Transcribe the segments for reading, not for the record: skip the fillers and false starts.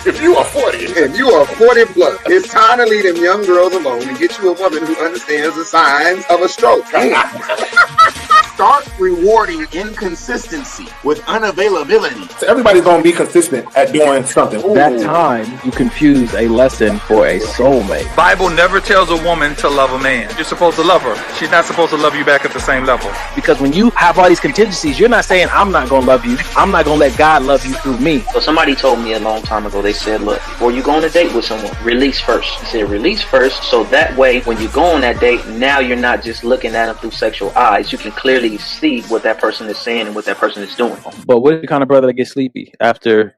If you are 40 and you are 40 plus, it's time to leave them young girls alone and get you a woman who understands the signs of a stroke. Start rewarding inconsistency with unavailability. So everybody's going to be consistent at doing something. That time, you confuse a lesson for a soulmate. Bible never tells a woman to love a man. You're supposed to love her. She's not supposed to love you back at the same level. Because when you have all these contingencies, you're not saying, I'm not going to love you. I'm not going to let God love you through me. So somebody told me a long time ago, they said, look, before you go on a date with someone, release first. He said, release first, so that way, when you go on that date, now you're not just looking at them through sexual eyes. You can clearly see what that person is saying and what that person is doing. But what the kind of brother that gets sleepy after?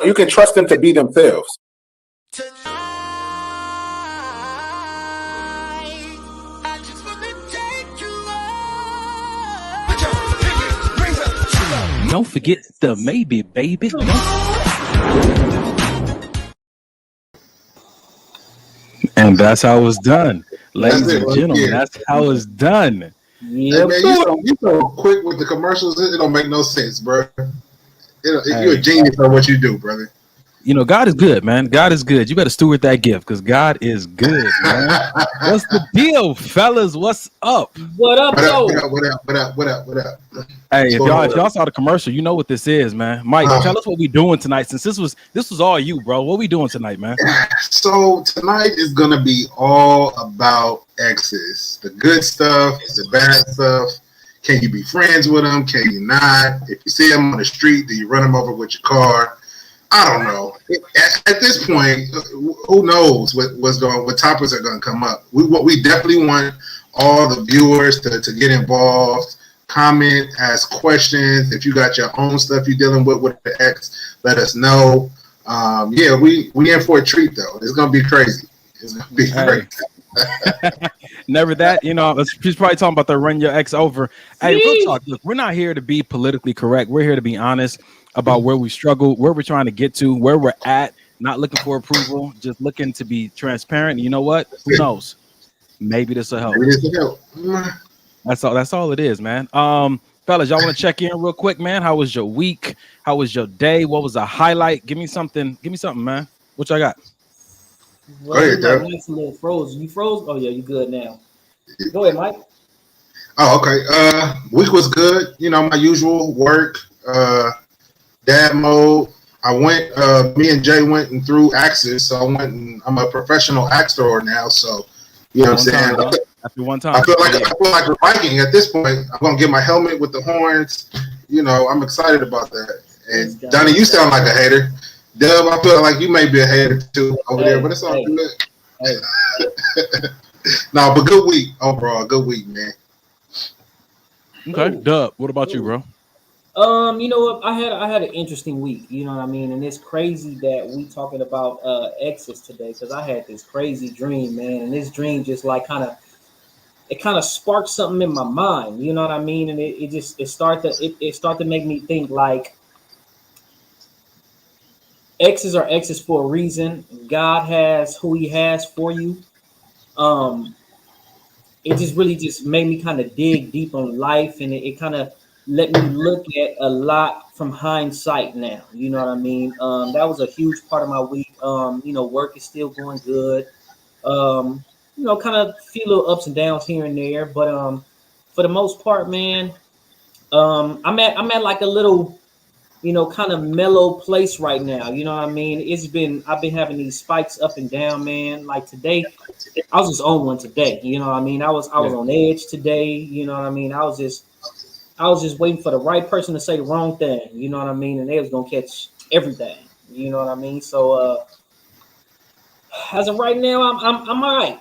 You can trust them to be themselves. Don't forget the maybe, baby. And that's how it was done, ladies and gentlemen. That's how it's done. Yep. Hey man, you so quick with the commercials. It don't make no sense, bro. You're a genius at what you do, brother. You know, God is good, man. God is good. You better steward that gift because God is good, man. What's the deal, fellas? What's up? What up, yo? What up? Hey, if y'all saw the commercial, you know what this is, man. Mike, tell us what we doing tonight. Since this was all you, bro. What we doing tonight, man? So tonight is gonna be all about exes. The good stuff, the bad stuff. Can you be friends with them? Can you not? If you see them on the street, do you run them over with your car? I don't know. At this point, who knows what topics are going to come up. We definitely want all the viewers to get involved, comment, ask questions. If you got your own stuff you're dealing with the ex, let us know. Yeah, we in for a treat though. It's going to be crazy. It's going to be crazy. Never that, you know. She's probably talking about the run your ex over. Hey, real talk. Look, we're not here to be politically correct. We're here to be honest about where we struggle, where we're trying to get to, where we're at. Not looking for approval, just looking to be transparent. You know what? Who knows? Maybe this will help. That's all it is, man. Fellas, y'all want to check in real quick, man? How was your week? How was your day? What was a highlight? Give me something, man. What y'all got? Well, go ahead, Dad. Nice little froze. You froze? Oh yeah, you good now. Go ahead, Mike. Oh, okay. Week was good. You know, my usual work. Dad mode. I went. Me and Jay went and threw axes. So I went and I'm a professional axe thrower now. So you know what I'm saying. After one time, I feel like a Viking at this point. I'm gonna get my helmet with the horns. You know, I'm excited about that. And Donnie, you sound like a hater. Dub, I feel like you may be a hater too over there, but it's all good. Hey. No, but good week overall. Good week, man. Okay, Dub. What about you, bro? You know what? I had an interesting week. You know what I mean? And it's crazy that we talking about exes today because I had this crazy dream, man. And this dream just like kind of sparked something in my mind. You know what I mean? And it started to make me think like. Exes are exes for a reason. God has who he has for you. It just really just made me kind of dig deep on life, and it kind of let me look at a lot from hindsight now. You know what I mean? That was a huge part of my week. You know, work is still going good. You know, kind of feel little ups and downs here and there, but for the most part, man, I'm at like a little, you know, kind of mellow place right now. You know what I mean? I've been having these spikes up and down, man. Like today, I was just on one today. You know what I mean? I was on edge today. You know what I mean? I was just waiting for the right person to say the wrong thing. You know what I mean? And they was gonna catch everything. You know what I mean? So as of right now, I'm all right.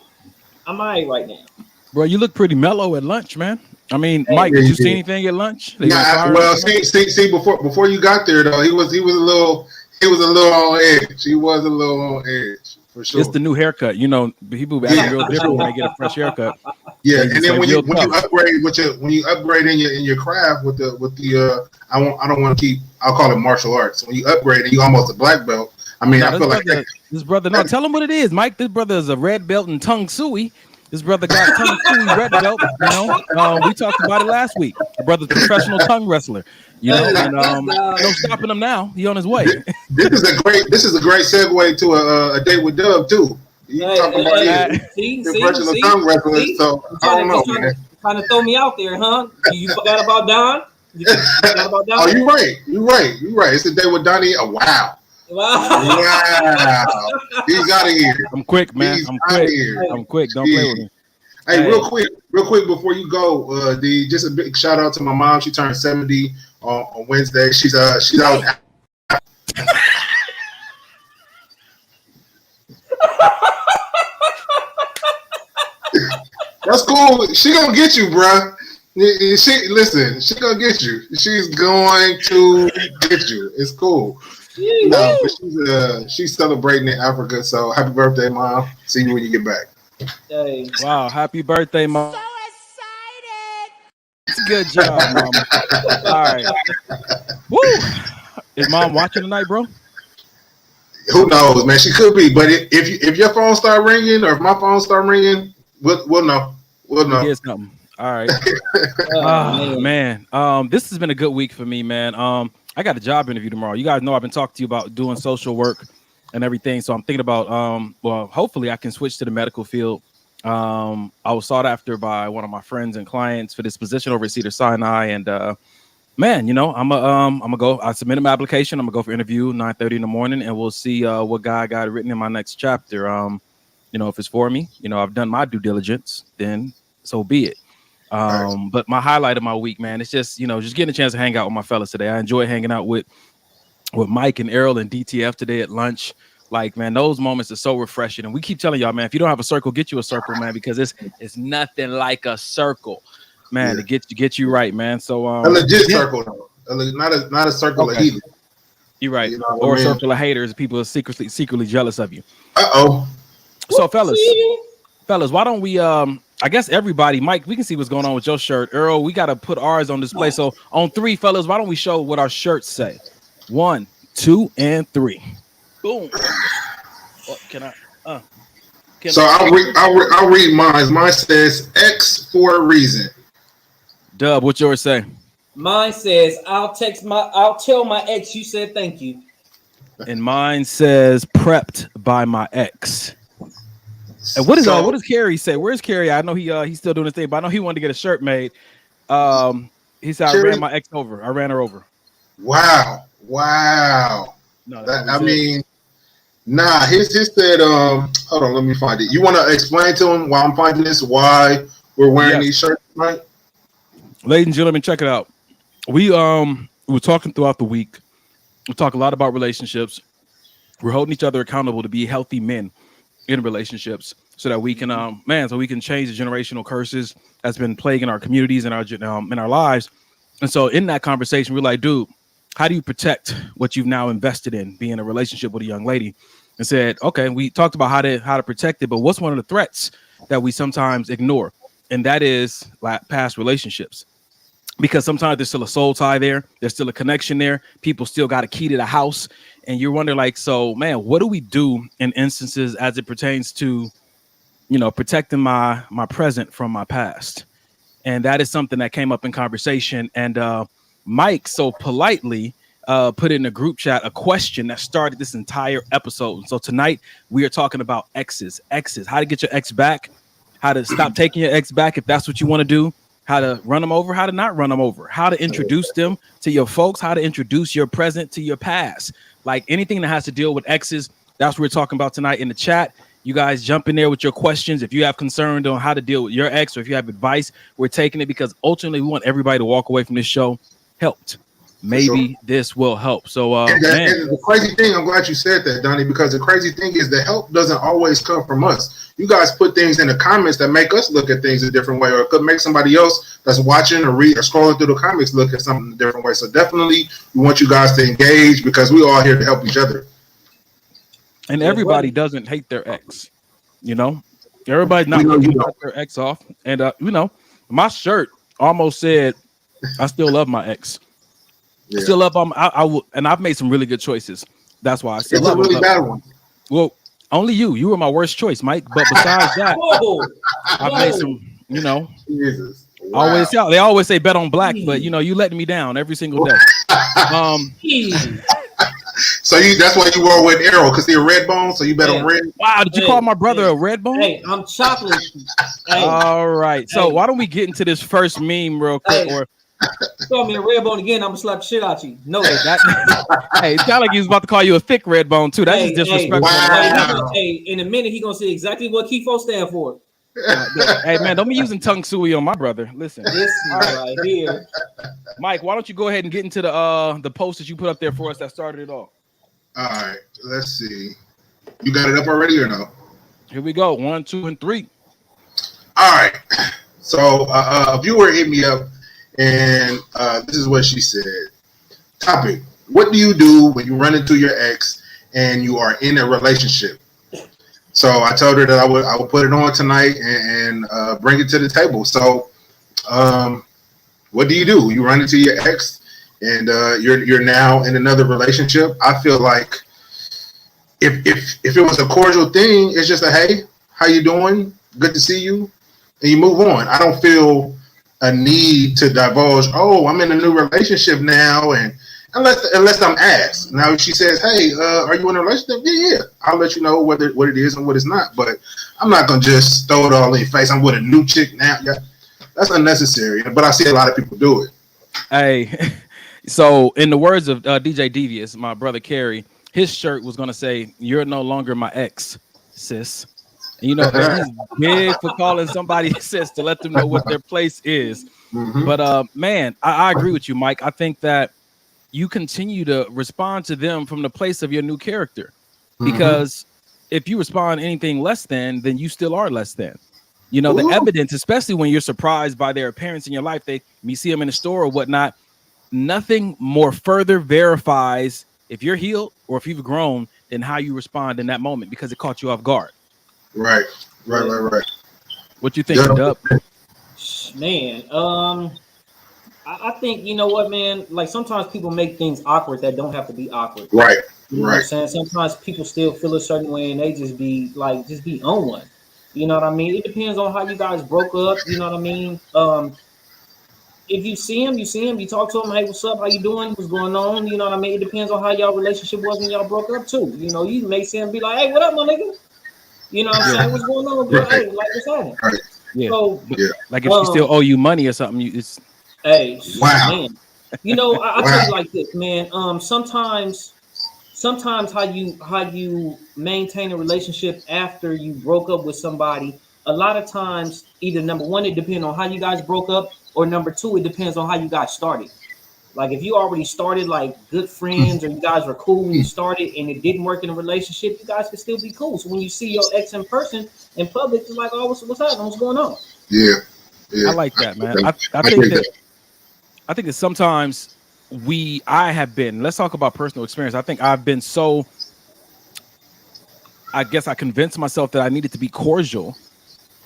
I'm all right right now. Bro, you look pretty mellow at lunch, man. I mean, Mike, did you see anything at lunch? Well, see, before you got there though, he was a little on edge. He was a little on edge for sure. It's the new haircut, you know. People act real different when they get a fresh haircut. Yeah, and then when you upgrade in your craft with the I don't want to keep. I'll call it martial arts. When you upgrade and you almost a black belt. I mean, I feel like this brother. No, tell him what it is, Mike. This brother is a red belt in Tung Sui. This brother got tongue too. He red belt. You know, we talked about it last week. The brother's a professional tongue wrestler. You know, and no stopping him now. He on his way. This is a great segue to a date with Dub too. You talking about professional tongue wrestler? So I don't know, man. Trying to throw me out there, huh? You forgot about Don? Oh, you're right. It's a day with Donnie. Oh, wow. He's out of here. I'm quick, man. I'm quick. Don't play with me. Hey, real quick before you go, just a big shout out to my mom. She turned 70 on Wednesday. She's out. That's cool. She gonna get you, bruh. She gonna get you. She's going to get you. It's cool. No, but she's celebrating in Africa. So happy birthday, Mom. See you when you get back. Hey. Wow, happy birthday, Mom. So excited. Good job, Mama. All right. Woo. Is Mom watching tonight, bro? Who knows, man? She could be, but if your phone start ringing or if my phone start ringing, we'll know. We'll know. Here's something. All right. Man. This has been a good week for me, man. I got a job interview tomorrow. You guys know I've been talking to you about doing social work and everything. So I'm thinking about, hopefully I can switch to the medical field. I was sought after by one of my friends and clients for this position over at Cedars-Sinai. And, man, you know, I'm gonna go. I submitted my application. I'm gonna go for interview 9:30 in the morning, and we'll see what guy I got written in my next chapter. You know, if it's for me, you know, I've done my due diligence, then so be it. But my highlight of my week, man, it's just, you know, just getting a chance to hang out with my fellas today. I enjoyed hanging out with Mike and Errol and DTF today at lunch. Like, man, those moments are so refreshing. And we keep telling y'all, man, if you don't have a circle, get you a circle, man, because it's nothing like a circle, man, to get you right, man. So a legit circle, though. Not a circle of haters. You're right. You know, or a circle of haters. People are secretly jealous of you. Uh-oh. So fellas, why don't we I guess everybody, Mike, we can see what's going on with your shirt. Earl, we got to put ours on display. So on 3, fellas, why don't we show what our shirts say? 1, 2, and 3. Boom. I'll read mine. Mine says X for a reason. Dub, what's yours say? Mine says I'll tell my ex you said thank you. And mine says prepped by my ex. And what does Carrie say? Where's Carrie? I know he's still doing his thing, but I know he wanted to get a shirt made. He said I ran my ex over. I ran her over. Wow. No, his said, hold on, let me find it. You want to explain to him while I'm finding this why we're wearing these shirts tonight? Ladies and gentlemen, check it out. We were talking throughout the week. We talk a lot about relationships. We're holding each other accountable to be healthy men in relationships so that we can change the generational curses that's been plaguing our communities and our lives. And so in that conversation, we're like, dude, how do you protect what you've now invested in, being in a relationship with a young lady? And said, okay, we talked about how to protect it, but what's one of the threats that we sometimes ignore? And that is like past relationships. Because sometimes there's still a soul tie there. There's still a connection there. People still got a key to the house. And you're wondering, like, so, man, what do we do in instances as it pertains to, you know, protecting my present from my past? And that is something that came up in conversation. And Mike so politely put in a group chat a question that started this entire episode. And so tonight we are talking about exes, how to get your ex back, how to stop taking your ex back if that's what you want to do, how to run them over, how to not run them over, how to introduce them to your folks, how to introduce your present to your past. Like anything that has to deal with exes, that's what we're talking about tonight in the chat. You guys jump in there with your questions. If you have concerns on how to deal with your ex, or if you have advice, we're taking it because ultimately we want everybody to walk away from this show helped. Maybe this will help. So, and the crazy thing, I'm glad you said that, Donnie, because the crazy thing is the help doesn't always come from us. You guys put things in the comments that make us look at things a different way, or it could make somebody else that's watching or read or scrolling through the comments look at something a different way. So definitely we want you guys to engage because we're all here to help each other. And everybody doesn't hate their ex, you know. Everybody's not looking to cut their ex off. And, you know, my shirt almost said, I still love my ex. Yeah. Still love them. I will, and I've made some really good choices. That's why I still love them. It's a really bad one. Well, only you. You were my worst choice, Mike. But besides that, I've made some, you know. Jesus. Wow. They always say bet on black, but you know, you letting me down every single day. So that's why you were with Arrow, because they're red bone, so you bet on red. Wow, did you call my brother a red bone? Hey, I'm chocolate. All right. So why don't we get into this first meme real quick? Or call me a red bone again, I'm gonna slap the shit out you. No, hey, it sounded like he was about to call you a thick red bone too. That's just disrespectful. Wow. In a minute, he gonna say exactly what Kifo stand for. Hey man, don't be using tongue suey on my brother. Listen, this right here. Mike, why don't you go ahead and get into the post that you put up there for us that started it all? All right, let's see. You got it up already or no? Here we go. 1, 2, and 3. All right. So a viewer hit me up, and this is what she said. Topic: what do you do when you run into your ex and you are in a relationship? So I told her that I would put it on tonight and bring it to the table. So what do? You run into your ex and you're now in another relationship. I feel like if it was a cordial thing, it's just a hey, how you doing? Good to see you, and you move on. I don't feel a need to divulge, oh, I'm in a new relationship now, and unless I'm asked. Now if she says, hey, are you in a relationship? Yeah, I'll let you know what it is and what it's not. But I'm not gonna just throw it all in your face. I'm with a new chick now. Yeah, that's unnecessary. But I see a lot of people do it. Hey, so in the words of DJ Devious, my brother Kerry, his shirt was gonna say, "You're no longer my ex, sis." And, you know, he's big for calling somebody sis to let them know what their place is. Mm-hmm. But man, I agree with you, Mike. I think that you continue to respond to them from the place of your new character, because if you respond anything less than, then you still are less than. You know, the evidence, especially when you're surprised by their appearance in your life, you see them in the store or whatnot. Nothing more further verifies if you're healed or if you've grown than how you respond in that moment, because it caught you off guard. Right. What you think, Dub? Man, I think, you know what, man, like sometimes people make things awkward that don't have to be awkward. Right. You know what I'm saying? Sometimes people still feel a certain way and they just be on one. You know what I mean? It depends on how you guys broke up. You know what I mean? If you see him, you talk to him, hey, what's up? How you doing? What's going on? You know what I mean? It depends on how y'all relationship was when y'all broke up too. You know, you may see him be like, hey, what up, my nigga? You know what I'm saying? What's going on, bro? Hey, like what's happening? Right. Yeah. So, like if she still owe you money or something, it's man. You know, I tell you like this, man. Sometimes how you maintain a relationship after you broke up with somebody, a lot of times either number one, it depends on how you guys broke up, or number two, it depends on how you guys started. Like if you already started like good friends, or you guys were cool when you started and it didn't work in a relationship, you guys can still be cool. So when you see your ex in person in public, it's like, oh, what's happening? What's going on? Yeah. I like that, man. I think that sometimes I have been, let's talk about personal experience. I think I've been I guess I convinced myself that I needed to be cordial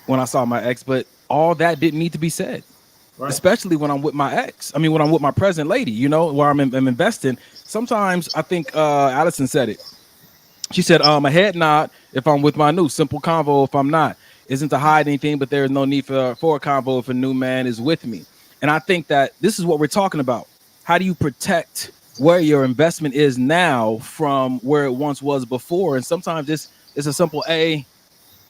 when I saw my ex, but all that didn't need to be said. Right. Especially when I'm with my ex. I mean, when I'm with my present lady, you know, where I'm investing. Sometimes I think Allison said it. She said, a head nod if I'm with my new, simple convo if I'm not. Isn't to hide anything, but there is no need for a convo if a new man is with me. And I think that this is what we're talking about. How do you protect where your investment is now from where it once was before? And sometimes it's a simple, hey,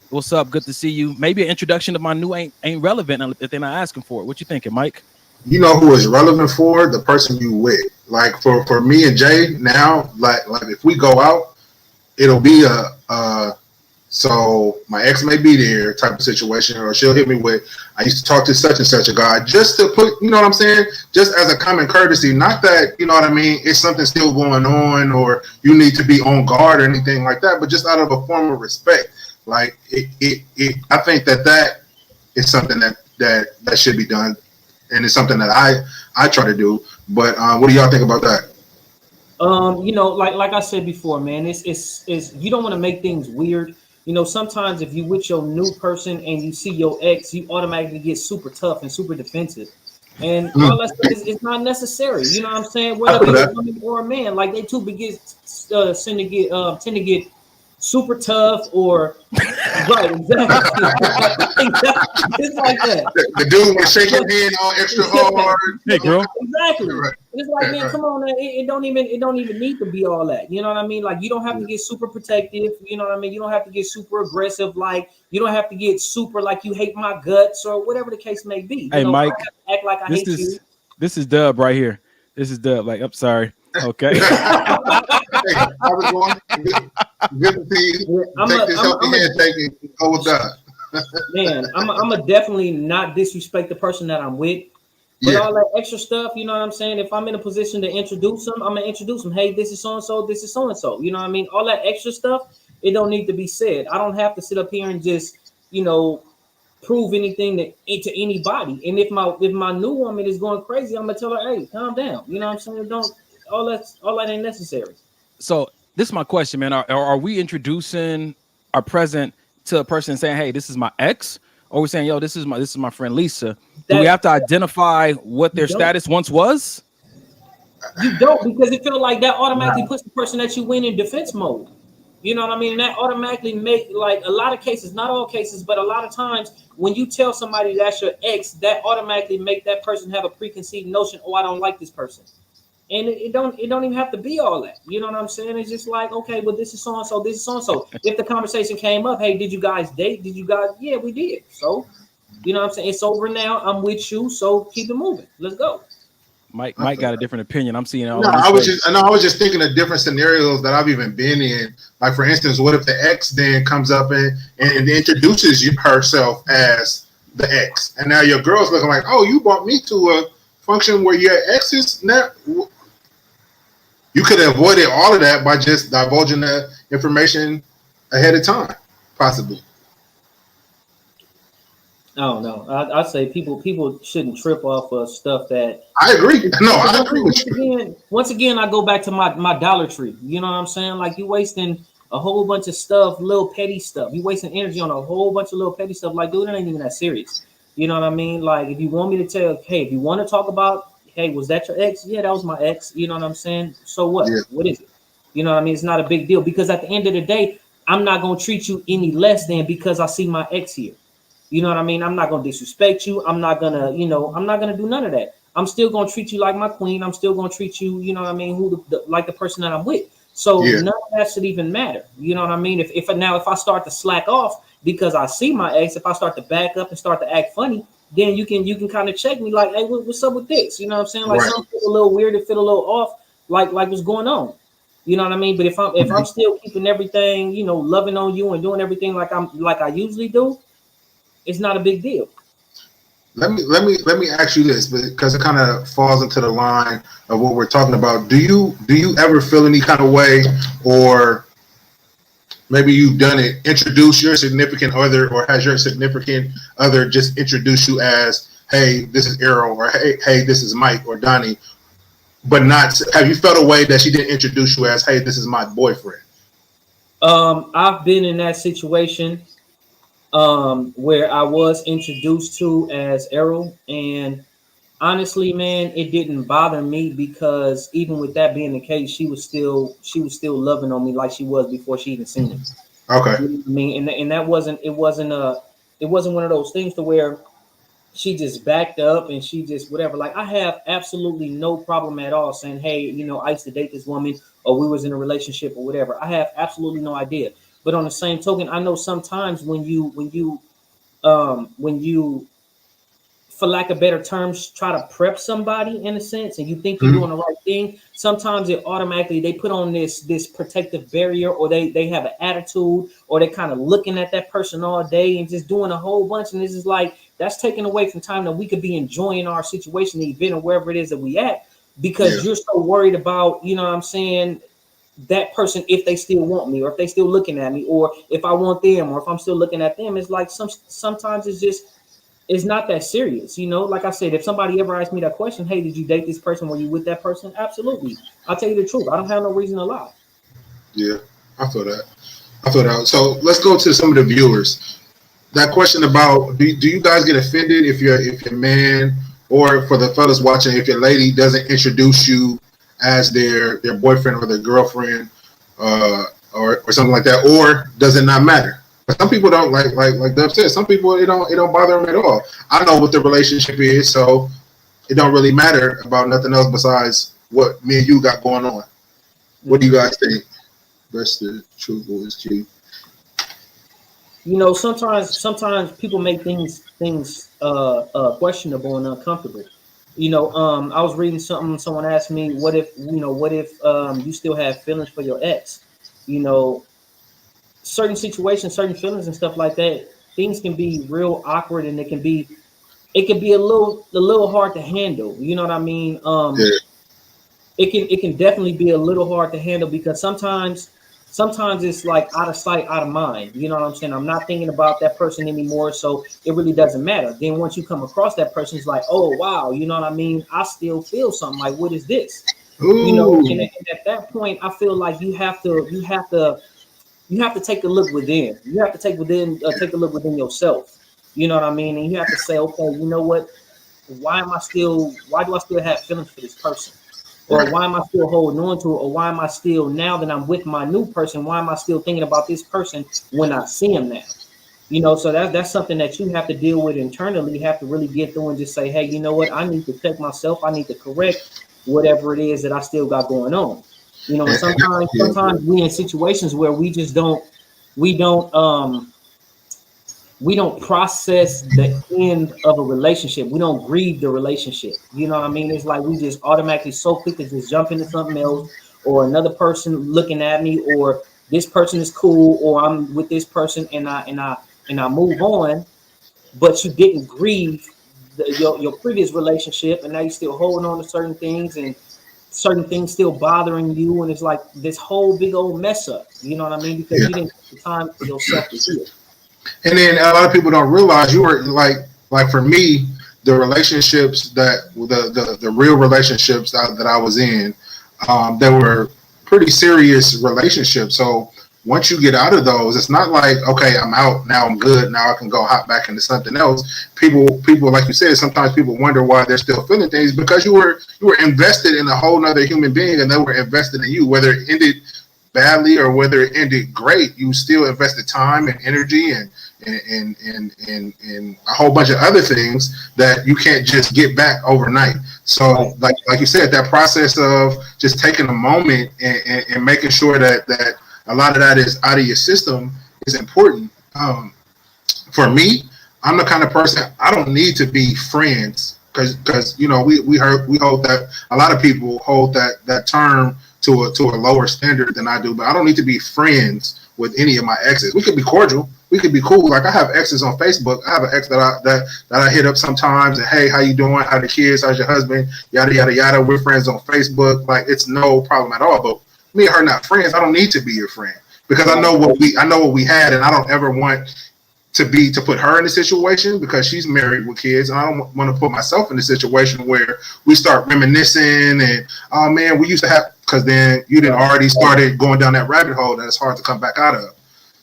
what's up? Good to see you. Maybe an introduction to my new ain't relevant if they're not asking for it. What you thinking, Mike? You know who is relevant for? The person you with. Like for me and Jay now, like if we go out, it'll be so my ex may be there type of situation, or she'll hit me with, I used to talk to such and such a guy, just to put, you know what I'm saying? Just as a common courtesy, not that, you know what I mean, it's something still going on or you need to be on guard or anything like that, but just out of a form of respect. Like I think that is something that should be done, and it's something that I try to do. But what do y'all think about that? You know, like I said before, man, it's you don't want to make things weird. You know, sometimes if you with your new person and you see your ex, you automatically get super tough and super defensive. And all that stuff is not necessary. You know what I'm saying? Whether it's a woman or a man, like they too tend to get super tough or right, exactly. It's like that. The dude was shaking hand all extra hard. Hey, girl. Exactly. Right. It's like, man, come on, man. It don't even need to be all that. You know what I mean? Like, you don't have to get super protective. You know what I mean? You don't have to get super aggressive. Like, you don't have to get super like you hate my guts or whatever the case may be. Hey, Mike, act like I hate you. This is Dub right here. This is Dub. Like, I'm sorry. Okay. Hey, I was going good to see you. Take this healthy handshake and go with that. Man, I'm a definitely not disrespect the person that I'm with. But all that extra stuff, you know what I'm saying? If I'm in a position to introduce them, I'm gonna introduce them. Hey, this is so and so. This is so and so. You know what I mean? All that extra stuff, it don't need to be said. I don't have to sit up here and just, prove anything to anybody. And if my new woman is going crazy, I'm gonna tell her, hey, calm down. You know what I'm saying? Don't all that ain't necessary. So this is my question, man. Are we introducing our present to a person saying, hey, this is my ex? Or we're saying, yo, this is my friend Lisa. Do we have to identify what their status once was? You don't, because it feels like that automatically puts the person that you win in defense mode. You know what I mean? That automatically make, like, a lot of cases, not all cases, but a lot of times when you tell somebody that's your ex, that automatically make that person have a preconceived notion, oh, I don't like this person. And it don't even have to be all that. You know what I'm saying? It's just like, okay, well, this is so and so, this is so and so. If the conversation came up, hey, did you guys date? Yeah, we did. So, you know what I'm saying? It's over now. I'm with you, so keep it moving. Let's go. Mike got a different opinion. I'm seeing all. No, I was just thinking of different scenarios that I've even been in. Like, for instance, what if the ex then comes up and introduces herself as the ex, and now your girl's looking like, oh, you brought me to a function where your ex is now. You could have avoided all of that by just divulging the information ahead of time, possibly. I don't know. I say people shouldn't trip off of stuff that. I agree. No, I agree with you. Once again, I go back to my Dollar Tree. You know what I'm saying? Like, you wasting a whole bunch of stuff, little petty stuff. You wasting energy on a whole bunch of little petty stuff. Like, dude, it ain't even that serious. You know what I mean? Like, if you want me to tell, hey, if you want to talk about, hey, was that your ex? Yeah, that was my ex. You know what I'm saying? So what? Yeah. What is it? You know what I mean? It's not a big deal, because at the end of the day, I'm not going to treat you any less than because I see my ex here. You know what I mean? I'm not going to disrespect you. I'm not going to, I'm not going to do none of that. I'm still going to treat you like my queen. I'm still going to treat you, you know what I mean, like the person that I'm with. So none of that should even matter. You know what I mean? If I start to slack off because I see my ex, if I start to back up and start to act funny, then you can kind of check me like, hey, what's up with this? You know what I'm saying? Like, something feel a little weird, it feel a little off, like what's going on. You know what I mean? But if I'm still keeping everything, loving on you and doing everything like I usually do, it's not a big deal. Let me ask you this, because it kind of falls into the line of what we're talking about. Do you ever feel any kind of way, or maybe you've done it, introduce your significant other, or has your significant other just introduce you as, hey, this is Errol, or hey, this is Mike or Donnie, but not, have you felt a way that she didn't introduce you as, hey, this is my boyfriend? I've been in that situation where I was introduced to as Errol, and honestly, man, it didn't bother me, because even with that being the case, she was still loving on me like she was before she even seen it. Okay. You know what I mean, and that wasn't one of those things to where she just backed up and she just whatever. Like, I have absolutely no problem at all saying, hey, I used to date this woman, or we was in a relationship or whatever. I have absolutely no idea. But on the same token, I know sometimes when you, for lack of better terms, try to prep somebody in a sense, and you think you're doing the right thing, sometimes it automatically, they put on this protective barrier, or they have an attitude, or they're kind of looking at that person all day and just doing a whole bunch. And this is like, that's taken away from time that we could be enjoying our situation, the event, or wherever it is that we at, because you're so worried about, you know what I'm saying, that person, if they still want me, or if they still looking at me, or if I want them, or if I'm still looking at them. It's like sometimes it's not that serious. Like I said, if somebody ever asked me that question, hey, did you date this person? Were you with that person? Absolutely. I'll tell you the truth. I don't have no reason to lie. Yeah, I feel that. So let's go to some of the viewers. That question about, do you guys get offended if your man, or for the fellas watching, if your lady doesn't introduce you as their boyfriend or their girlfriend? or something like that, or does it not matter? But some people don't like Dub said. Some people it don't bother them at all. I know what the relationship is, so it don't really matter about nothing else besides what me and you got going on. What do you guys think? That's the truth is key. You know, sometimes people make things questionable and uncomfortable. You know, I was reading something. Someone asked me, "What if you still have feelings for your ex?" You know, certain situations, certain feelings and stuff like that. Things can be real awkward, and it can be a little hard to handle. You know what I mean? Yeah. It can definitely be a little hard to handle because sometimes it's like out of sight, out of mind. You know what I'm saying? I'm not thinking about that person anymore, so it really doesn't matter. Then once you come across that person, it's like, oh wow, you know what I mean? I still feel something. Like, what is this? Ooh. You know, and at that point, I feel like you have to take a look within. You have to take a look within yourself. You know what I mean? And you have to say, okay, you know what? Why do I still have feelings for this person? Or why am I still holding on to it? Or why am I still, now that I'm with my new person, why am I still thinking about this person when I see him now? You know, so that's something that you have to deal with internally. You have to really get through and just say, hey, you know what? I need to check myself. I need to correct whatever it is that I still got going on. You know, and sometimes we in situations where we just don't process the end of a relationship. We don't grieve the relationship. You know what I mean? It's like we just automatically so quick to just jump into something else, or another person looking at me, or this person is cool, or I'm with this person and I move on. But you didn't grieve your previous relationship, and now you're still holding on to certain things, and certain things still bothering you, and it's like this whole big old mess up. You know what I mean? Because you didn't take the time for yourself to heal. And then a lot of people don't realize you were like for me, the relationships the real relationships that I was in, they were pretty serious relationships. So once you get out of those, it's not like, okay, I'm out now, I'm good, now I can go hop back into something else. People like you said, sometimes people wonder why they're still feeling things, because you were invested in a whole nother human being, and they were invested in you, whether it ended badly or whether it ended great. You still invested time and energy and a whole bunch of other things that you can't just get back overnight. So like you said, that process of just taking a moment and making sure that a lot of that is out of your system is important. For me, I'm the kind of person, I don't need to be friends because you know we hold that, a lot of people hold that term to a lower standard than I do, but I don't need to be friends with any of my exes. We could be cordial, we could be cool. Like I have exes on Facebook. I have an ex that I hit up sometimes, and hey, how you doing? How the kids? How's your husband? Yada yada yada. We're friends on Facebook. Like it's no problem at all. But me and her not friends. I don't need to be your friend because I know what we had, and I don't ever want to put her in a situation because she's married with kids, and I don't want to put myself in a situation where we start reminiscing and, oh man, we used to have, because then you didn't already started going down that rabbit hole that it's hard to come back out of.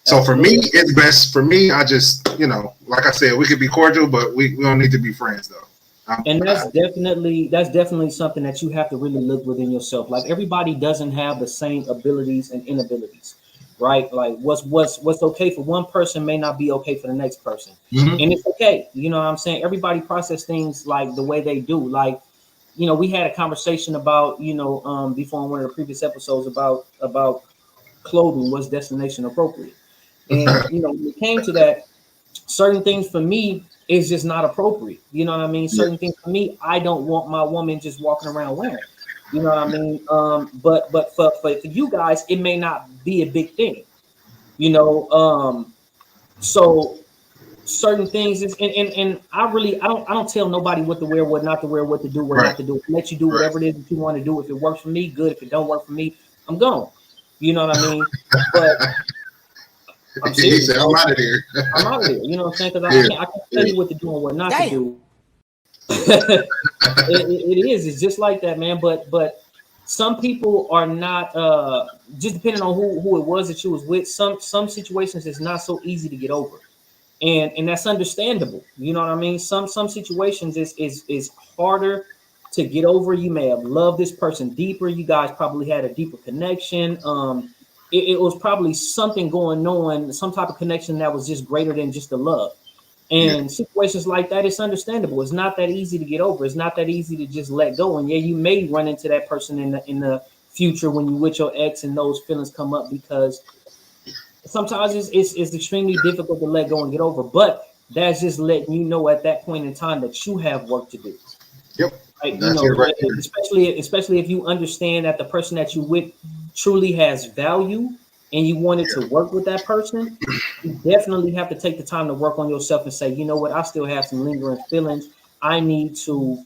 So for me, it's best for me. I just, you know, like I said, we could be cordial, but we don't need to be friends though. And that's definitely something that you have to really look within yourself. Like everybody doesn't have the same abilities and inabilities. Right, like what's okay for one person may not be okay for the next person, and it's okay. You know what I'm saying? Everybody process things like the way they do. Like, you know, we had a conversation about, you know, before in one of the previous episodes about clothing was destination appropriate, and you know, when it came to that, certain things for me is just not appropriate. You know what I mean? Certain things for me, I don't want my woman just walking around wearing. You know what I mean? But for you guys, it may not be a big thing, you know. So certain things is, and I don't tell nobody what to wear, what not to wear, what to do, what not to do. Let you do whatever it is that you want to do. If it works for me, good. If it don't work for me, I'm gone. You know what I mean? But I'm serious. I'm out of here. I'm out of here. You know what I'm saying? Because I can't tell you what to do and what not to do. It's just like that, man. But some people are not just depending on who it was that you was with. Some situations is not so easy to get over, and that's understandable. You know what I mean? Some situations is harder to get over. You may have loved this person deeper. You guys probably had a deeper connection. it was probably something going on, some type of connection that was just greater than just the love. And situations like that, it's understandable. It's not that easy to get over. It's not that easy to just let go. And yeah, you may run into that person in the future when you with your ex and those feelings come up, because sometimes it's extremely difficult to let go and get over. But that's just letting you know at that point in time that you have work to do. Yep. Right? You know, right. especially if you understand that the person that you with truly has value and you wanted to work with that person, you definitely have to take the time to work on yourself and say, you know what, I still have some lingering feelings. I need to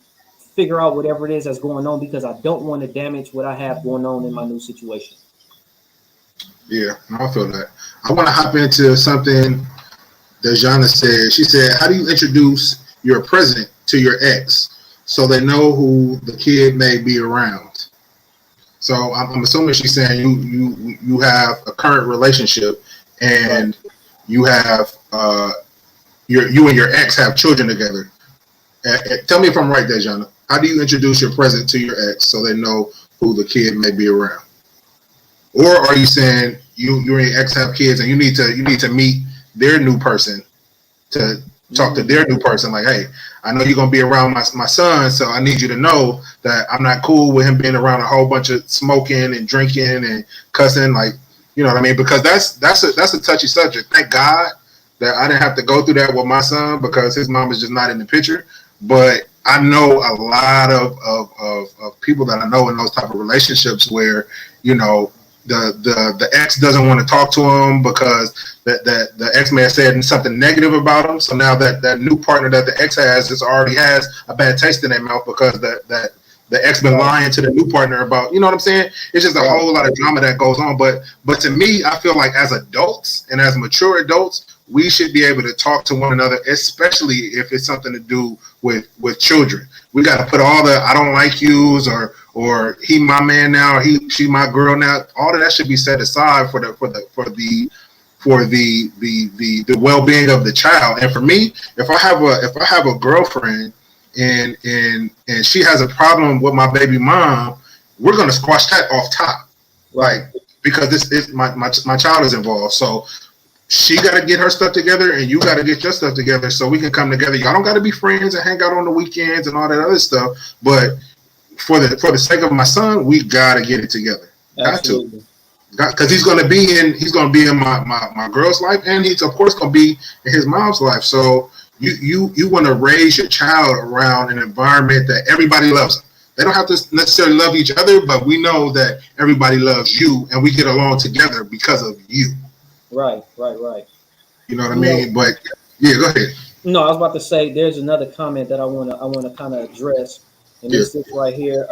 figure out whatever it is that's going on, because I don't want to damage what I have going on in my new situation. Yeah, I feel that. I want to hop into something that Jana said. She said, how do you introduce your present to your ex so they know who the kid may be around? So I'm assuming she's saying you have a current relationship and you have you and your ex have children together. Tell me if I'm right there, Jana. How do you introduce your present to your ex so they know who the kid may be around? Or are you saying you and your ex have kids and you need to meet their new person to talk to their new person? Like, hey, I know you're gonna be around my son, so I need you to know that I'm not cool with him being around a whole bunch of smoking and drinking and cussing. Like, you know what I mean? Because that's a touchy subject. Thank God that I didn't have to go through that with my son, because his mom is just not in the picture. But I know a lot of people that I know in those type of relationships where, you know, the ex doesn't want to talk to him because the ex may have said something negative about him. So now that new partner that the ex has already has a bad taste in their mouth because that the ex been lying to the new partner about, you know what I'm saying? It's just a whole lot of drama that goes on. But to me, I feel like as adults and as mature adults, we should be able to talk to one another, especially if it's something to do with children. We got to put all the I don't like yous or he my man now, or she my girl now. All of that should be set aside for the well-being of the child. And for me, if I have a girlfriend and she has a problem with my baby mom, we're gonna squash that off top, like, because this is my child is involved. So she got to get her stuff together and you got to get your stuff together so we can come together. Y'all don't got to be friends and hang out on the weekends and all that other stuff. But for the sake of my son, we got to get it together. Absolutely. Because he's going to be in my girl's life, and he's of course going to be in his mom's life. So you want to raise your child around an environment that everybody loves them. They don't have to necessarily love each other, but we know that everybody loves you and we get along together because of you. Right. You know what I mean? But yeah, go ahead. No, I was about to say there's another comment that I wanna kind of address, and it's this right here.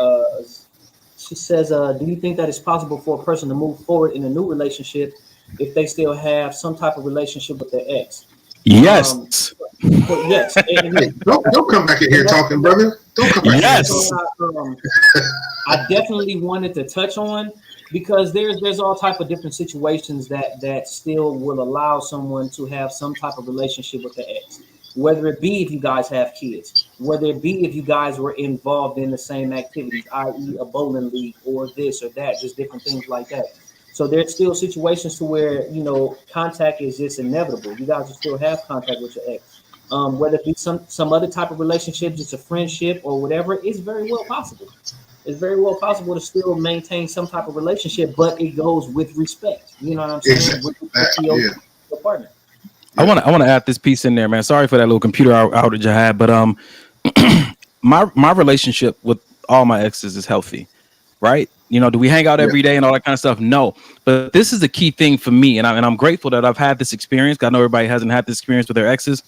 She says, "Do you think that it's possible for a person to move forward in a new relationship if they still have some type of relationship with their ex?" Yes. Yes. Don't come back in here talking, brother. Don't come back. Yes. I definitely wanted to touch on, because there's all type of different situations that still will allow someone to have some type of relationship with the ex, whether it be if you guys have kids, whether it be if you guys were involved in the same activities, i.e. a bowling league or this or that, just different things like that. So there's still situations to where, you know, contact is just inevitable. You guys will still have contact with your ex. Whether it be some other type of relationship, just a friendship or whatever, it's very well possible. It's very well possible to still maintain some type of relationship, but it goes with respect. You know what I'm saying? Exactly. With your partner. I want to add this piece in there, man. Sorry for that little computer outage I had, but my relationship with all my exes is healthy, right? You know, do we hang out every day and all that kind of stuff? No, but this is the key thing for me, and I'm grateful that I've had this experience. 'Cause I know everybody hasn't had this experience with their exes.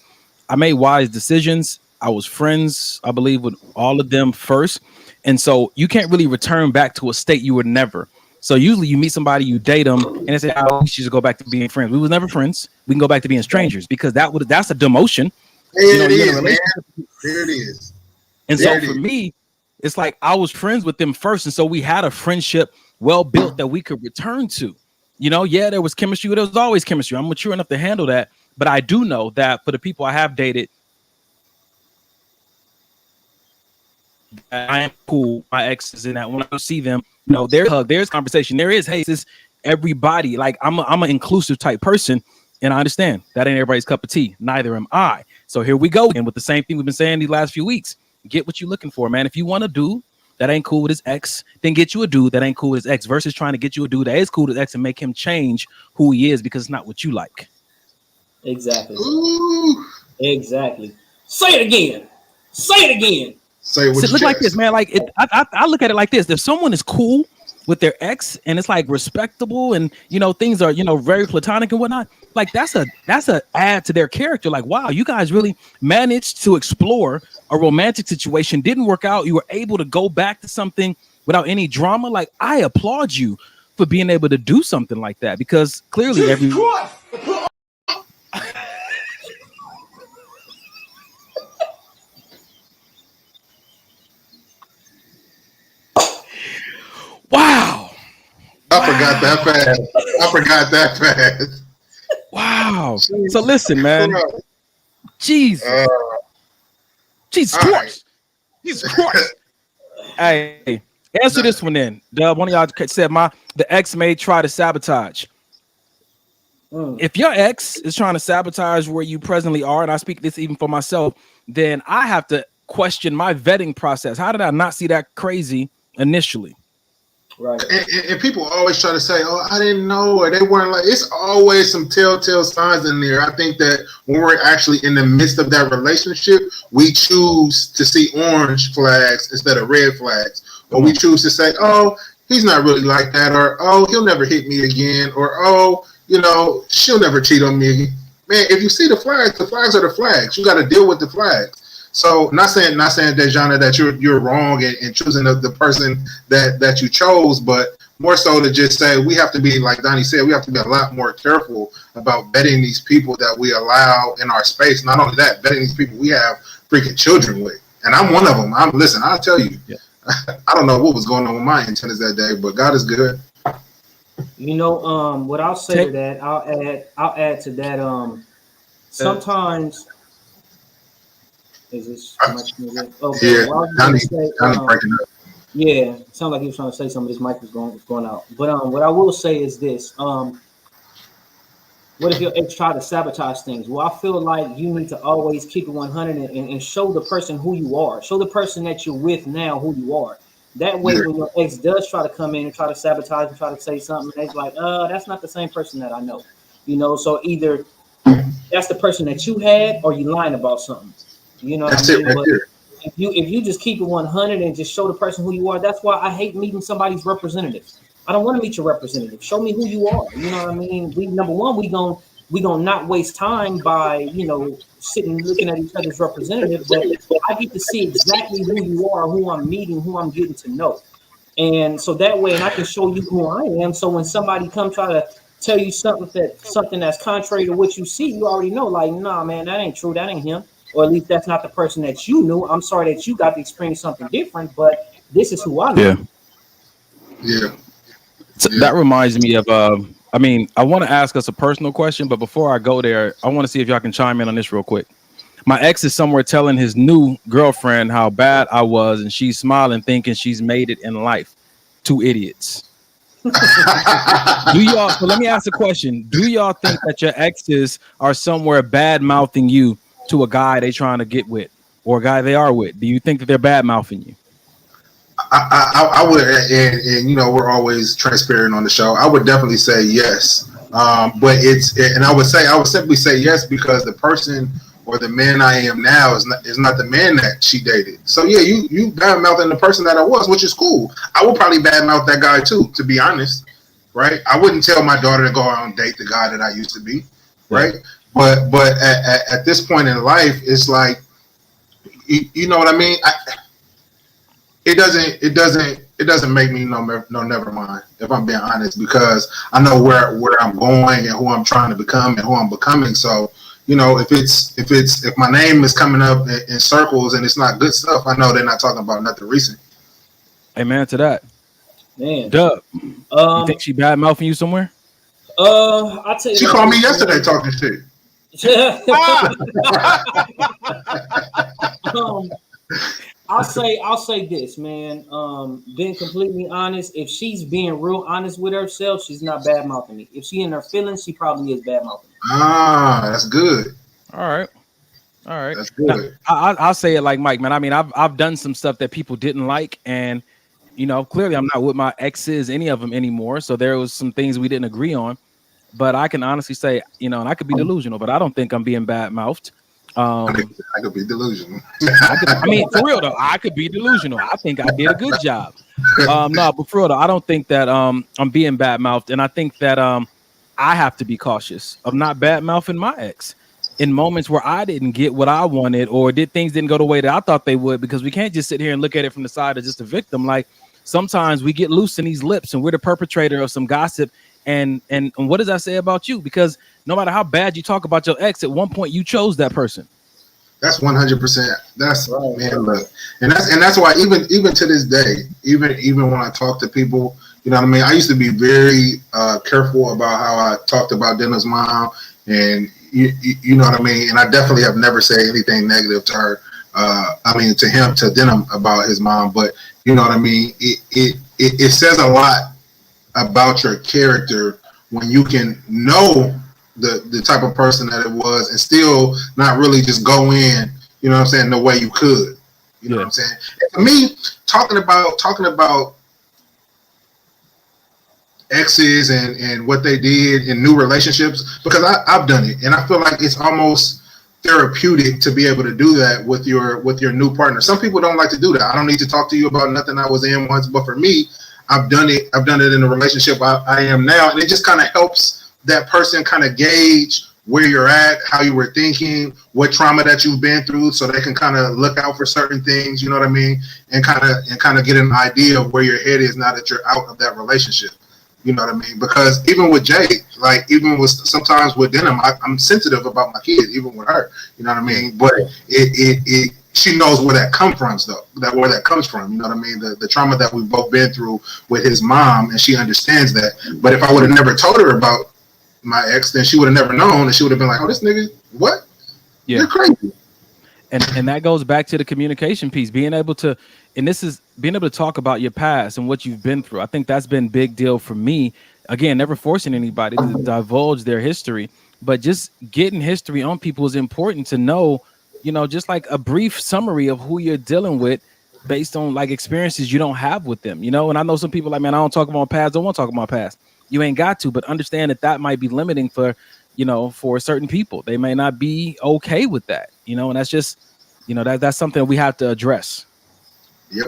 I made wise decisions. I was friends, I believe, with all of them first. And so you can't really return back to a state you were never. So usually you meet somebody, you date them, and they say, "Oh, we should just go back to being friends." We was never friends. We can go back to being strangers, because that's a demotion. There it is, man. There it is. And so for me, it's like I was friends with them first, and so we had a friendship well built that we could return to. You know, yeah, there was chemistry. There was always chemistry. I'm mature enough to handle that. But I do know that for the people I have dated, I am cool. My exes, in that when I see them, you know, there's hug, there's conversation, there is, hey, sis, everybody. Like I'm an inclusive type person, and I understand that ain't everybody's cup of tea. Neither am I. So here we go again with the same thing we've been saying these last few weeks. Get what you're looking for, man. If you want a dude that ain't cool with his ex, then get you a dude that ain't cool with his ex, versus trying to get you a dude that is cool with his ex and make him change who he is because it's not what you like. Exactly. Ooh. Exactly. Say it again. Say it again. Say what So look like this, man. Like I look at it like this: if someone is cool with their ex and it's like respectable and things are very platonic and whatnot, like that's a add to their character. Like, wow, you guys really managed to explore a romantic situation, didn't work out, you were able to go back to something without any drama. Like, I applaud you for being able to do something like that, because clearly wow. I forgot that fast. Wow. So listen, man. Jesus. Jesus Christ. Right. Jesus Christ. Hey, answer this one then. Dub, one of y'all said the ex may try to sabotage. If your ex is trying to sabotage where you presently are, and I speak this even for myself, then I have to question my vetting process. How did I not see that crazy initially? Right. And people always try to say, "Oh, I didn't know," or they weren't like. It's always some telltale signs in there. I think that when we're actually in the midst of that relationship, we choose to see orange flags instead of red flags, or we choose to say, "Oh, he's not really like that," or "Oh, he'll never hit me again," or "Oh, she'll never cheat on me again." Man, if you see the flags are the flags. You got to deal with the flags. So not saying Dejana that you're wrong in choosing the person that you chose, but more so to just say we have to be, like Donnie said, we have to be a lot more careful about vetting these people that we allow in our space. Not only that, vetting these people we have freaking children with, and I'm one of them. I'll tell you, I don't know what was going on with my antennas that day, but God is good. What I'll say to that, I'll add to that. Sometimes. Is this okay? Yeah, sounds like he was trying to say something. His mic was going out. But what I will say is this: what if your ex try to sabotage things? Well, I feel like you need to always keep it 100 and show the person who you are. Show the person that you're with now who you are. That way, when your ex does try to come in and try to sabotage and try to say something, and it's like, that's not the same person that I know. So either that's the person that you had, or you lying about something. You know what I mean? But if you just keep it 100 and just show the person who you are, that's why I hate meeting somebody's representative. I don't want to meet your representative. Show me who you are. You know what I mean? Number one, we gonna not waste time by sitting looking at each other's representative, but I get to see exactly who you are, who I'm meeting, who I'm getting to know, and so that way, and I can show you who I am. So when somebody come try to tell you something that's contrary to what you see, you already know, like, nah, man, that ain't true. That ain't him. Or at least that's not the person that you knew. I'm sorry that you got to experience something different, but this is who I know. Yeah. So that reminds me of, I want to ask us a personal question, but before I go there, I want to see if y'all can chime in on this real quick. My ex is somewhere telling his new girlfriend how bad I was, and she's smiling, thinking she's made it in life. Two idiots. So let me ask a question. Do y'all think that your exes are somewhere bad mouthing you to a guy they trying to get with, or a guy they are with? Do you think that they're bad mouthing you? I would, and we're always transparent on the show. I would definitely say yes, but I would simply say yes because the person or the man I am now is not the man that she dated. So yeah, you bad mouthing the person that I was, which is cool. I would probably bad mouth that guy too, to be honest, right? I wouldn't tell my daughter to go out and date the guy that I used to be, right? But at this point in life, it's like, you know what I mean? It doesn't make me no never mind, if I'm being honest, because I know where I'm going and who I'm trying to become and who I'm becoming. So if my name is coming up in circles and it's not good stuff, I know they're not talking about nothing recent. Amen to that. Man, Dub, you think she bad mouthing you somewhere? I'll tell you. She called me yesterday talking shit. I'll say this, man. Being completely honest, if she's being real honest with herself, she's not bad mouthing me. If she in her feelings, she probably is bad mouthing me. Ah, that's good. All right. All right. That's Now, good. I'll say it like Mike, man. I mean, I've done some stuff that people didn't like, and clearly I'm not with my exes, any of them anymore. So there was some things we didn't agree on. But I can honestly say, and I could be delusional, but I don't think I'm being bad mouthed. I could be delusional. I mean, for real though, I could be delusional. I think I did a good job. No, but for real though, I don't think that I'm being bad mouthed, and I think that I have to be cautious of not bad mouthing my ex in moments where I didn't get what I wanted or things didn't go the way that I thought they would, because we can't just sit here and look at it from the side of just a victim. Like sometimes we get loose in these lips and we're the perpetrator of some gossip. And what does that say about you? Because no matter how bad you talk about your ex, at one point you chose that person. That's 100%. That's right, man. Look, and that's why even to this day, even when I talk to people, you know what I mean. I used to be very careful about how I talked about Dennis' mom, and you know what I mean. And I definitely have never said anything negative to her. I mean, to Denham about his mom, but you know what I mean. It says a lot about your character when you can know the type of person that it was and still not really just go in, you know what I'm saying, the way you could. You know what I'm saying? And to me, talking about exes and what they did in new relationships, because I've done it, and I feel like it's almost therapeutic to be able to do that with your new partner. Some people don't like to do that. I don't need to talk to you about nothing I was in once, but for me, I've done it in a relationship I am now, and it just kind of helps that person kind of gauge where you're at, how you were thinking, what trauma that you've been through, so they can kind of look out for certain things, you know what I mean, and kind of get an idea of where your head is now that you're out of that relationship. You know what I mean? Because even with Jay, like even with sometimes with Denham, I'm sensitive about my kids, even with her. You know what I mean? But she knows where that comes from, though. Where that comes from. You know what I mean? The trauma that we've both been through with his mom, and she understands that. But if I would have never told her about my ex, then she would have never known, and she would have been like, "Oh, this nigga, what? Yeah. You're crazy." And that goes back to the communication piece, being able to talk about your past and what you've been through. I think that's been a big deal for me. Again, never forcing anybody to divulge their history, but just getting history on people is important to know, just like a brief summary of who you're dealing with based on like experiences you don't have with them, and I know some people like, man, I don't talk about my past, don't want to talk about my past. You ain't got to, but understand that might be limiting for certain people. They may not be okay with that, and that's just, that's something we have to address. Yep.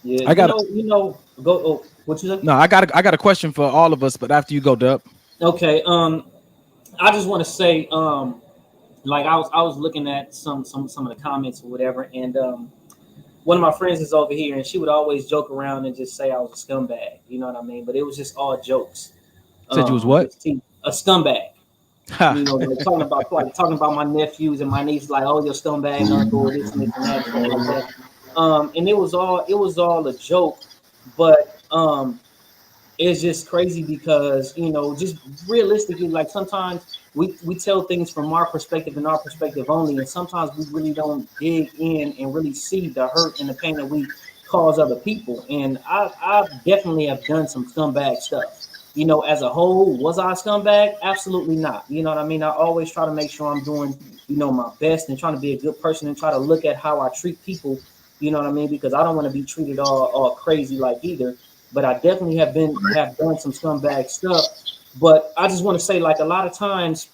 Yeah. I got go. Oh, what you say? No, I got a question for all of us, but after you go, Dub. Okay. I just want to say, like I was looking at some of the comments or whatever, and one of my friends is over here, and she would always joke around and just say I was a scumbag. You know what I mean? But it was just all jokes. Said you was what? A scumbag. Like talking about my nephews and my niece, like, oh, you're scumbag, uncle, this and this and that, stuff like that. And it was all a joke, but it's just crazy because just realistically, like sometimes we tell things from our perspective and our perspective only, and sometimes we really don't dig in and really see the hurt and the pain that we cause other people. And I definitely have done some scumbag stuff. As a whole, was I a scumbag? Absolutely not. You know what I mean? I always try to make sure I'm doing, my best and trying to be a good person and try to look at how I treat people. You know what I mean? Because I don't want to be treated all crazy like either. But I definitely have done some scumbag stuff. But I just want to say, like, a lot of times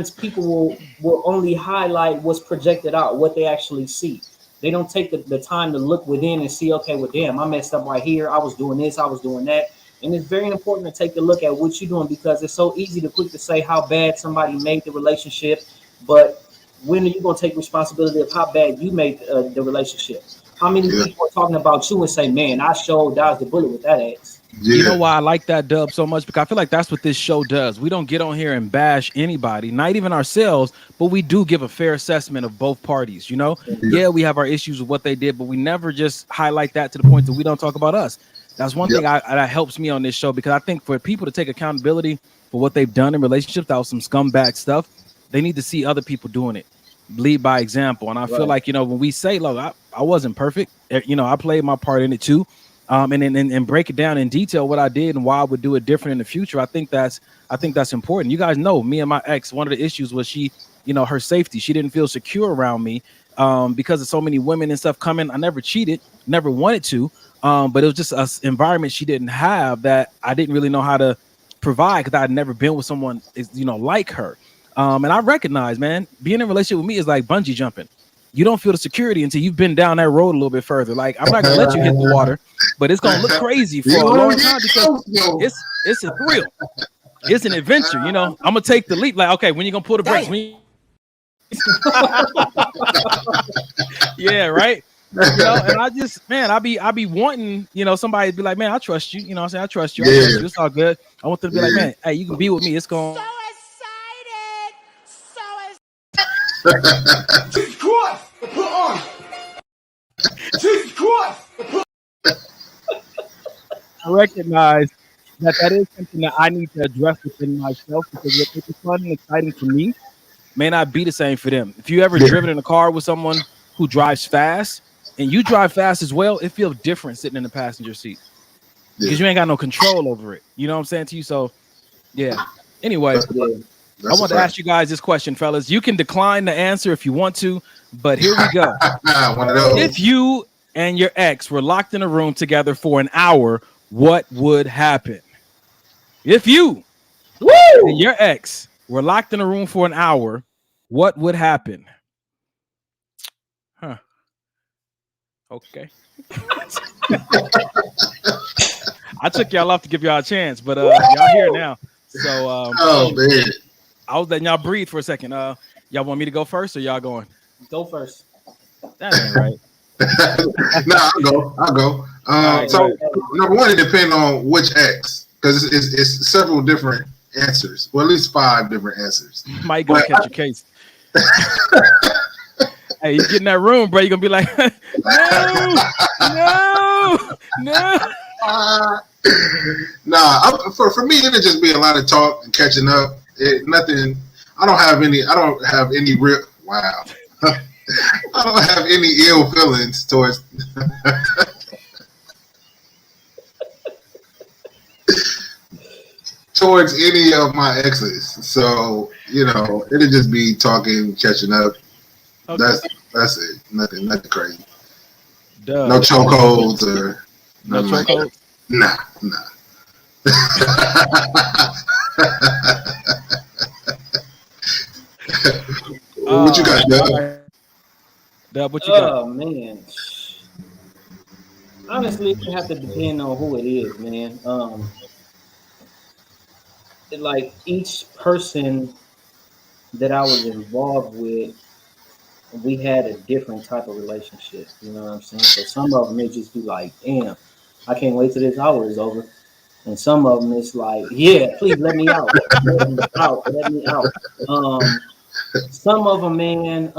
people will only highlight what's projected out, what they actually see. They don't take the time to look within and see, okay, well, damn, I messed up right here. I was doing this, I was doing that. And it's very important to take a look at what you're doing, because it's so easy to quick to say how bad somebody made the relationship. But when are you going to take responsibility of how bad you made the relationship? How many people are talking about you and say, man, I sure dodged the bullet with that ex? Yeah. You know why I like that, Dub, so much? Because I feel like that's what this show does. We don't get on here and bash anybody, not even ourselves, but we do give a fair assessment of both parties. Yeah, we have our issues with what they did, but we never just highlight that to the point that we don't talk about us. That's one thing that helps me on this show, because I think for people to take accountability for what they've done in relationships, that was some scumbag stuff, they need to see other people doing it. lead by example. And I feel like, when we say, look, I wasn't perfect, I played my part in it too. And break it down in detail what I did and why I would do it different in the future. I think that's important. You guys know me and my ex, one of the issues was she, her safety. She didn't feel secure around me because of so many women and stuff coming. I never cheated, never wanted to. But it was just an environment she didn't have that I didn't really know how to provide because I had never been with someone, like her. And I recognize, man, being in a relationship with me is like bungee jumping. You don't feel the security until you've been down that road a little bit further. Like, I'm not gonna let you hit the water, but it's gonna look crazy for a long time because it's a thrill. It's an adventure, I'm gonna take the leap. Like, okay, when you gonna pull the brakes? Yeah, right. And I just, man, I be wanting, somebody to be like, man, I trust you. I say, I trust you. I trust you. It's all good. I want them to be like, man, hey, you can be with me. It's going. Jesus Christ! Put on! Jesus Christ! I recognize that is something that I need to address within myself because what is fun and exciting for me may not be the same for them. If you ever driven in a car with someone who drives fast and you drive fast as well, it feels different sitting in the passenger seat because you ain't got no control over it. You know what I'm saying to you? So, yeah. Anyway. I want to ask you guys this question, fellas. You can decline the answer if you want to, but here we go. If you and your ex were locked in a room together for an hour, what would happen? If you and your ex were locked in a room for an hour, what would happen? Huh. Okay. I took y'all off to give y'all a chance, but y'all here now. So oh man. I was letting y'all breathe for a second. Y'all want me to go first or y'all going? Go first. That ain't right. No, I'll go. Right, so number one, it depends on which ex, because it's several different answers. Well, at least 5 different answers. Might go catch a case. Hey, you get in that room, bro. You're gonna be like, no. For me, it'll just be a lot of talk and catching up. Nothing. I don't have any real. Wow. I don't have any ill feelings towards. towards any of my exes. So it'll just be talking, catching up. Okay. That's it. Nothing crazy. Duh. No chokeholds or no chokeholds. Nah. What you got, Dub? Dub, what you got? Oh man. Honestly, it have to depend on who it is, man. Like each person that I was involved with, we had a different type of relationship. You know what I'm saying? So some of them may just be like, damn, I can't wait till this hour is over. And some of them it's like, yeah, please let me out. Let me out. Some of them, man,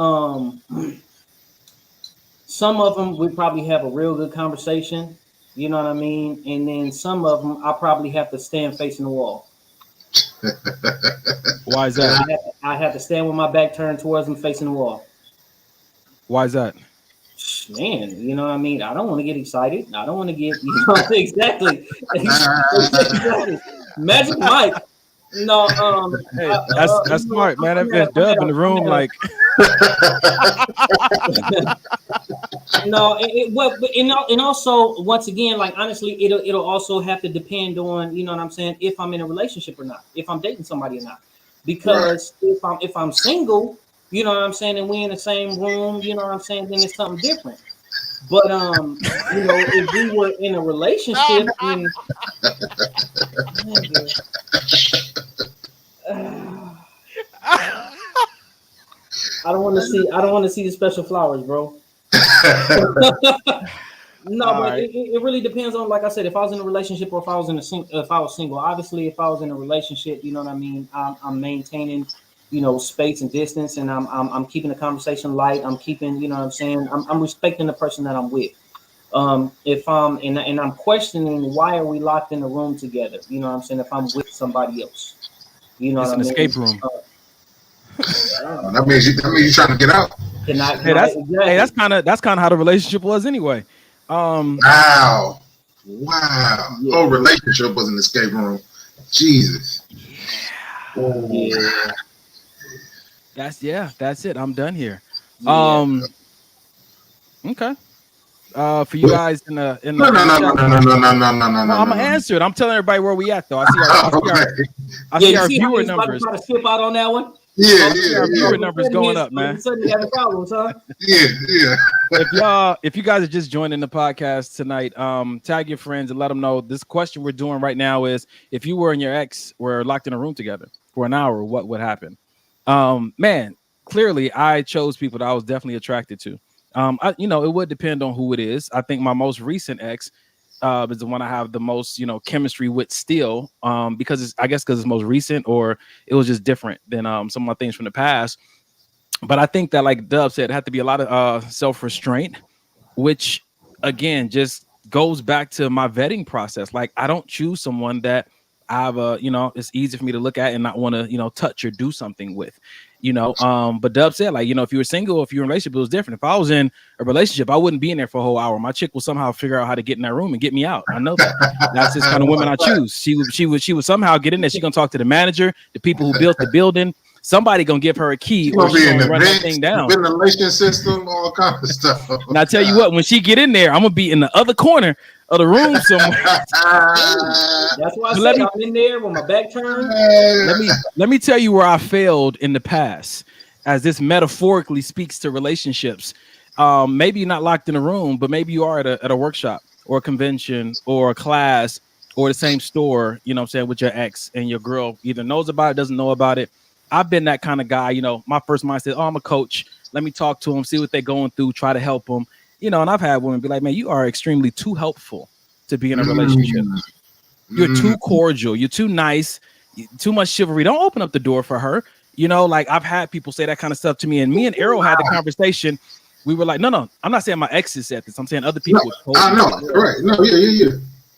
some of them we probably have a real good conversation. You know what I mean? And then some of them I probably have to stand facing the wall. Why is that? I have to stand with my back turned towards them facing the wall. Why is that? Man, you know what I mean? I don't want to get excited. I don't want to get, exactly. Magic Mike. No, hey, that's smart, man. If Dub in the room, like no, and also once again, like honestly, it'll also have to depend on, you know what I'm saying, if I'm in a relationship or not, if I'm dating somebody or not. Because if I'm single, you know what I'm saying, and we in the same room, you know what I'm saying, then it's something different. But if we were in a relationship and I don't want to see the special flowers, bro. No, all but right. it really depends on, like I said, if I was in a relationship or if I was single. Obviously, if I was in a relationship, you know what I mean, I'm maintaining, space and distance, and I'm keeping the conversation light. I'm keeping, you know what I'm saying, I'm respecting the person that I'm with. If I'm and I'm questioning why are we locked in a room together, you know what I'm saying, if I'm with somebody else, you know it's what an I mean? escape room. That means you trying to get out. That's kind of how the relationship was anyway. Wow. Yeah. Whole relationship was an escape room. Jesus. Yeah. That's it. I'm done here. Okay. For you guys in the no. I'm gonna answer it. I'm telling everybody where we at though. I see our viewer numbers. Try to skip out on that one. Yeah. Our viewer numbers going up, man. Yeah. If you guys are just joining the podcast tonight, tag your friends and let them know this question we're doing right now is if you were and your ex were locked in a room together for an hour, what would happen? Man, clearly I chose people that I was definitely attracted to. It would depend on who it is. I think my most recent ex is the one I have the most, chemistry with still, because it's most recent, or it was just different than some of my things from the past. But I think that, like Dub said, it had to be a lot of self-restraint, which again just goes back to my vetting process. Like, I don't choose someone that I have it's easy for me to look at and not want to, touch or do something with, but Dub said, like, if you were single, if you were in a relationship, it was different. If I was in a relationship, I wouldn't be in there for a whole hour. My chick will somehow figure out how to get in that room and get me out. I know that. That's just kind of women I choose. She would somehow get in there. She's going to talk to the manager, the people who built the building. Somebody going to give her a key, or she's going to run that thing down. Ventilation system, all kinds of stuff. And I tell you what, when she get in there, I'm going to be in the other corner of the room somewhere. That's why I said I'm in there with my back turned. Let me tell you where I failed in the past, as this metaphorically speaks to relationships. Maybe you're not locked in a room, but maybe you are at a workshop or a convention or a class or the same store, with your ex, and your girl either knows about it, doesn't know about it. I've been that kind of guy. My first mindset, I'm a coach. Let me talk to them, see what they're going through, try to help them. And I've had women be like, man, you are extremely too helpful to be in a relationship. You're too cordial. You're too nice. Too much chivalry. Don't open up the door for her. Like, I've had people say that kind of stuff to me. And me and Errol had the conversation. We were like, no. I'm not saying my exes said this. I'm saying other people. I know. Right. No, yeah.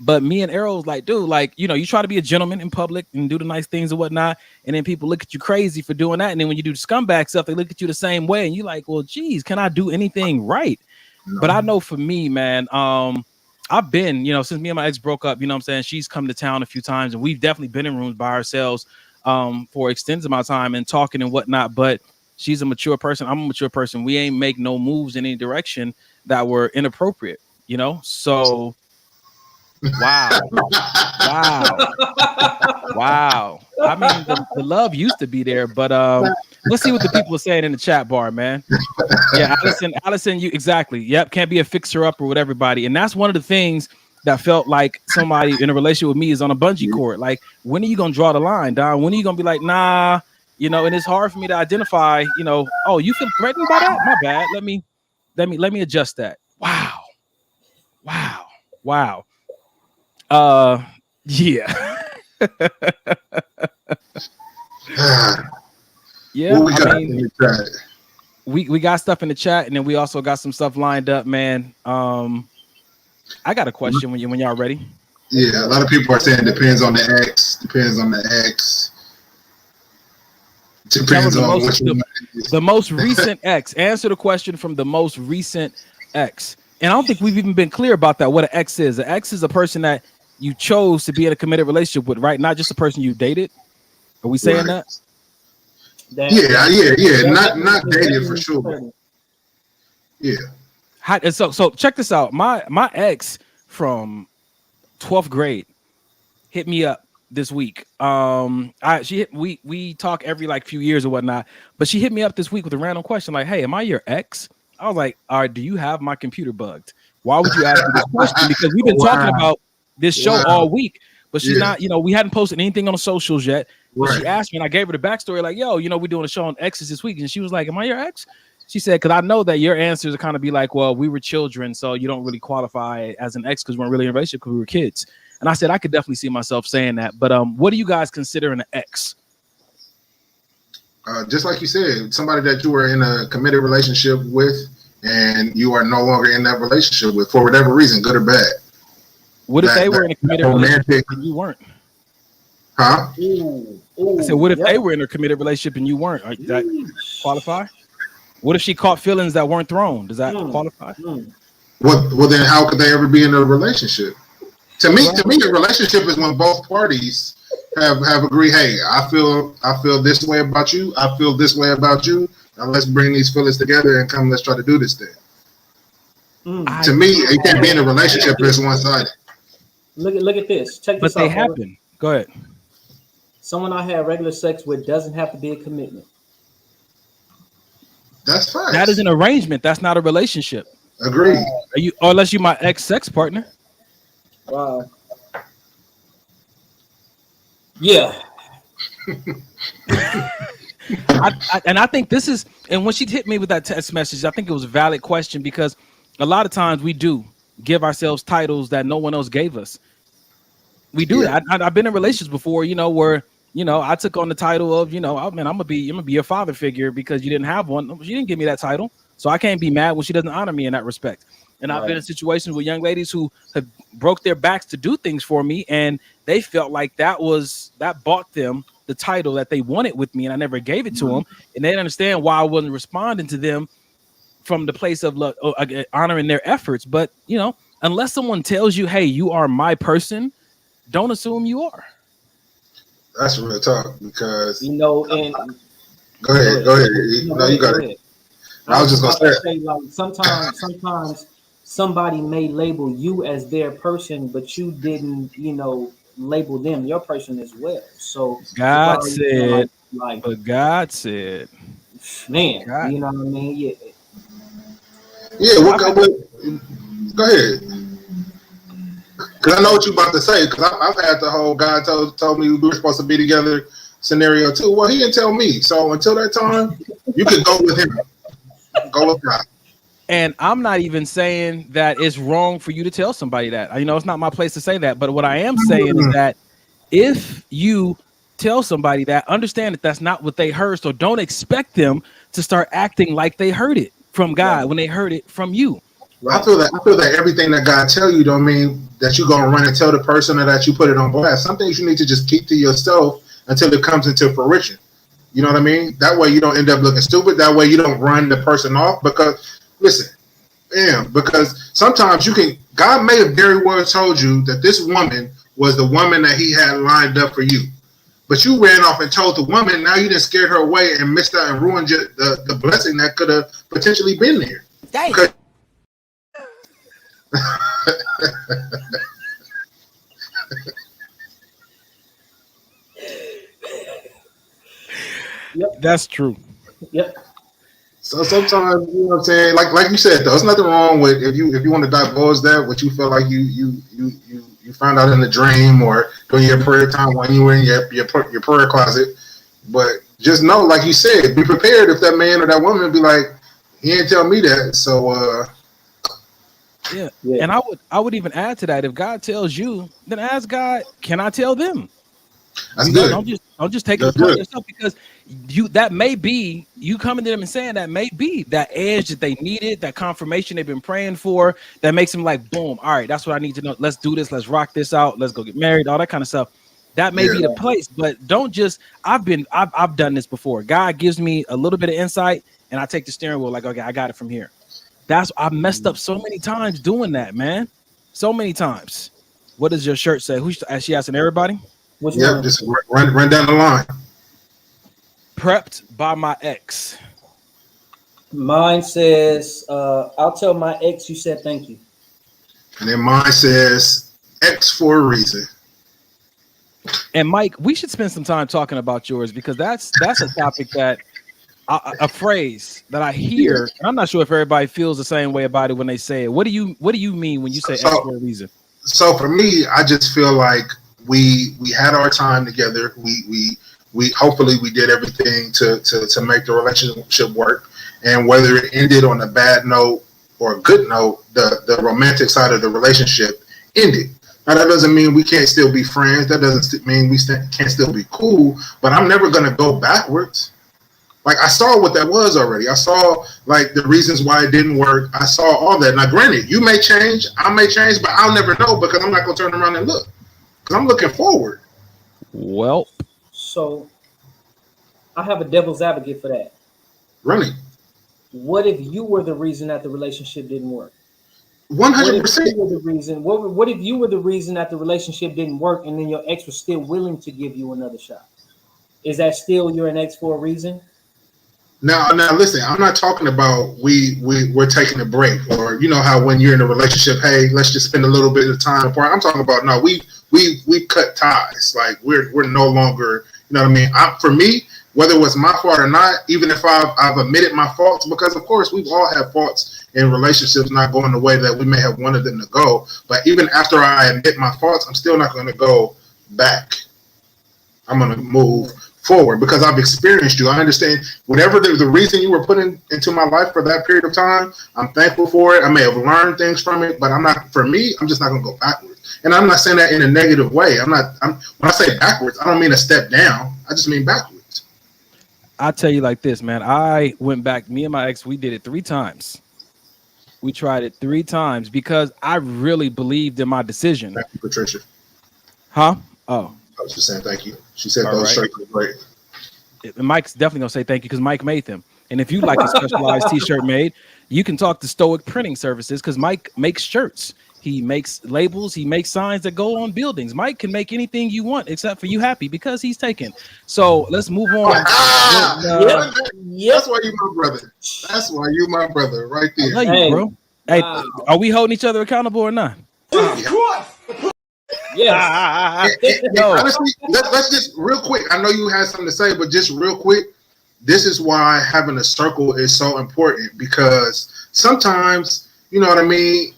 But me and Errol was like, dude, like, you try to be a gentleman in public and do the nice things and whatnot. And then people look at you crazy for doing that. And then when you do the scumbag stuff, they look at you the same way. And you're like, well, geez, can I do anything right? No. But I know for me, man, I've been, since me and my ex broke up, she's come to town a few times, and we've definitely been in rooms by ourselves for extended amount of time and talking and whatnot. But she's a mature person. I'm a mature person. We ain't make no moves in any direction that were inappropriate, So wow. I mean, the love used to be there, but let's see what the people are saying in the chat bar, man. Yeah, Allison, you exactly. Yep, can't be a fixer-upper with everybody. And that's one of the things that felt like somebody in a relationship with me is on a bungee cord. Like, when are you gonna draw the line, Don? When are you gonna be like, nah, and it's hard for me to identify, oh, you feel threatened by that? My bad. Let me adjust that. Wow. Yeah. Yeah, we got stuff in the chat, and then we also got some stuff lined up, man. I got a question when y'all ready. Yeah, a lot of people are saying depends on the ex. Depends on the most recent ex. Answer the question from the most recent ex. And I don't think we've even been clear about that. What an ex is. An ex is a person that you chose to be in a committed relationship with, right? Not just a person you dated. Are we saying that? Yeah. Not dated for sure. Yeah. So check this out. My ex from 12th grade hit me up this week. We talk every few years or whatnot, but she hit me up this week with a random question like, "Hey, am I your ex?" I was like, "All right, do you have my computer bugged? Why would you ask me this question?" Because we've been talking about this show all week, but she's not, we hadn't posted anything on the socials yet. But she asked me, and I gave her the backstory, like, yo, we're doing a show on exes this week. And she was like, "Am I your ex?" She said, because I know that your answers are kind of be like, well, we were children, so you don't really qualify as an ex because we weren't really in a relationship because we were kids. And I said, I could definitely see myself saying that. But what do you guys consider an ex? Just like you said, somebody that you were in a committed relationship with and you are no longer in that relationship with for whatever reason, good or bad. What if they were in a committed relationship and you weren't? Huh? Ooh, I said, what if yep. they were in a committed relationship and you weren't? Like, that qualify? What if she caught feelings that weren't thrown? Does that qualify? Well, then how could they ever be in a relationship? To me, a relationship is when both parties have agreed. Hey, I feel this way about you. I feel this way about you. Now let's bring these feelings together and come. Let's try to do this thing. To me, it can't be in a relationship if it's one sided. Look at this. Check this out. But they happen. Go ahead. Someone I have regular sex with doesn't have to be a commitment. That's fine. That is an arrangement. That's not a relationship. Agreed. Are you, or unless you're my ex-sex partner. Wow. Yeah. I think this is, and when she hit me with that text message, I think it was a valid question, because a lot of times we do give ourselves titles that no one else gave us. We do that. I've been in relationships before, where I took on the title of, I'm gonna be your father figure because you didn't have one. She didn't give me that title, so I can't be mad when she doesn't honor me in that respect. And I've been in situations with young ladies who have broke their backs to do things for me, and they felt like that bought them the title that they wanted with me, and I never gave it to them, and they didn't understand why I wasn't responding to them from the place of honoring their efforts. But unless someone tells you, "Hey, you are my person," don't assume you are. That's real talk, because and go ahead. No, you got it. I was just gonna say, like, sometimes somebody may label you as their person, but you didn't, label them your person as well. So God said, but God said, man, you know what I mean? Yeah. Go ahead. Because I know what you're about to say. Because I've had the whole God told me we were supposed to be together scenario too. Well, he didn't tell me. So until that time, you could go with him. Go with God. And I'm not even saying that it's wrong for you to tell somebody that. It's not my place to say that. But what I am saying is that if you tell somebody that, understand that that's not what they heard. So don't expect them to start acting like they heard it from God when they heard it from you. I feel that everything that God tell you don't mean that you're gonna run and tell the person, or that you put it on blast. Some things you need to just keep to yourself until it comes into fruition. You know what I mean? That way you don't end up looking stupid. That way you don't run the person off. Because because sometimes God may have very well told you that this woman was the woman that he had lined up for you, but you ran off and told the woman. Now you done scared her away and missed out and ruined the blessing that could have potentially been there. Dang. That's true. Yep. So sometimes, you know what I'm saying, like you said, though, there's nothing wrong with if you want to divulge that, what you feel like you found out in the dream or during your prayer time when you were in your prayer closet. But just know, like you said, be prepared if that man or that woman be like, he didn't tell me that. So yeah. And I would even add to that, if God tells you, then ask God, can I tell them? That's good. Don't just take it upon yourself, because that may be you coming to them and saying that may be that edge that they needed, that confirmation they've been praying for, that makes them like, boom, all right, that's what I need to know. Let's do this. Let's rock this out. Let's go get married. All that kind of stuff. That may be the place, but don't just. I've done this before. God gives me a little bit of insight, and I take the steering wheel like, okay, I got it from here. I've messed up so many times doing that, man. So many times. What does your shirt say? She asking everybody? Just run down the line. Prepped by my ex. Mine says, I'll tell my ex you said thank you. And then mine says X for a reason. And Mike, we should spend some time talking about yours, because that's a topic that a phrase that I hear, and I'm not sure if everybody feels the same way about it when they say it. What do you mean when you say X for a reason? So for me, I just feel like we had our time together. We hopefully we did everything to make the relationship work. And whether it ended on a bad note or a good note, the romantic side of the relationship ended. Now that doesn't mean we can't still be friends. That doesn't mean we can't still be cool. But I'm never gonna go backwards. Like, I saw what that was already. I saw like the reasons why it didn't work. I saw all that. Now, granted, you may change, I may change, but I'll never know, because I'm not gonna turn around and look. Because I'm looking forward. Well, So I have a devil's advocate for that. Running. What if you were the reason that the relationship didn't work? 100%. What if you were the reason? What if you were the reason that the relationship didn't work, and then your ex was still willing to give you another shot? Is that still you're an ex for a reason? Now, listen. I'm not talking about we're taking a break, or you know how when you're in a relationship, hey, let's just spend a little bit of time apart. I'm talking about no, we cut ties. Like we're no longer. You know what I mean? For me, whether it was my fault or not, even if I've admitted my faults, because of course we've all had faults in relationships not going the way that we may have wanted them to go. But even after I admit my faults, I'm still not going to go back. I'm going to move forward because I've experienced you. I understand whatever the reason you were put into my life for that period of time. I'm thankful for it. I may have learned things from it, but I'm just not going to go backwards. And I'm not saying that in a negative way. When I say backwards, I don't mean a step down. I just mean backwards. I'll tell you like this, man. I went back, me and my ex, we did it 3 times. We tried it 3 times because I really believed in my decision. Thank you, Patricia. Huh? Oh. I was just saying thank you. She said All those right. straight were great. Mike's definitely gonna say thank you because Mike made them. And if you like a specialized t-shirt made, you can talk to Stoic Printing Services because Mike makes shirts. He makes labels. He makes signs that go on buildings. Mike can make anything you want except for you happy because he's taken. So let's move on. That's why you my brother. That's why you my brother right there. I love you, bro. Hey, are we holding each other accountable or not? Yes. Honestly, let's just real quick. I know you had something to say, but just real quick. This is why having a circle is so important because sometimes, you know what I mean,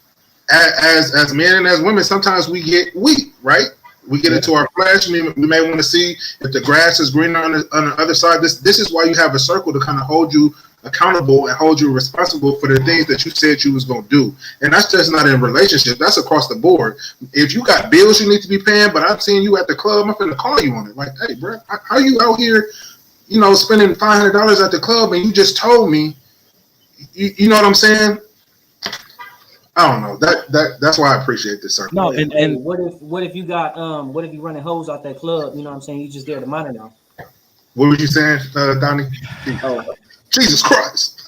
as men and as women, sometimes we get weak, right? We get into our flesh. We may want to see if the grass is greener on the other side. This is why you have a circle to kind of hold you accountable and hold you responsible for the things that you said you was going to do. And that's just not in relationship. That's across the board. If you got bills you need to be paying, but I'm seeing you at the club, I'm going to call you on it. Like, hey, bro, how you out here, you know, spending $500 at the club and you just told me, you know what I'm saying? I don't know. That's why I appreciate this circle. No, and what if you got what if you running hoes out that club? You know what I'm saying? You just there to monitor now. What were you saying, Donnie? Oh. Jesus Christ.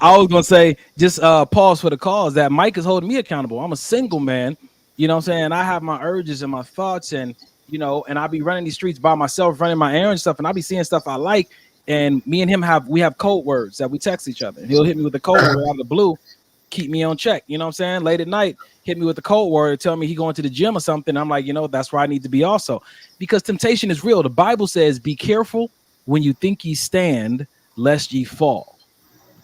I was gonna say just pause for the cause that Mike is holding me accountable. I'm a single man, you know what I'm saying? I have my urges and my thoughts, and you know, and I be running these streets by myself, running my errand stuff, and I be seeing stuff I like. And me and him have code words that we text each other. He'll hit me with a code word out of the blue, keep me on check. You know what I'm saying? Late at night, hit me with the code word, tell me he going to the gym or something. I'm like, you know, that's where I need to be also. Because temptation is real. The Bible says, be careful when you think ye stand, lest ye fall.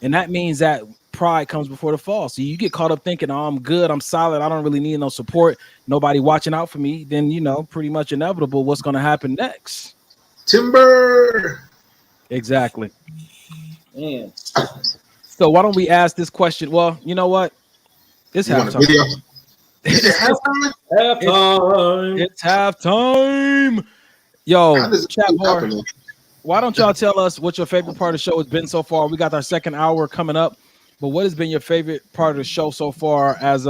And that means that pride comes before the fall. So you get caught up thinking, oh, I'm good, I'm solid, I don't really need no support, nobody watching out for me. Then, you know, pretty much inevitable what's going to happen next. Timber. Exactly. Man. So why don't we ask this question? Well, you know what? It's halftime. Is it halftime? Halftime. It's halftime. Yo, chat bar. Why don't y'all tell us what your favorite part of the show has been so far? We got our second hour coming up, but what has been your favorite part of the show so far as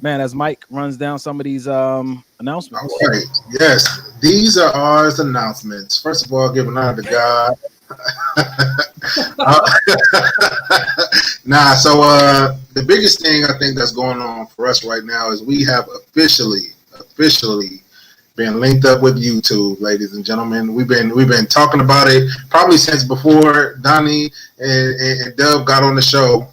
as Mike runs down some of these announcements? All right. Yes, these are our announcements. First of all, give an honor to God. So the biggest thing I think that's going on for us right now is we have officially been linked up with YouTube, ladies and gentlemen. We've been talking about it probably since before Donnie and Dub got on the show.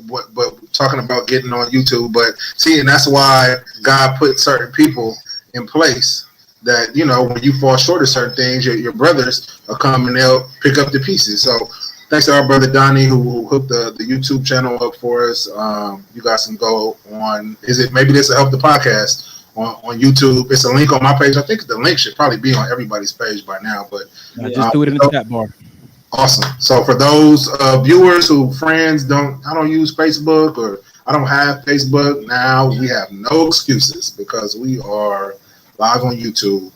But talking about getting on YouTube, but see, and that's why God put certain people in place that, you know, when you fall short of certain things, your brothers will come and they'll pick up the pieces. So thanks to our brother Donnie who hooked the YouTube channel up for us. You guys can go on, maybe this will help the podcast on YouTube. It's a link on my page. I think the link should probably be on everybody's page by now, but just do it in the chat bar. Awesome. So for those viewers I don't use Facebook or I don't have Facebook now, we have no excuses because we are live on YouTube.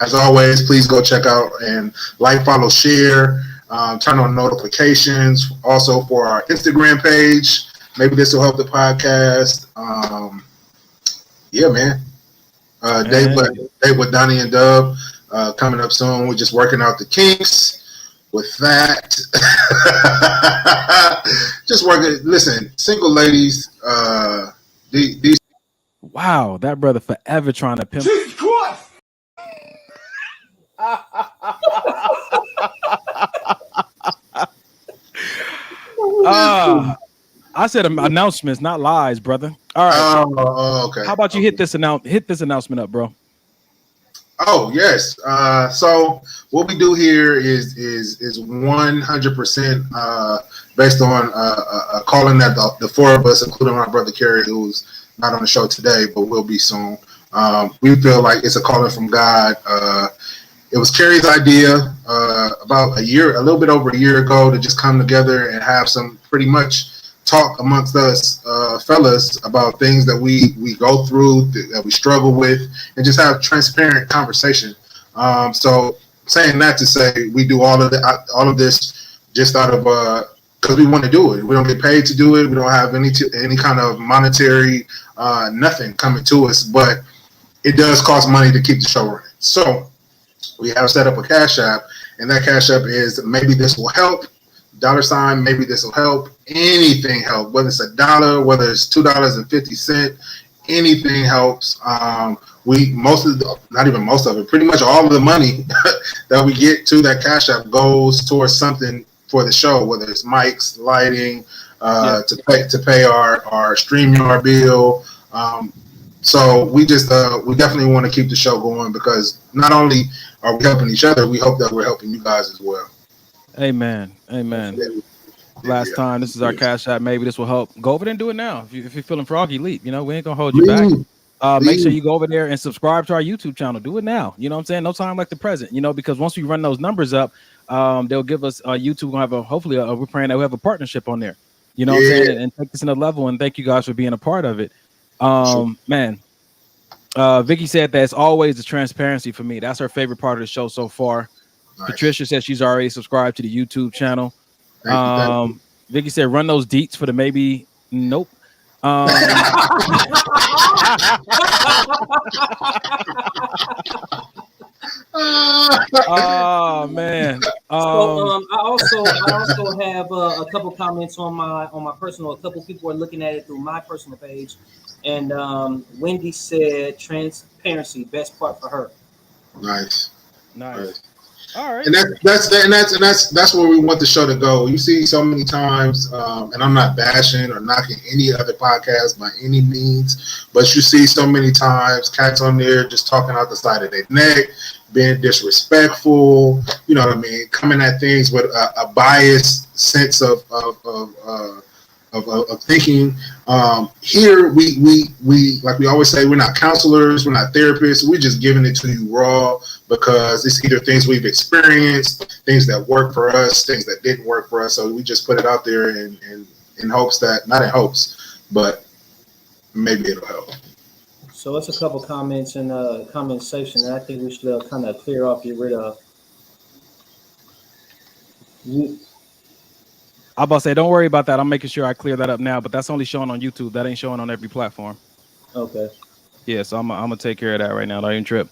As always, please go check out and like, follow, share, turn on notifications. Also for our Instagram page, maybe this will help the podcast. Yeah, man. Date with Donnie and Dub coming up soon. We're just working out the kinks with that. Just working. Listen, single ladies, these. Wow, that brother forever trying to pimp. Jesus Christ! I said announcements, not lies, brother. All right. Okay. How about you hit this announcement up, bro? Oh yes. So what we do here is 100% based on calling that the four of us, including my brother Kerry, who's not on the show today, but will be soon. We feel like it's a calling from God. It was Kerry's idea about a little bit over a year ago, to just come together and have some pretty much talk amongst us fellas about things that we go through, that we struggle with, and just have transparent conversation. So saying that to say, we do all of this just out of because we want to do it. We don't get paid to do it. We don't have any kind of monetary nothing coming to us, but it does cost money to keep the show running. So we have set up a Cash App, and that Cash App is Maybe This Will Help. $, maybe this will help. Anything help, whether it's $1, whether it's $2.50, anything helps. Pretty much all of the money that we get to that Cash App goes towards something for the show, whether it's mics, lighting, to pay our StreamYard bill. So we definitely want to keep the show going, because not only are we helping each other, we hope that we're helping you guys as well. Amen. Last time, this is our Cash App. Maybe this will help. Go over there and do it now. If you're feeling froggy, leap. We ain't gonna hold you back. Make sure you go over there and subscribe to our YouTube channel. Do it now. You know what I'm saying? No time like the present. Because once we run those numbers up, they'll give us YouTube gonna have hopefully we're praying that we have a partnership on there. You know what I'm saying? And take this another level. And thank you guys for being a part of it. Man. Vicky said that it's always the transparency for me. That's her favorite part of the show so far. Nice. Patricia said she's already subscribed to the YouTube channel. Thank you. Vicky said run those deets for the maybe. Nope. Oh man. I also have a couple comments on my personal. A couple people are looking at it through my personal page, and Wendy said transparency, best part for her. Nice. All right. And that's where we want the show to go. You see so many times, and I'm not bashing or knocking any other podcast by any means, but you see so many times cats on there just talking out the side of their neck, being disrespectful, you know what I mean, coming at things with a biased sense of thinking. Here we like we always say, we're not counselors, we're not therapists, we're just giving it to you raw, because it's either things we've experienced, things that work for us, things that didn't work for us. So we just put it out there in hopes that, not in hopes, but maybe it'll help. So it's a couple comments in the comment section that I think we should kind of clear off, get rid of. I'm about to say, don't worry about that. I'm making sure I clear that up now, but that's only showing on YouTube. That ain't showing on every platform. Okay. Yeah, so I'm gonna take care of that right now. Don't even trip.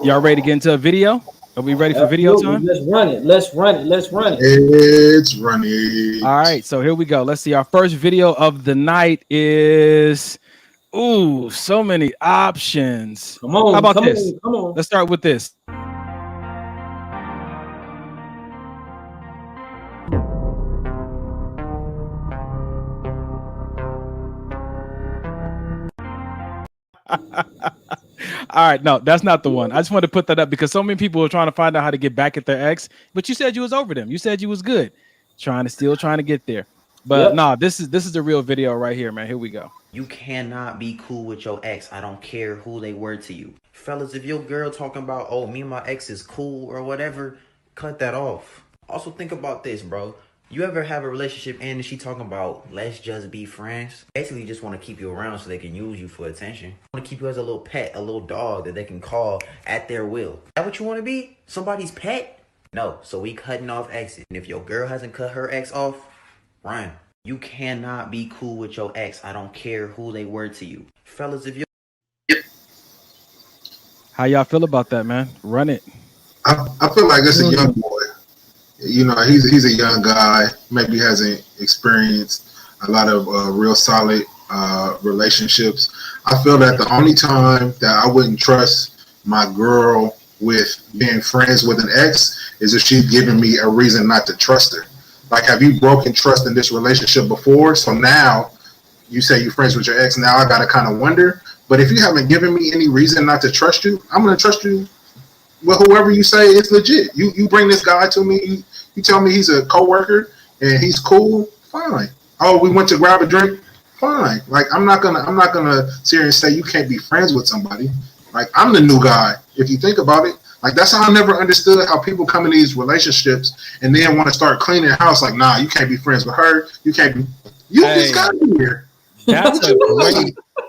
Y'all ready to get into a video? Are we ready for video time? Let's run it. Let's run it. It's running. All right, so here we go. Let's see. Our first video of the night is so many options. Come on. How about this? Come on. Let's start with this. All right, no, that's not the one. I just wanted to put that up because so many people were trying to find out how to get back at their ex, but you said you was over them. You said you was good, trying to get there. But no, this is the real video right here, man. Here we go. You cannot be cool with your ex. I don't care who they were to you. Fellas, if your girl talking about, oh, me and my ex is cool or whatever, cut that off. Also think about this, bro. You ever have a relationship and she talking about, let's just be friends? Basically, just want to keep you around so they can use you for attention. Want to keep you as a little pet, a little dog that they can call at their will. Is that what you want to be? Somebody's pet? No, so we cutting off exes. And if your girl hasn't cut her ex off, run. You cannot be cool with your ex. I don't care who they were to you. Fellas, if you... How y'all feel about that, man? Run it. I feel like it's a young boy. You know, he's a young guy. Maybe hasn't experienced a lot of real solid relationships. I feel that the only time that I wouldn't trust my girl with being friends with an ex is if she's giving me a reason not to trust her. Like, have you broken trust in this relationship before? So now you say you're friends with your ex. Now I got to kind of wonder. But if you haven't given me any reason not to trust you, I'm going to trust you with whoever you say is legit. You bring this guy to me. You tell me he's a coworker and he's cool. Fine. Oh, we went to grab a drink. Fine. Like, I'm not gonna sit here and say you can't be friends with somebody. Like, I'm the new guy. If you think about it, like, that's how I never understood how people come in these relationships and then want to start cleaning the house. Like, nah, you can't be friends with her. You can't be. You just got here.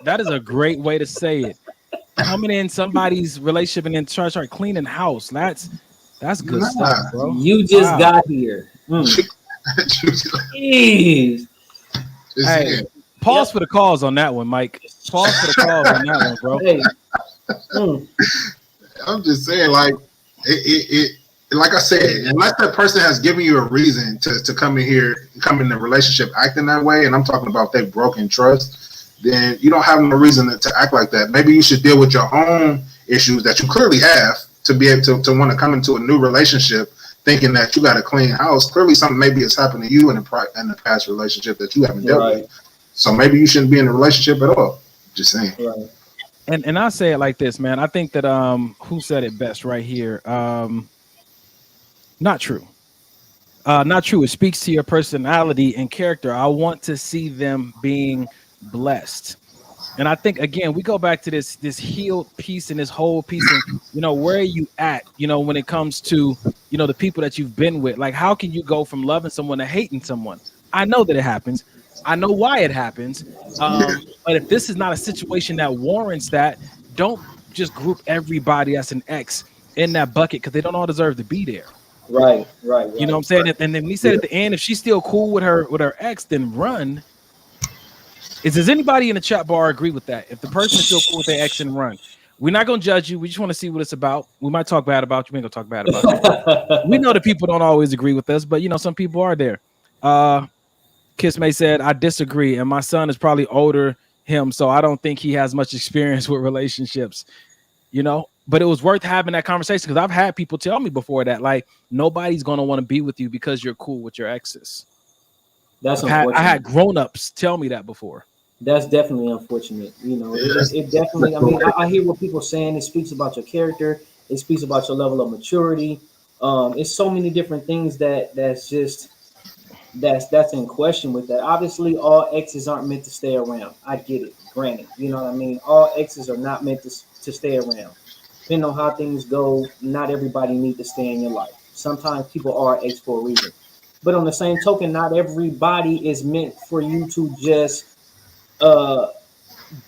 That is a great way to say it. Coming in somebody's relationship and then start cleaning house. That's good stuff, bro. You just got here. Jeez. Hey, pause for the calls on that one, Mike. Pause for the calls on that one, bro. Hey. I'm just saying, like, it like I said, unless that person has given you a reason to come in here, come in the relationship acting that way, and I'm talking about they broken trust, then you don't have no reason to act like that. Maybe you should deal with your own issues that you clearly have to be able to want to come into a new relationship thinking that you got a clean house. Clearly something maybe has happened to you in the past relationship that you haven't dealt with. So maybe you shouldn't be in a relationship at all. Just saying. Right. And I say it like this, man. I think that who said it best right here? Not true. Not true. It speaks to your personality and character. I want to see them being blessed. And I think, again, we go back to this healed piece and this whole piece and, you know, where are you at, you know, when it comes to, you know, the people that you've been with. Like, how can you go from loving someone to hating someone? I know that it happens. I know why it happens. But if this is not a situation that warrants that, don't just group everybody as an ex in that bucket because they don't all deserve to be there. Right. You know what I'm saying? And then we said at the end, if she's still cool with her ex, then run. Does anybody in the chat bar agree with that? If the person is still cool with their ex, and run. We're not gonna judge you. We just want to see what it's about. We might talk bad about you. We ain't gonna talk bad about you. We know that people don't always agree with us, but you know, some people are there. Kiss May said, I disagree, and my son is probably older him, so I don't think he has much experience with relationships, you know. But it was worth having that conversation because I've had people tell me before that, like, nobody's gonna want to be with you because you're cool with your exes. That's I had grown-ups tell me that before. That's definitely unfortunate. You know, it definitely. I mean, I hear what people are saying. It speaks about your character. It speaks about your level of maturity. It's so many different things that's in question with that. Obviously, all exes aren't meant to stay around. I get it. Granted, you know what I mean. All exes are not meant to stay around. Depending on how things go, not everybody needs to stay in your life. Sometimes people are ex for a reason. But on the same token, not everybody is meant for you to just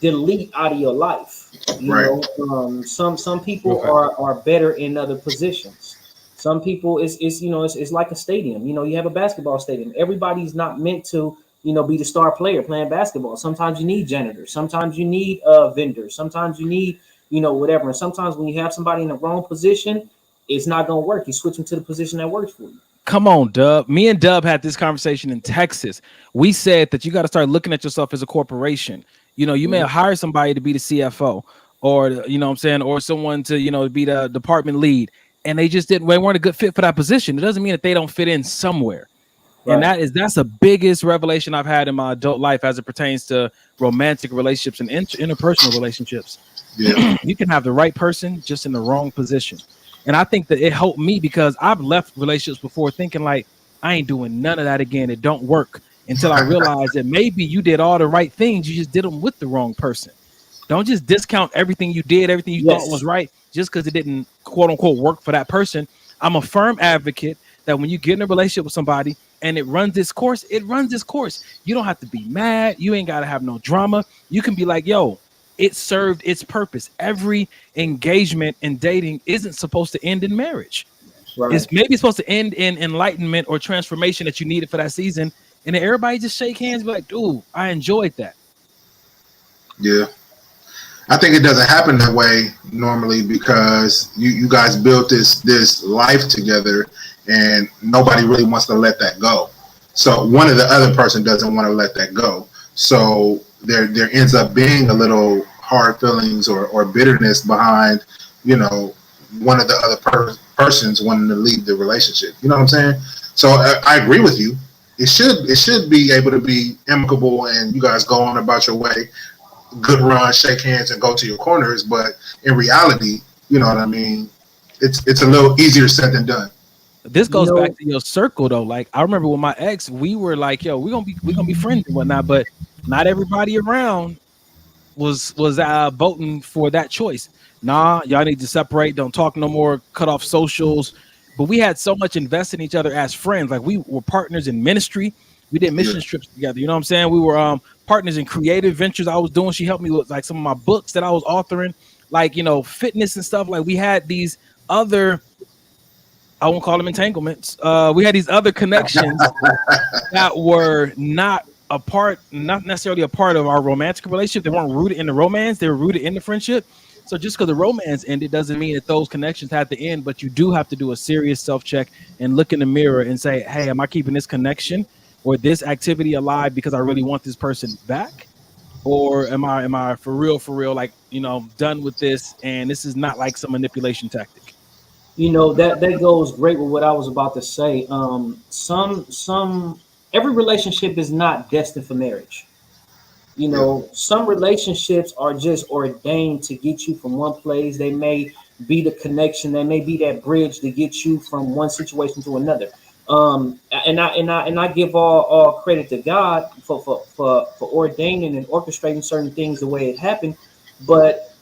delete out of your life. You know, some people are better in other positions. Some people it's like a stadium. You know, you have a basketball stadium. Everybody's not meant to, you know, be the star player playing basketball. Sometimes you need janitors. Sometimes you need vendors. Sometimes you need, you know, whatever. And sometimes when you have somebody in the wrong position, it's not gonna work. You switch them to the position that works for you. Come on, Dub. Me and Dub had this conversation in Texas. We said that you got to start looking at yourself as a corporation. You know, you may hire somebody to be the CFO or, you know what I'm saying, or someone to, you know, be the department lead. And they weren't a good fit for that position. It doesn't mean that they don't fit in somewhere. Right. And that's the biggest revelation I've had in my adult life as it pertains to romantic relationships and interpersonal relationships. Yeah. You can have the right person just in the wrong position. And I think that it helped me because I've left relationships before thinking like, I ain't doing none of that again. It don't work, until I realized that maybe you did all the right things. You just did them with the wrong person. Don't just discount everything you did, everything you thought was right, just because it didn't, quote unquote, work for that person. I'm a firm advocate that when you get in a relationship with somebody and it runs this course, it runs this course. You don't have to be mad. You ain't got to have no drama. You can be like, yo, it served its purpose. Every engagement in dating isn't supposed to end in marriage. Right. It's maybe supposed to end in enlightenment or transformation that you needed for that season. And then everybody just shake hands and be like, dude, I enjoyed that. Yeah. I think it doesn't happen that way normally because you guys built this life together, and nobody really wants to let that go. So one of the other person doesn't want to let that go. So there ends up being a little hard feelings or bitterness behind, one of the other persons wanting to leave the relationship. You know what I'm saying? So I agree with you. It should be able to be amicable, and you guys go on about your way. Good run, shake hands, and go to your corners. But in reality, you know what I mean? It's a little easier said than done. This goes back to your circle though. Like I remember with my ex, we were like, "Yo, we're gonna be friends and whatnot," but not everybody around was voting for that choice. Nah, y'all need to separate. Don't talk no more. Cut off socials. But we had so much invested in each other as friends. Like we were partners in ministry. We did mission trips together. You know what I'm saying? We were partners in creative ventures I was doing. She helped me with like some of my books that I was authoring, like, fitness and stuff. Like we had these other, I won't call them entanglements. We had these other connections that were not necessarily a part of our romantic relationship. They weren't rooted in the romance. They were rooted in the friendship. So just because the romance ended doesn't mean that those connections had to end, but you do have to do a serious self-check and look in the mirror and say, hey, am I keeping this connection or this activity alive because I really want this person back? Or am I for real, like, done with this, and this is not like some manipulation tactic? That goes great with what I was about to say. Every relationship is not destined for marriage. Some relationships are just ordained to get you from one place. They may be the connection. They may be that bridge to get you from one situation to another. And I give all credit to God for ordaining and orchestrating certain things the way it happened. But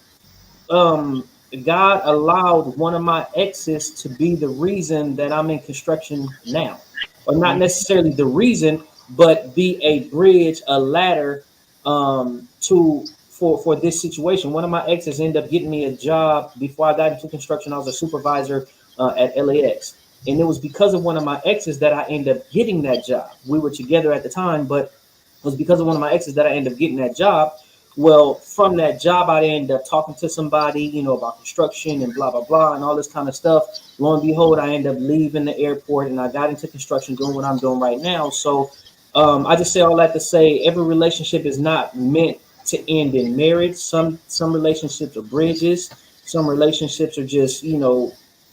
God allowed one of my exes to be the reason that I'm in construction now, or not necessarily the reason, but be a bridge, a ladder for this situation. One of my exes ended up getting me a job before I got into construction. I was a supervisor at LAX, and it was because of one of my exes that I ended up getting that job. We were together at the time, but it was because of one of my exes that I ended up getting that job. Well, from that job, I ended up talking to somebody, about construction and blah, blah, blah, and all this kind of stuff. Lo and behold, I ended up leaving the airport, and I got into construction doing what I'm doing right now. So I just say all that to say every relationship is not meant to end in marriage. Some relationships are bridges. Some relationships are just,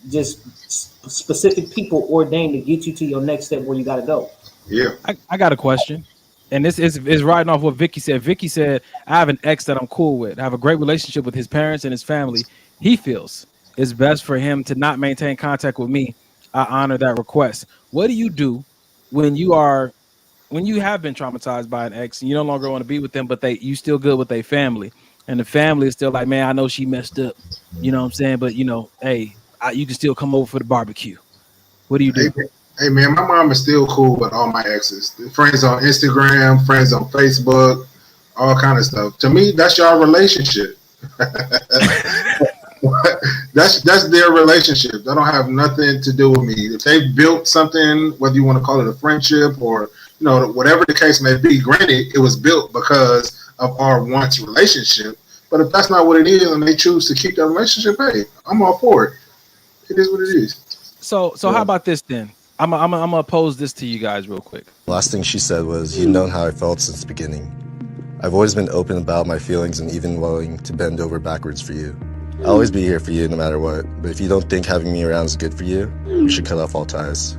just specific people ordained to get you to your next step where you got to go. Yeah. I got a question. And this is riding off what Vicky said. Vicky said, I have an ex that I'm cool with. I have a great relationship with his parents and his family. He feels it's best for him to not maintain contact with me. I honor that request. What do you do when you have been traumatized by an ex and you no longer want to be with them, but you still good with their family, and the family is still like, man, I know she messed up. You know what I'm saying? But, hey, you can still come over for the barbecue. What do you do? Hey man, my mom is still cool with all my exes. Friends on Instagram, friends on Facebook, all kind of stuff. To me, that's your relationship. that's their relationship. That don't have nothing to do with me. If they built something, whether you want to call it a friendship or whatever the case may be, granted, it was built because of our once relationship. But if that's not what it is and they choose to keep that relationship, hey, I'm all for it. It is what it is. So how about this then? I'm gonna pose this to you guys real quick. Last thing she said was, "You've known how I felt since the beginning. I've always been open about my feelings and even willing to bend over backwards for you. I'll always be here for you no matter what. But if you don't think having me around is good for you, you should cut off all ties."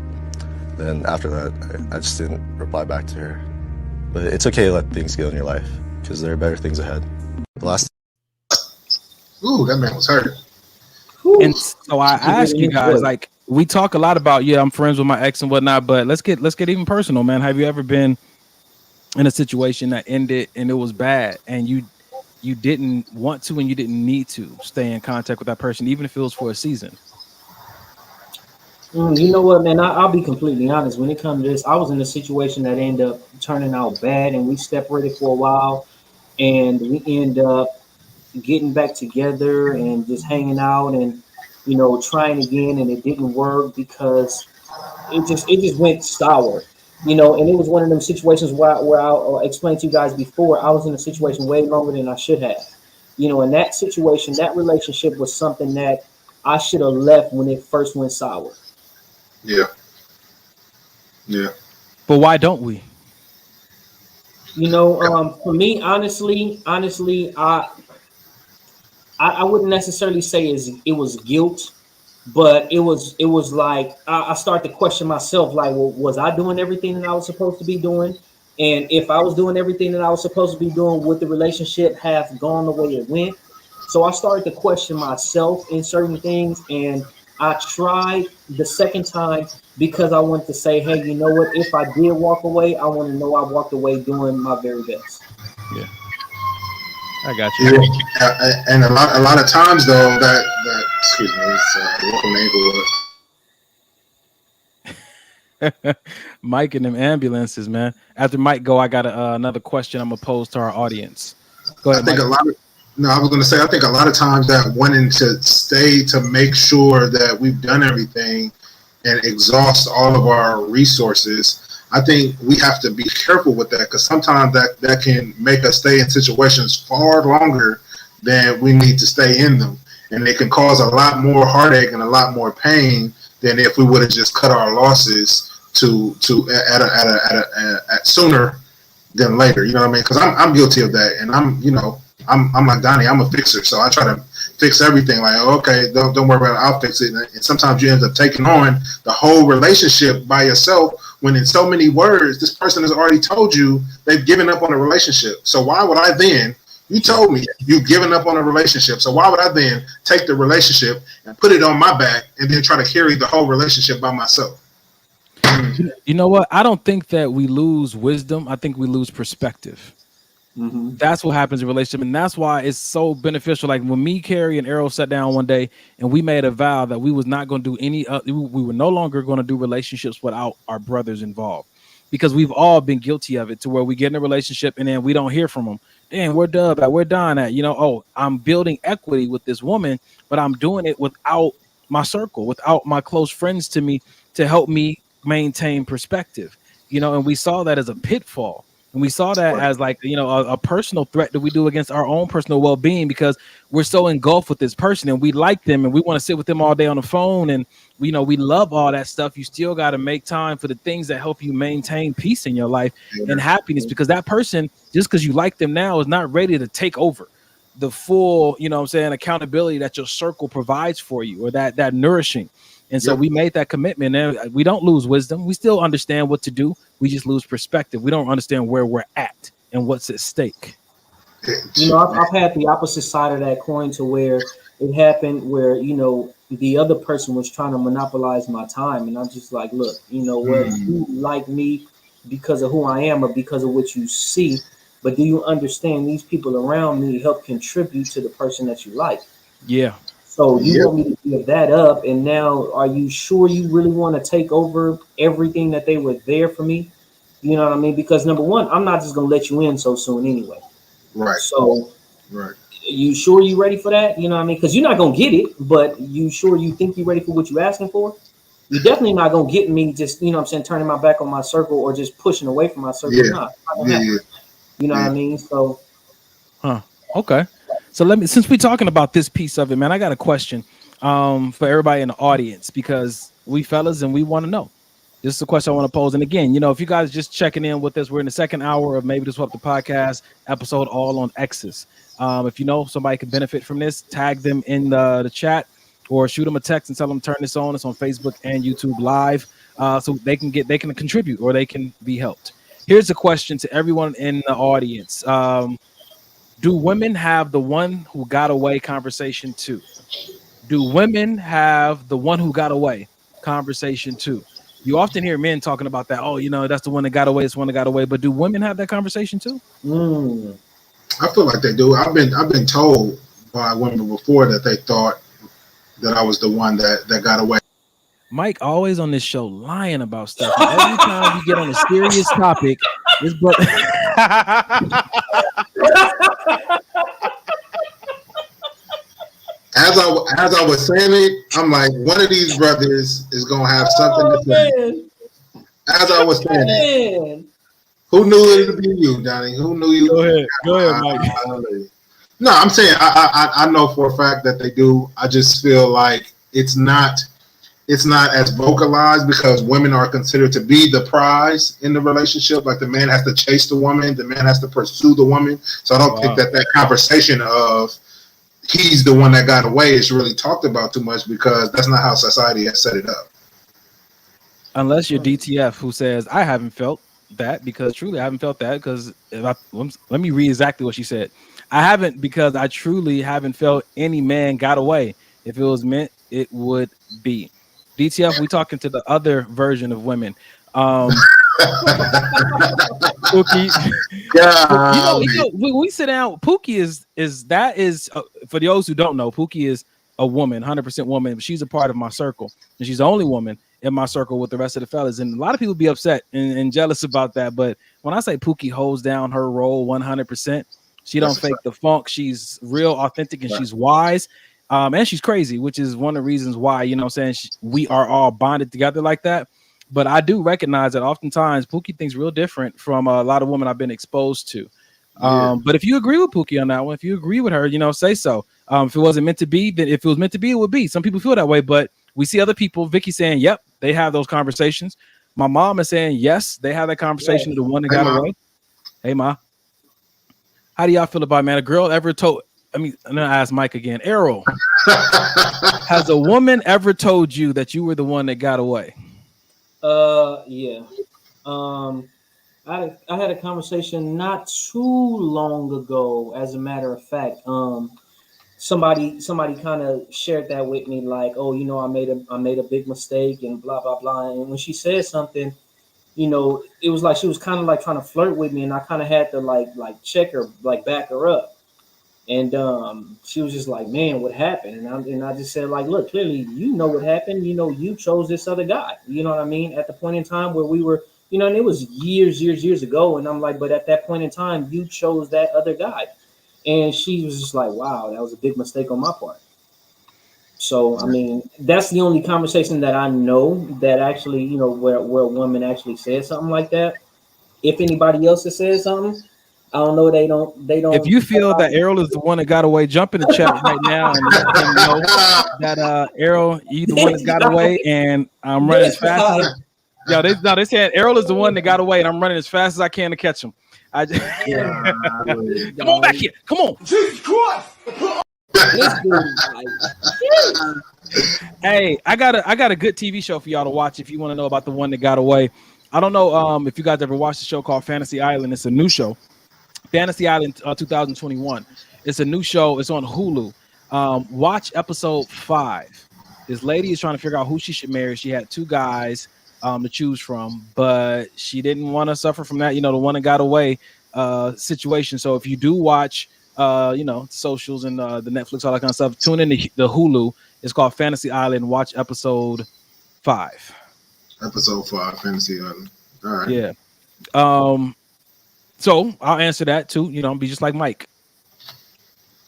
Then after that, I just didn't reply back to her. But it's okay to let things go in your life because there are better things ahead. Ooh, that man was hurt. And so I ask you guys, like, we talk a lot about, I'm friends with my ex and whatnot, but let's get even personal, man. Have you ever been in a situation that ended and it was bad and you didn't want to and you didn't need to stay in contact with that person, even if it was for a season? You know what, man? I'll be completely honest. When it comes to this, I was in a situation that ended up turning out bad, and we separated for a while, and we end up getting back together and just hanging out and trying again, and it didn't work because it just went sour, and it was one of them situations where I'll explain to you guys before. I was in a situation way longer than I should have, You know, in that situation, that relationship was something that I should have left when it first went sour. Yeah. Yeah. But why don't we? You know, for me, honestly, I wouldn't necessarily say it was guilt, but it was like I start to question myself, like, well, was I doing everything that I was supposed to be doing? And if I was doing everything that I was supposed to be doing, would the relationship have gone the way it went? So I started to question myself in certain things, and I tried the second time because I wanted to say, hey, you know what? If I did walk away, I want to know I walked away doing my very best. Yeah. I got you. Yeah. And a lot of times though that excuse me, it's welcome to Inglewood. Mike and them ambulances, man. After Mike go, I got another question I'm gonna pose to our audience. Go ahead, Mike. I was going to say, I think a lot of times that wanting to stay to make sure that we've done everything and exhaust all of our resources, I think we have to be careful with that, because sometimes that can make us stay in situations far longer than we need to stay in them. And it can cause a lot more heartache and a lot more pain than if we would have just cut our losses at sooner than later. You know what I mean? Because I'm guilty of that, and I'm like Donnie. I'm a fixer, so I try to fix everything. Like, okay, don't worry about it. I'll fix it. And sometimes you end up taking on the whole relationship by yourself, when in so many words, this person has already told you they've given up on a relationship. So why would I then? You told me you've given up on a relationship. So why would I then take the relationship and put it on my back and then try to carry the whole relationship by myself? You know what? I don't think that we lose wisdom. I think we lose perspective. Mm-hmm. That's what happens in a relationship, and that's why it's so beneficial. Like when me, Carrie, and Errol sat down one day, and we made a vow that we was not going to do any. We were no longer going to do relationships without our brothers involved, because we've all been guilty of it. To where we get in a relationship and then we don't hear from them. Damn, where Dub at? Where Don at? You know, oh, I'm building equity with this woman, but I'm doing it without my circle, without my close friends to me to help me maintain perspective. You know, and we saw that as a pitfall. And we saw that as like, you know, a personal threat that we do against our own personal well-being, because we're so engulfed with this person and we like them and we want to sit with them all day on the phone. And, you know, we love all that stuff. You still got to make time for the things that help you maintain peace in your life and happiness, because that person, just because you like them now, is not ready to take over the full, you know what I'm saying, accountability that your circle provides for you, or that nourishing. And so we made that commitment, and we don't lose wisdom. We still understand what to do. We just lose perspective. We don't understand where we're at and what's at stake. You know, I've had the opposite side of that coin, to where it happened where, you know, the other person was trying to monopolize my time. And I'm just like, look, you know what, you like me because of who I am or because of what you see. But do you understand these people around me help contribute to the person that you like? Yeah. So you want me to give that up, and now are you sure you really want to take over everything that they were there for me? You know what I mean? Because number one, I'm not just gonna let you in so soon anyway. Right. So you sure you ready for that? You know what I mean? Because you're not gonna get it, but you sure you think you're ready for what you're asking for? You're definitely not gonna get me just, you know what I'm saying, turning my back on my circle or just pushing away from my circle. You know what I mean? So okay. So since we're talking about this piece of it, man, I got a question for everybody in the audience, because we fellas and we want to know. This is a question I want to pose. And again, you know, if you guys just checking in with us, we're in the second hour of Maybe This What the Podcast episode, all on exes. If you know somebody can benefit from this, tag them in the chat or shoot them a text and tell them turn this on. It's on Facebook and YouTube Live, so they can contribute or they can be helped. Here's a question to everyone in the audience. Do women have the one who got away conversation too? Do women have the one who got away conversation too? You often hear men talking about that. Oh, you know, that's the one that got away. It's the one that got away. But do women have that conversation too? I feel like they do. I've been told by women before that they thought that I was the one that got away. Mike always on this show lying about stuff. Every time we get on a serious topic, this brother. As I was saying it, I'm like, one of these brothers is gonna have something to say. As I was saying it, who knew it would be you, Donnie? Who knew you? Go ahead, Mike. No, I'm saying I know for a fact that they do. I just feel like it's not as vocalized because women are considered to be the prize in the relationship. Like the man has to chase the woman, the man has to pursue the woman. So I don't think that conversation of he's the one that got away is really talked about too much because that's not how society has set it up. Unless you're DTF who says I haven't felt that, because truly I haven't felt that, because let me read exactly what she said. I haven't, because I truly haven't felt any man got away. If it was meant, it would be. DTF, we talking to the other version of women. Pookie, we sit down. Pookie is for those who don't know, Pookie is a woman, 100% woman. She's a part of my circle, and she's the only woman in my circle with the rest of the fellas. And a lot of people be upset and jealous about that. But when I say Pookie holds down her role 100%, she don't fake the funk. She's real, authentic, and she's wise. And she's crazy, which is one of the reasons why, you know what I'm saying, we are all bonded together like that. But I do recognize that oftentimes Pookie thinks real different from a lot of women I've been exposed to. But if you agree with Pookie on that one, if you agree with her, say so. If it wasn't meant to be, then if it was meant to be, it would be. Some people feel that way, but we see other people. Vicky saying, yep, they have those conversations. My mom is saying, yes, they have that conversation. The one that got away. Hey, Ma. How do y'all feel about, man? A girl ever told... I'm gonna ask Mike again. Errol, has a woman ever told you that you were the one that got away? Yeah. I had a conversation not too long ago. As a matter of fact, somebody kind of shared that with me, like, oh, I made a big mistake and blah blah blah. And when she said something, it was like she was kind of like trying to flirt with me, and I kind of had to like check her, like back her up. And she was just like, man, what happened? And I just said, like, look, clearly, what happened. You chose this other guy. You know what I mean? At the point in time where we were, and it was years ago. And I'm like, but at that point in time, you chose that other guy. And she was just like, wow, that was a big mistake on my part. So, I mean, that's the only conversation that I know that actually, where a woman actually said something like that. If anybody else has said something, I don't know. They don't. If you feel that Errol is the one that got away, jump in the chat right now and let him know that Errol, you the one that got away, and I'm running as fast as they said Errol is the one that got away, and I'm running as fast as I can to catch him. Come on back here. Come on. Jesus Christ! Hey, I got a good TV show for y'all to watch if you want to know about the one that got away. I don't know if you guys ever watched the show called Fantasy Island. It's a new show. Fantasy Island 2021. It's a new show. It's on Hulu. Watch episode 5. This lady is trying to figure out who she should marry. She had 2 guys to choose from, but she didn't want to suffer from that, the one that got away situation. So if you do watch, socials and the Netflix, all that kind of stuff, tune in to the Hulu. It's called Fantasy Island. Watch episode 5. Episode 5, Fantasy Island. All right. Yeah. So I'll answer that too. Be just like Mike.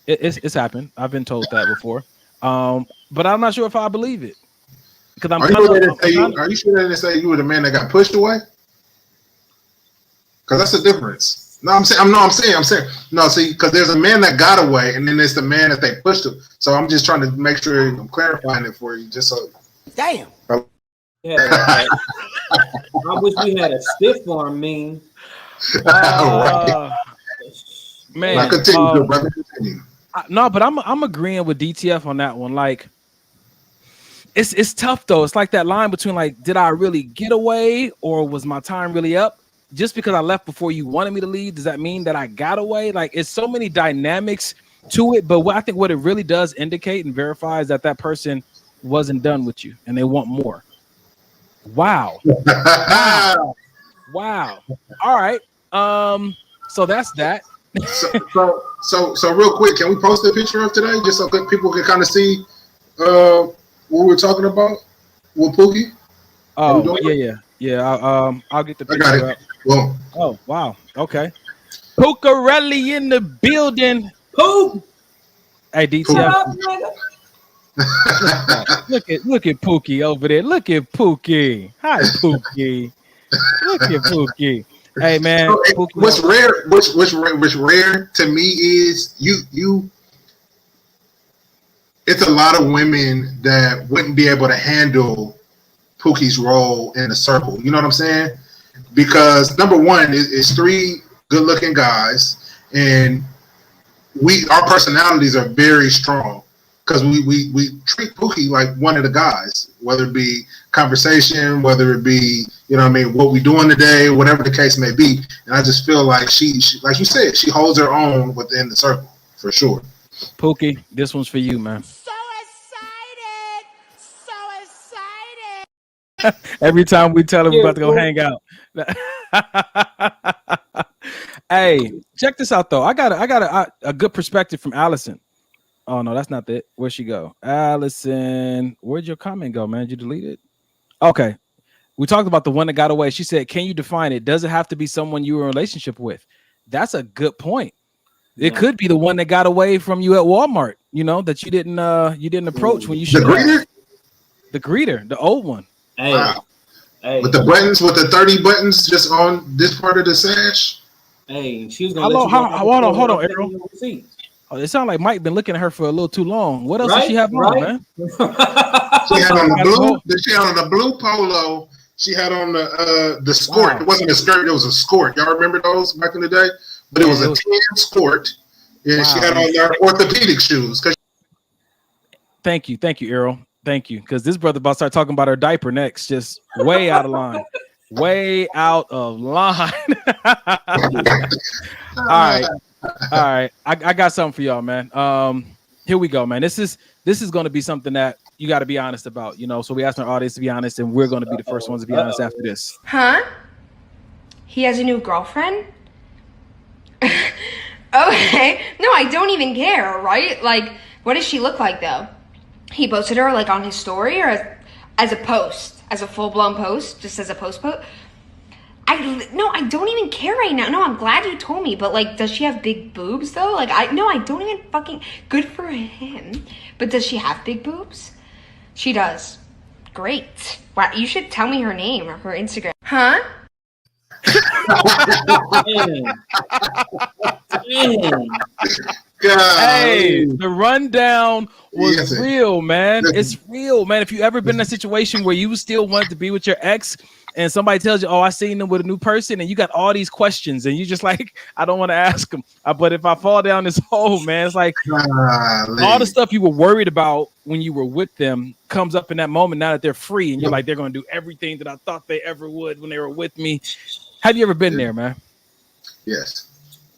It's happened. I've been told that before. But I'm not sure if I believe it. Because Are you sure they didn't say you were the man that got pushed away? Because that's the difference. No, I'm saying. No, see, because there's a man that got away, and then there's the man that they pushed him. So I'm just trying to make sure I'm clarifying it for you, just so. Damn. Yeah. I wish we had a stiff arm, mean. Man, continue. No, but I'm agreeing with DTF on that one. Like, it's tough though. It's like that line between like, did I really get away or was my time really up? Just because I left before you wanted me to leave, does that mean that I got away? Like, it's so many dynamics to it. But I think what it really does indicate and verify is that person wasn't done with you and they want more. Wow. Wow. All right. So that's that. So real quick, can we post a picture of today just so people can kind of see what we're talking about with Pookie? Oh yeah. I'll get the picture. I got it. Well. Oh wow. Okay. Pookarelli in the building. Poop. Hey DTF. Look at Pookie over there. Look at Pookie. Hi Pookie. Look at Pookie. Hey man, So, what's rare to me is you. It's a lot of women that wouldn't be able to handle Pookie's role in the circle. You know what I'm saying? Because number one is three good-looking guys, and our personalities are very strong because we treat Pookie like one of the guys, whether it be conversation, whether it be, you know what I mean, what we doing today, whatever the case may be. And I just feel like she like you said, she holds her own within the circle for sure. Pookie, this one's for you, man. So excited! Every time we tell her we're about to go hang out. Hey, check this out though. I got a good perspective from Allison. Oh no, that's not it. Where'd she go? Allison, where'd your comment go, man? Did you delete it? Okay. We talked about the one that got away. She said, can you define it? Does it have to be someone you were in a relationship with? That's a good point. It could be the one that got away from you at Walmart, you know, that you didn't approach when you should. The greeter, the old one. Hey. Wow. Hey. With the buttons, with the 30 buttons just on this part of the sash. Hey, she was gonna hold on, Errol. Oh, it sounds like Mike been looking at her for a little too long. What else does she have on, man? She had on the blue. She had on the blue polo. She had on the skirt. Wow. It wasn't a skirt. It was a skirt. Y'all remember those back in the day? But it was a tan skirt. And she had on their orthopedic shoes. Thank you, Errol. Thank you, because this brother about to start talking about her diaper next. Just way out of line. Way out of line. All right. I got something for y'all, man. Here we go, man. This is going to be something that you got to be honest about, you know. So we asked our audience to be honest, and we're going to be the first ones to be honest after this. Huh? He has a new girlfriend? Okay. No, I don't even care, right? Like, what does she look like, though? He posted her, like, on his story or as a post? As a full-blown post? Just as a post? No, I don't even care right now. No, I'm glad you told me, but, like, does she have big boobs, though? Like, I don't even fucking... Good for him. But does she have big boobs? She does. Great. Wow, you should tell me her name or her Instagram. Huh? Hey, the rundown was real, man. It's real, man. If you ever been in a situation where you still wanted to be with your ex and somebody tells you, oh, I seen them with a new person, and you got all these questions and you just like, I don't want to ask them. But if I fall down this hole, man, it's like all the stuff you were worried about when you were with them comes up in that moment now that they're free and you're like, they're going to do everything that I thought they ever would when they were with me. Have you ever been there, man? Yes.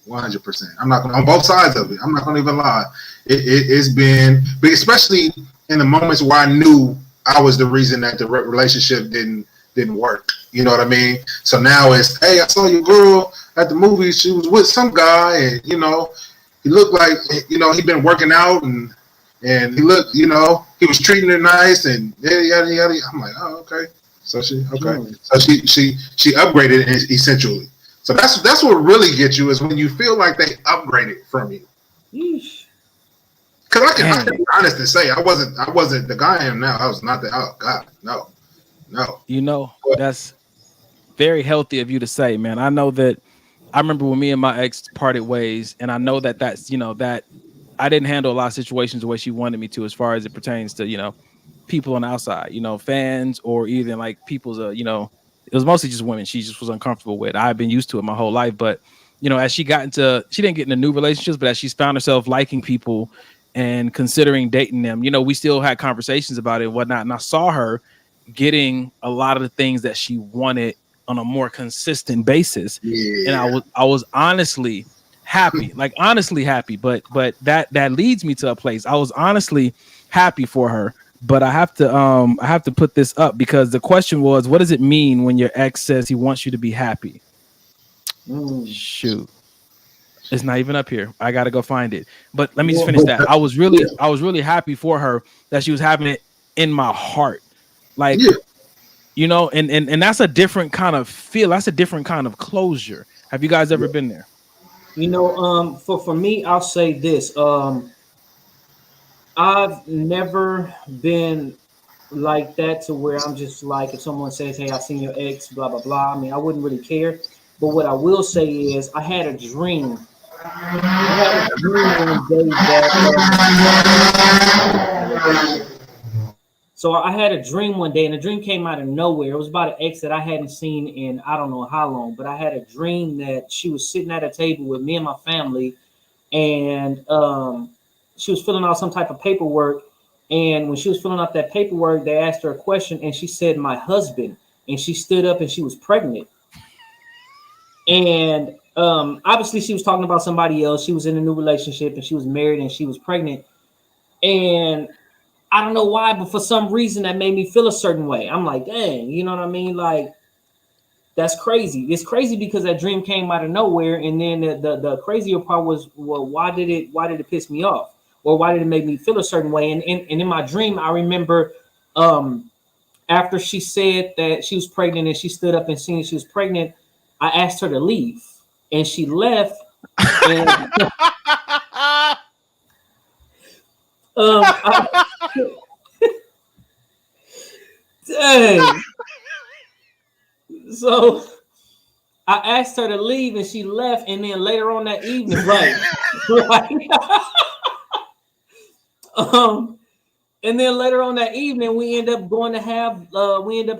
100%. I'm not gonna, on both sides of it. I'm not gonna even lie. It's been, but especially in the moments where I knew I was the reason that the relationship didn't work. You know what I mean? So now it's, hey, I saw your girl at the movie. She was with some guy, and you know, he looked like, you know, he'd been working out, and he looked, you know, he was treating her nice, and yada yada. I'm like, oh, okay. So she upgraded essentially. So that's what really gets you is when you feel like they upgraded from you. Because I can be honest and say I wasn't the guy I am now. I was not the no. You know, that's very healthy of you to say, man. I know that I remember when me and my ex parted ways, and I know that's, you know, that I didn't handle a lot of situations the way she wanted me to as far as it pertains to, you know, people on the outside, you know, fans or even like people's, you know, it was mostly just women she just was uncomfortable with. I've been used to it my whole life. But, you know, as she didn't get into new relationships, but as she's found herself liking people and considering dating them, you know, we still had conversations about it and whatnot. And I saw her getting a lot of the things that she wanted on a more consistent basis. Yeah. And I was honestly happy, like honestly happy. But that leads me to a place. I was honestly happy for her. But I have to put this up because the question was, what does it mean when your ex says he wants you to be happy? Shoot, it's not even up here. I got to go find it. But let me just finish that. I was really happy for her that she was having it in my heart, like, you know, and that's a different kind of feel. That's a different kind of closure. Have you guys ever been there? You know, for me, I'll say this. I've never been like that to where I'm just like, if someone says, hey, I seen your ex, blah, blah, blah. I mean, I wouldn't really care. But what I will say is, I had a dream. I had a dream one day that. So I had a dream one day, and the dream came out of nowhere. It was about an ex that I hadn't seen in I don't know how long, but I had a dream that she was sitting at a table with me and my family, and she was filling out some type of paperwork. And when she was filling out that paperwork, they asked her a question, and she said, "My husband." And she stood up, and she was pregnant. And obviously, she was talking about somebody else. She was in a new relationship, and she was married, and she was pregnant. And I don't know why, but for some reason that made me feel a certain way. I'm like, dang, you know what I mean? Like, that's crazy. It's crazy because that dream came out of nowhere, and then the crazier part was, well, why did it piss me off, or why did it make me feel a certain way? And in my dream, I remember after she said that she was pregnant and she stood up and seen she was pregnant, I asked her to leave, and she left. And dang. So I asked her to leave, and she left. And then later on that evening, right. And then later on that evening, we end up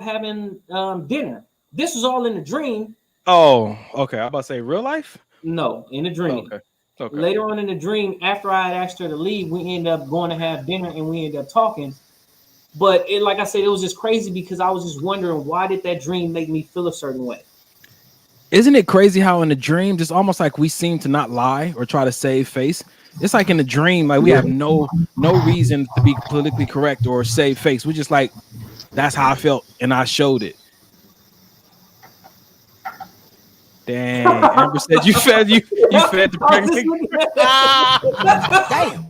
having dinner. This was all in the dream. Oh, okay. I'm about to say real life. No, in the dream. Okay. Okay. Later on in the dream, after I had asked her to leave, we ended up going to have dinner, and we ended up talking. But like I said, it was just crazy because I was just wondering, why did that dream make me feel a certain way? Isn't it crazy how in the dream, it's almost like we seem to not lie or try to save face? It's like in the dream, like we have no reason to be politically correct or save face. We're just like, that's how I felt, and I showed it. Dang, Amber said you fed the pregnant. Damn.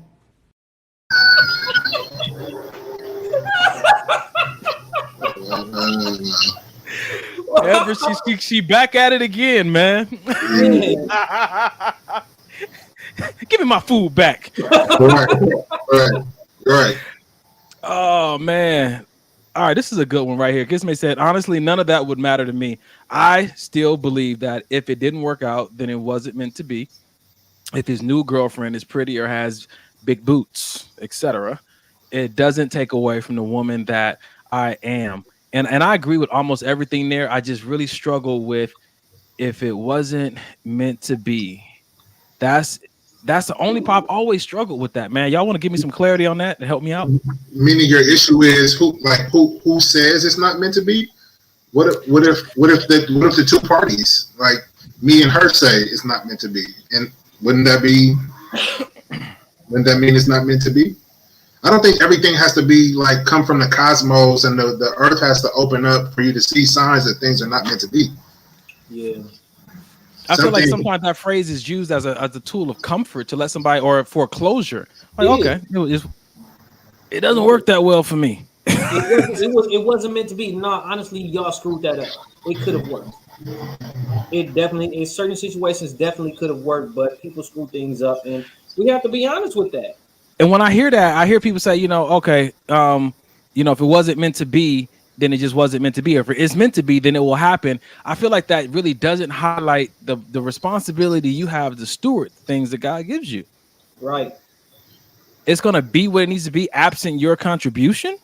Amber, she back at it again, man. Give me my food back. Right. Oh man. All right, this is a good one right here. Gizme said, honestly, none of that would matter to me. I still believe that if it didn't work out, then it wasn't meant to be. If his new girlfriend is pretty or has big boots, etc., it doesn't take away from the woman that I am. And I agree with almost everything there. I just really struggle with if it wasn't meant to be. That's the only part. I've always struggled with that, man. Y'all want to give me some clarity on that to help me out? Meaning your issue is who says it's not meant to be? What if the two parties, like me and her, say it's not meant to be? And wouldn't that mean it's not meant to be? I don't think everything has to be like come from the cosmos and the earth has to open up for you to see signs that things are not meant to be. Yeah. I feel like sometimes that phrase is used as a tool of comfort to let somebody, or for closure. Like, okay, it doesn't work that well for me. It wasn't meant to be. No, honestly, y'all screwed that up. It could have worked. It definitely, in certain situations, definitely could have worked, but people screw things up, and we have to be honest with that. And when I hear that, I hear people say, okay, if it wasn't meant to be, then it just wasn't meant to be. If it is meant to be, then it will happen. I feel like that really doesn't highlight the responsibility you have to steward things that God gives you. Right. It's going to be what it needs to be, absent your contribution,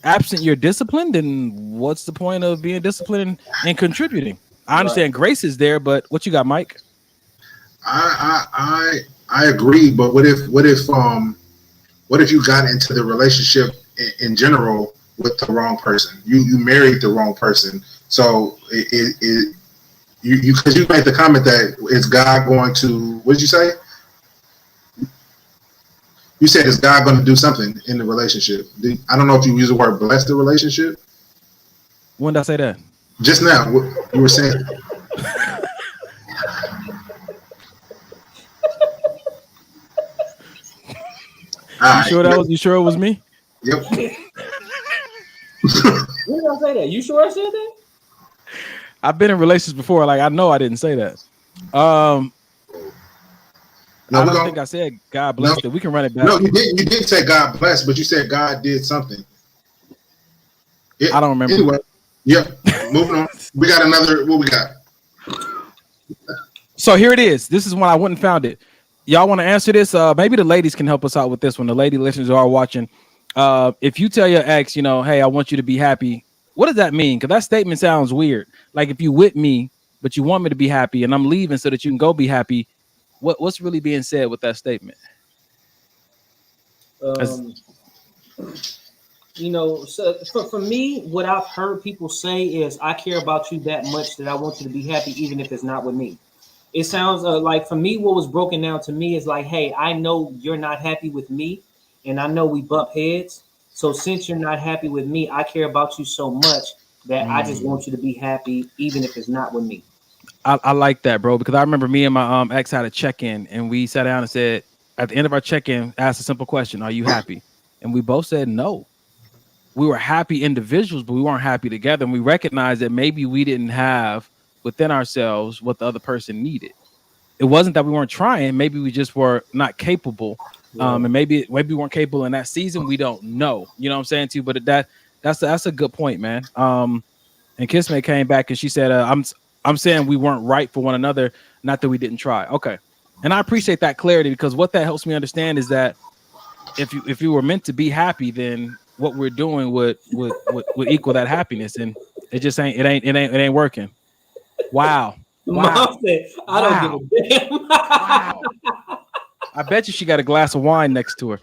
absent your discipline. Then what's the point of being disciplined and contributing? I understand grace is there, but what you got, Mike? I agree, but what if you got into the relationship in general with the wrong person? You married the wrong person. So you because you made the comment that is God going to, what did you say? You said, is God going to do something in the relationship? I don't know if you use the word bless the relationship. When did I say that? Just now, you were saying. You sure it was me? Yep. When did I say that? You sure I said that? I've been in relations before. Like, I know I didn't say that. I don't think I said God blessed it. We can run it back. No, you didn't say God blessed, but you said God did something. I don't remember. Anyway, yep. Moving on. We got another. What we got? So here it is. This is when I went and found it. Y'all want to answer this? Maybe the ladies can help us out with this one. The lady listeners are watching. If you tell your ex, you know, hey, I want you to be happy, what does that mean? Because that statement sounds weird. Like if you with me, but you want me to be happy and I'm leaving so that you can go be happy, what's really being said with that statement? You know, so for me, what I've heard people say is, I care about you that much that I want you to be happy, even if it's not with me. It sounds like, for me, what was broken down to me is like, hey, I know you're not happy with me, and I know we bump heads. So since you're not happy with me, I care about you so much that I just want you to be happy, even if it's not with me. I like that, bro, because I remember me and my ex had a check-in, and we sat down and said, at the end of our check-in, asked a simple question: are you happy? And we both said no. We were happy individuals, but we weren't happy together. And we recognized that maybe we didn't have within ourselves what the other person needed. It wasn't that we weren't trying. Maybe we just were not capable. And maybe we weren't capable in that season. We don't know. You know what I'm saying to you? But that's a good point, man. And Kissmate came back and she said, I'm saying we weren't right for one another, not that we didn't try. Okay. And I appreciate that clarity, because what that helps me understand is that if you were meant to be happy, then what we're doing would equal that happiness, and it just ain't working. Wow. Mom said, I don't give a damn. Wow. I bet you she got a glass of wine next to her.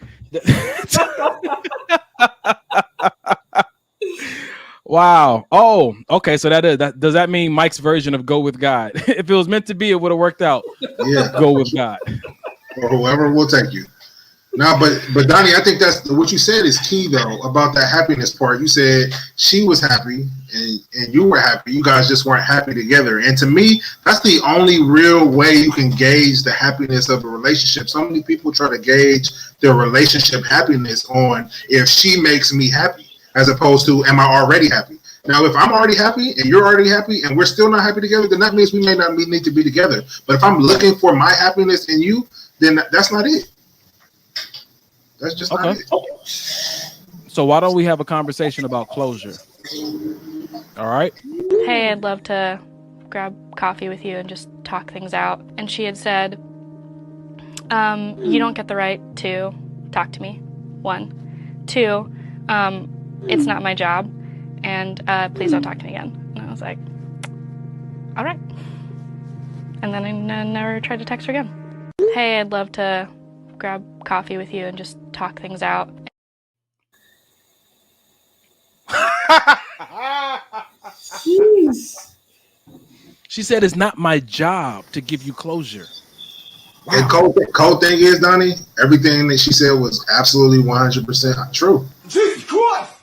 Wow. Oh, okay. So that does that mean Mike's version of go with God? If it was meant to be, it would have worked out. Yeah. Go with God. Or whoever will take you. No, but Donnie, I think that's what you said is key though about that happiness part. You said she was happy and you were happy. You guys just weren't happy together. And to me, that's the only real way you can gauge the happiness of a relationship. So many people try to gauge their relationship happiness on if she makes me happy, as opposed to am I already happy? Now, if I'm already happy and you're already happy and we're still not happy together, then that means we may not need to be together. But if I'm looking for my happiness in you, then that's not it. That's just not it. So why don't we have a conversation about closure? All right. Hey, I'd love to grab coffee with you and just talk things out. And she had said, you don't get the right to talk to me. 1. 2, it's not my job. And please don't talk to me again. And I was like, all right. And then I never tried to text her again. Hey, I'd love to grab coffee with you and just talk things out. Jeez. She said it's not my job to give you closure. Wow. And cold thing is, Donnie, everything that she said was absolutely 100% true. Jesus Christ!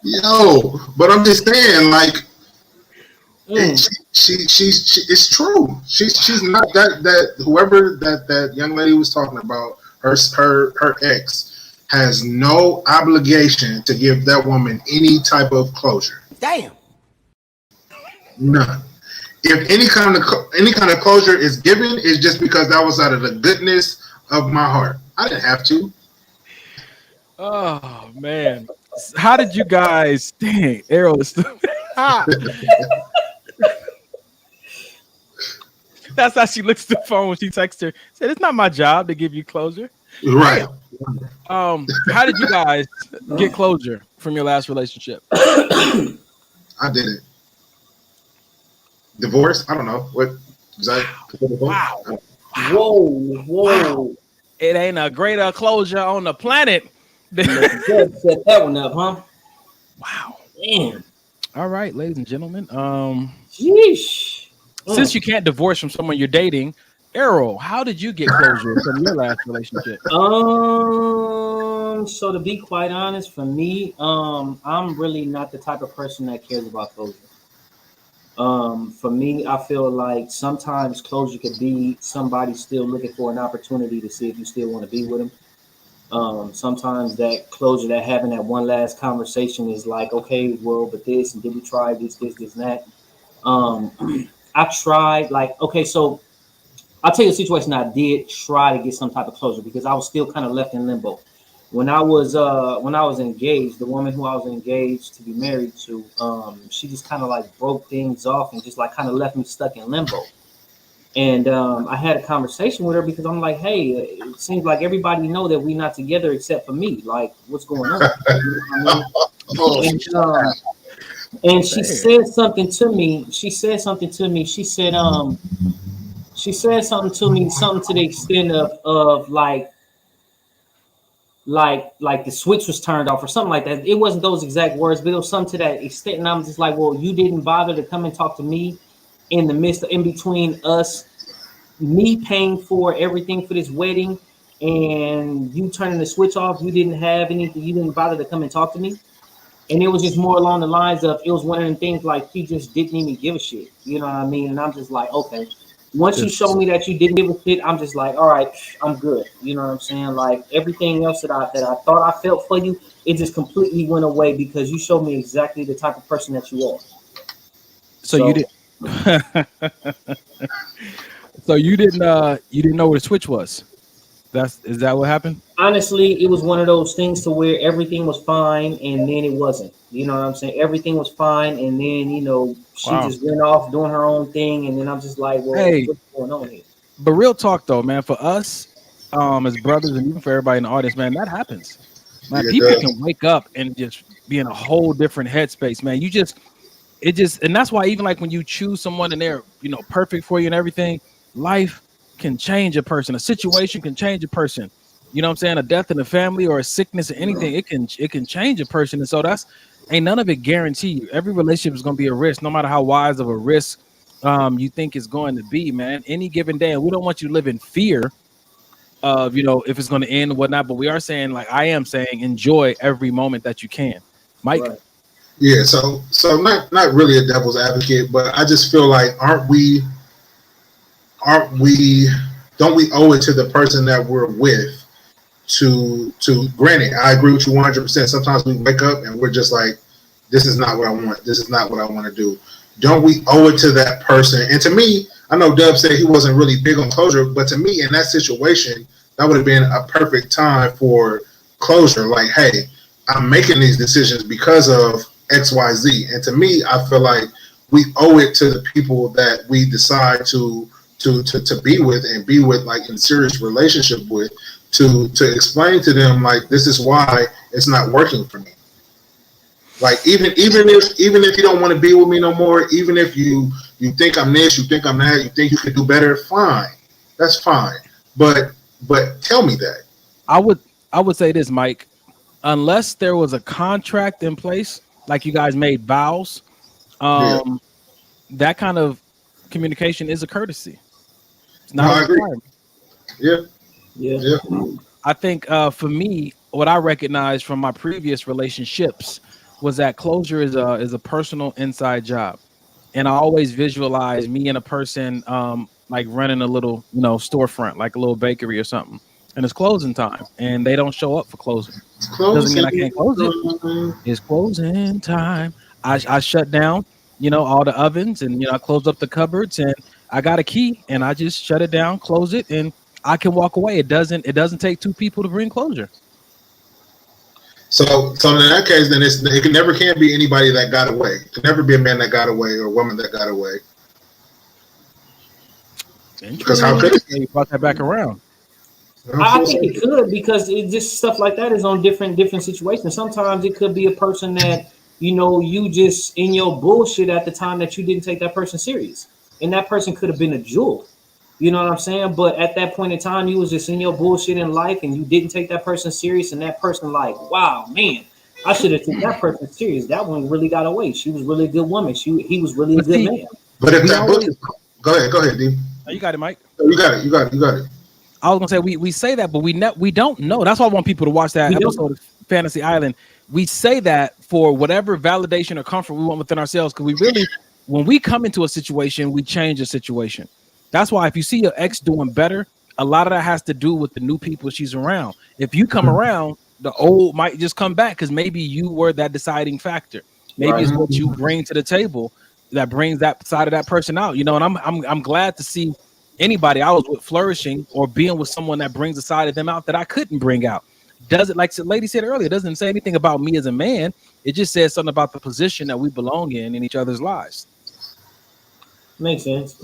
Yo, but I'm just saying, like, she it's true. She's not that whoever that young lady was talking about, her ex has no obligation to give that woman any type of closure. Damn. None. If any kind of closure is given, it's just because that was out of the goodness of my heart. I didn't have to. Oh man, how did you guys? Dang, Errol is stupid. That's how she looks at the phone when she texts her. Said, "It's not my job to give you closure." Right. How did you guys get closure from your last relationship? I did it. Divorce? I don't know. What is that? Wow. Whoa. Wow. It ain't a greater closure on the planet. Set that one up, huh? Wow. Damn. All right, ladies and gentlemen. Sheesh. Since you can't divorce from someone you're dating, Errol, how did you get closure from your last relationship? So to be quite honest, for me, I'm really not the type of person that cares about closure. For me, I feel like sometimes closure could be somebody still looking for an opportunity to see if you still want to be with them. Sometimes that closure, that having that one last conversation is like, okay, well, but this, and did we try this, and that? I tried, like, okay, so I'll tell you a situation I did try to get some type of closure because I was still kind of left in limbo. when I was engaged, the woman who I was engaged to be married to, she just kind of like broke things off and just like kind of left me stuck in limbo. And I had a conversation with her because I'm like, hey, it seems like everybody know that we're not together except for me. Like, what's going on? You know what I mean? And she said something to me. She said something to me. She said something to me, something to the extent of like the switch was turned off or something like that. It wasn't those exact words, but it was something to that extent. And I'm just like, well, you didn't bother to come and talk to me in the midst of, in between us, me paying for everything for this wedding and you turning the switch off. You didn't have anything. You didn't bother to come and talk to me. And it was just more along the lines of, it was one of the things like he just didn't even give a shit. You know what I mean? And I'm just like, okay. Once you show me that you didn't give a shit, I'm just like, all right, I'm good. You know what I'm saying? Like everything else that I thought I felt for you, it just completely went away because you showed me exactly the type of person that you are. So you did. So you didn't know what a switch was. Is that what happened? Honestly, it was one of those things to where everything was fine and then it wasn't. You know what I'm saying? Everything was fine and then, you know, she just went off doing her own thing and then I'm just like, well, hey, what's going on here? But real talk though, man, for us as brothers and even for everybody in the audience, man, that happens. Man, people can wake up and just be in a whole different headspace, man. And that's why even like when you choose someone and they're, you know, perfect for you and everything, life can change a person. A situation can change a person. You know what I'm saying? A death in the family or a sickness or anything, it can change a person. And so ain't none of it guarantee you. Every relationship is going to be a risk, no matter how wise of a risk you think it's going to be, man. Any given day, and we don't want you to live in fear of, you know, if it's going to end and whatnot. But we are saying, like I am saying, enjoy every moment that you can. Mike? Right. Yeah, so not really a devil's advocate, but I just feel like don't we owe it to the person that we're with to granted, I agree with you 100%. Sometimes we wake up and we're just like, this is not what I want. This is not what I want to do. Don't we owe it to that person? And to me, I know Dub said he wasn't really big on closure, but to me in that situation, that would have been a perfect time for closure. Like, hey, I'm making these decisions because of XYZ. And to me, I feel like we owe it to the people that we decide to be with and be with, like in serious relationship with, to explain to them like, this is why it's not working for me. Like even if you don't want to be with me no more, even if you think I'm this, you think I'm that, you think you could do better, fine, that's fine. But tell me that. I would say this, Mike. Unless there was a contract in place, like you guys made vows, that kind of communication is a courtesy. It's not a requirement. Yeah. I think for me, what I recognized from my previous relationships was that closure is a personal inside job, and I always visualize me and a person like running a little, you know, storefront, like a little bakery or something, and it's closing time, and they don't show up for closing. Doesn't mean I can't close it. It's closing time. I shut down, you know, all the ovens, and you know, I close up the cupboards, and I got a key, and I just shut it down, close it, and I can walk away. It doesn't take two people to bring closure. So in that case, then it never can be anybody that got away. It can never be a man that got away or a woman that got away. Because how could it? You brought that back around. I think it could, because it just stuff like that is on different situations. Sometimes it could be a person that, you know, you just in your bullshit at the time that you didn't take that person serious, and that person could have been a jewel. You know what I'm saying? But at that point in time, you was just in your bullshit in life, and you didn't take that person serious, and that person like, wow, man, I should have taken that person serious. That one really got away. She was really a good woman. He was really a good man. But if that book, go ahead, D. Oh, you got it, Mike. You got it. I was gonna say we say that, but we don't know. That's why I want people to watch that episode of Fantasy Island. We say that for whatever validation or comfort we want within ourselves, because we really, when we come into a situation, we change the situation. That's why if you see your ex doing better, a lot of that has to do with the new people she's around. If you come around, the old might just come back because maybe you were that deciding factor. Maybe it's what you bring to the table that brings that side of that person out. You know, and I'm glad to see anybody I was with flourishing or being with someone that brings a side of them out that I couldn't bring out. doesn't, like the lady said earlier, it doesn't say anything about me as a man. It just says something about the position that we belong in each other's lives. Makes sense.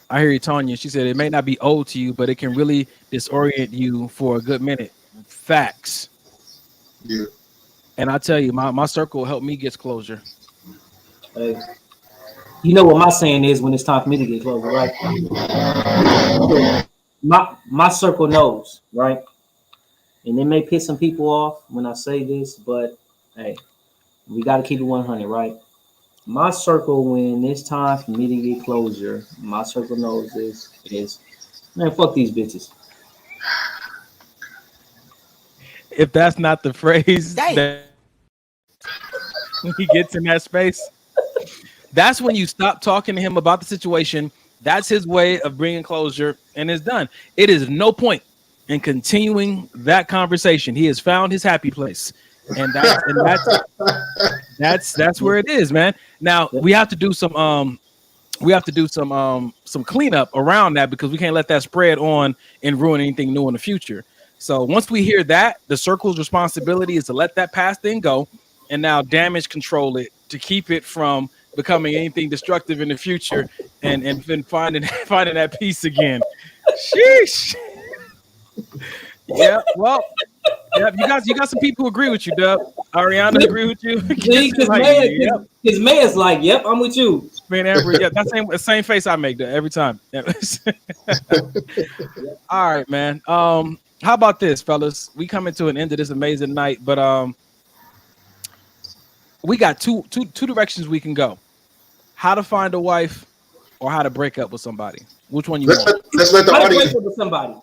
I hear you, Tanya. She said it may not be old to you, but it can really disorient you for a good minute. Facts. Yeah. And I tell you, my circle helped me get closure. Hey, you know what my saying is when it's time for me to get closure, right? My circle knows, right? And it may piss some people off when I say this, but hey, we got to keep it 100, right? My circle, when it's time for me to get closure, my circle knows this is, man, fuck these bitches. If that's not the phrase that when he gets in that space, that's when you stop talking to him about the situation. That's his way of bringing closure, and it's done. It is no point in continuing that conversation. He has found his happy place, and that's where it is, man. Now we have to do some cleanup around that, because we can't let that spread on and ruin anything new in the future. So once we hear that, the circle's responsibility is to let that past thing go and now damage control it to keep it from becoming anything destructive in the future, and finding that peace again. Sheesh. Yeah, well, yeah, you got some people who agree with you, Dub. Ariana agree with you. His man's like, yep, I'm with you. Man, Amber, yeah, that same face I make every time. All right, man. How about this, fellas? We coming to an end of this amazing night, but we got two directions we can go: how to find a wife, or how to break up with somebody. Which one you want? Let's let the How to audience. break up with somebody.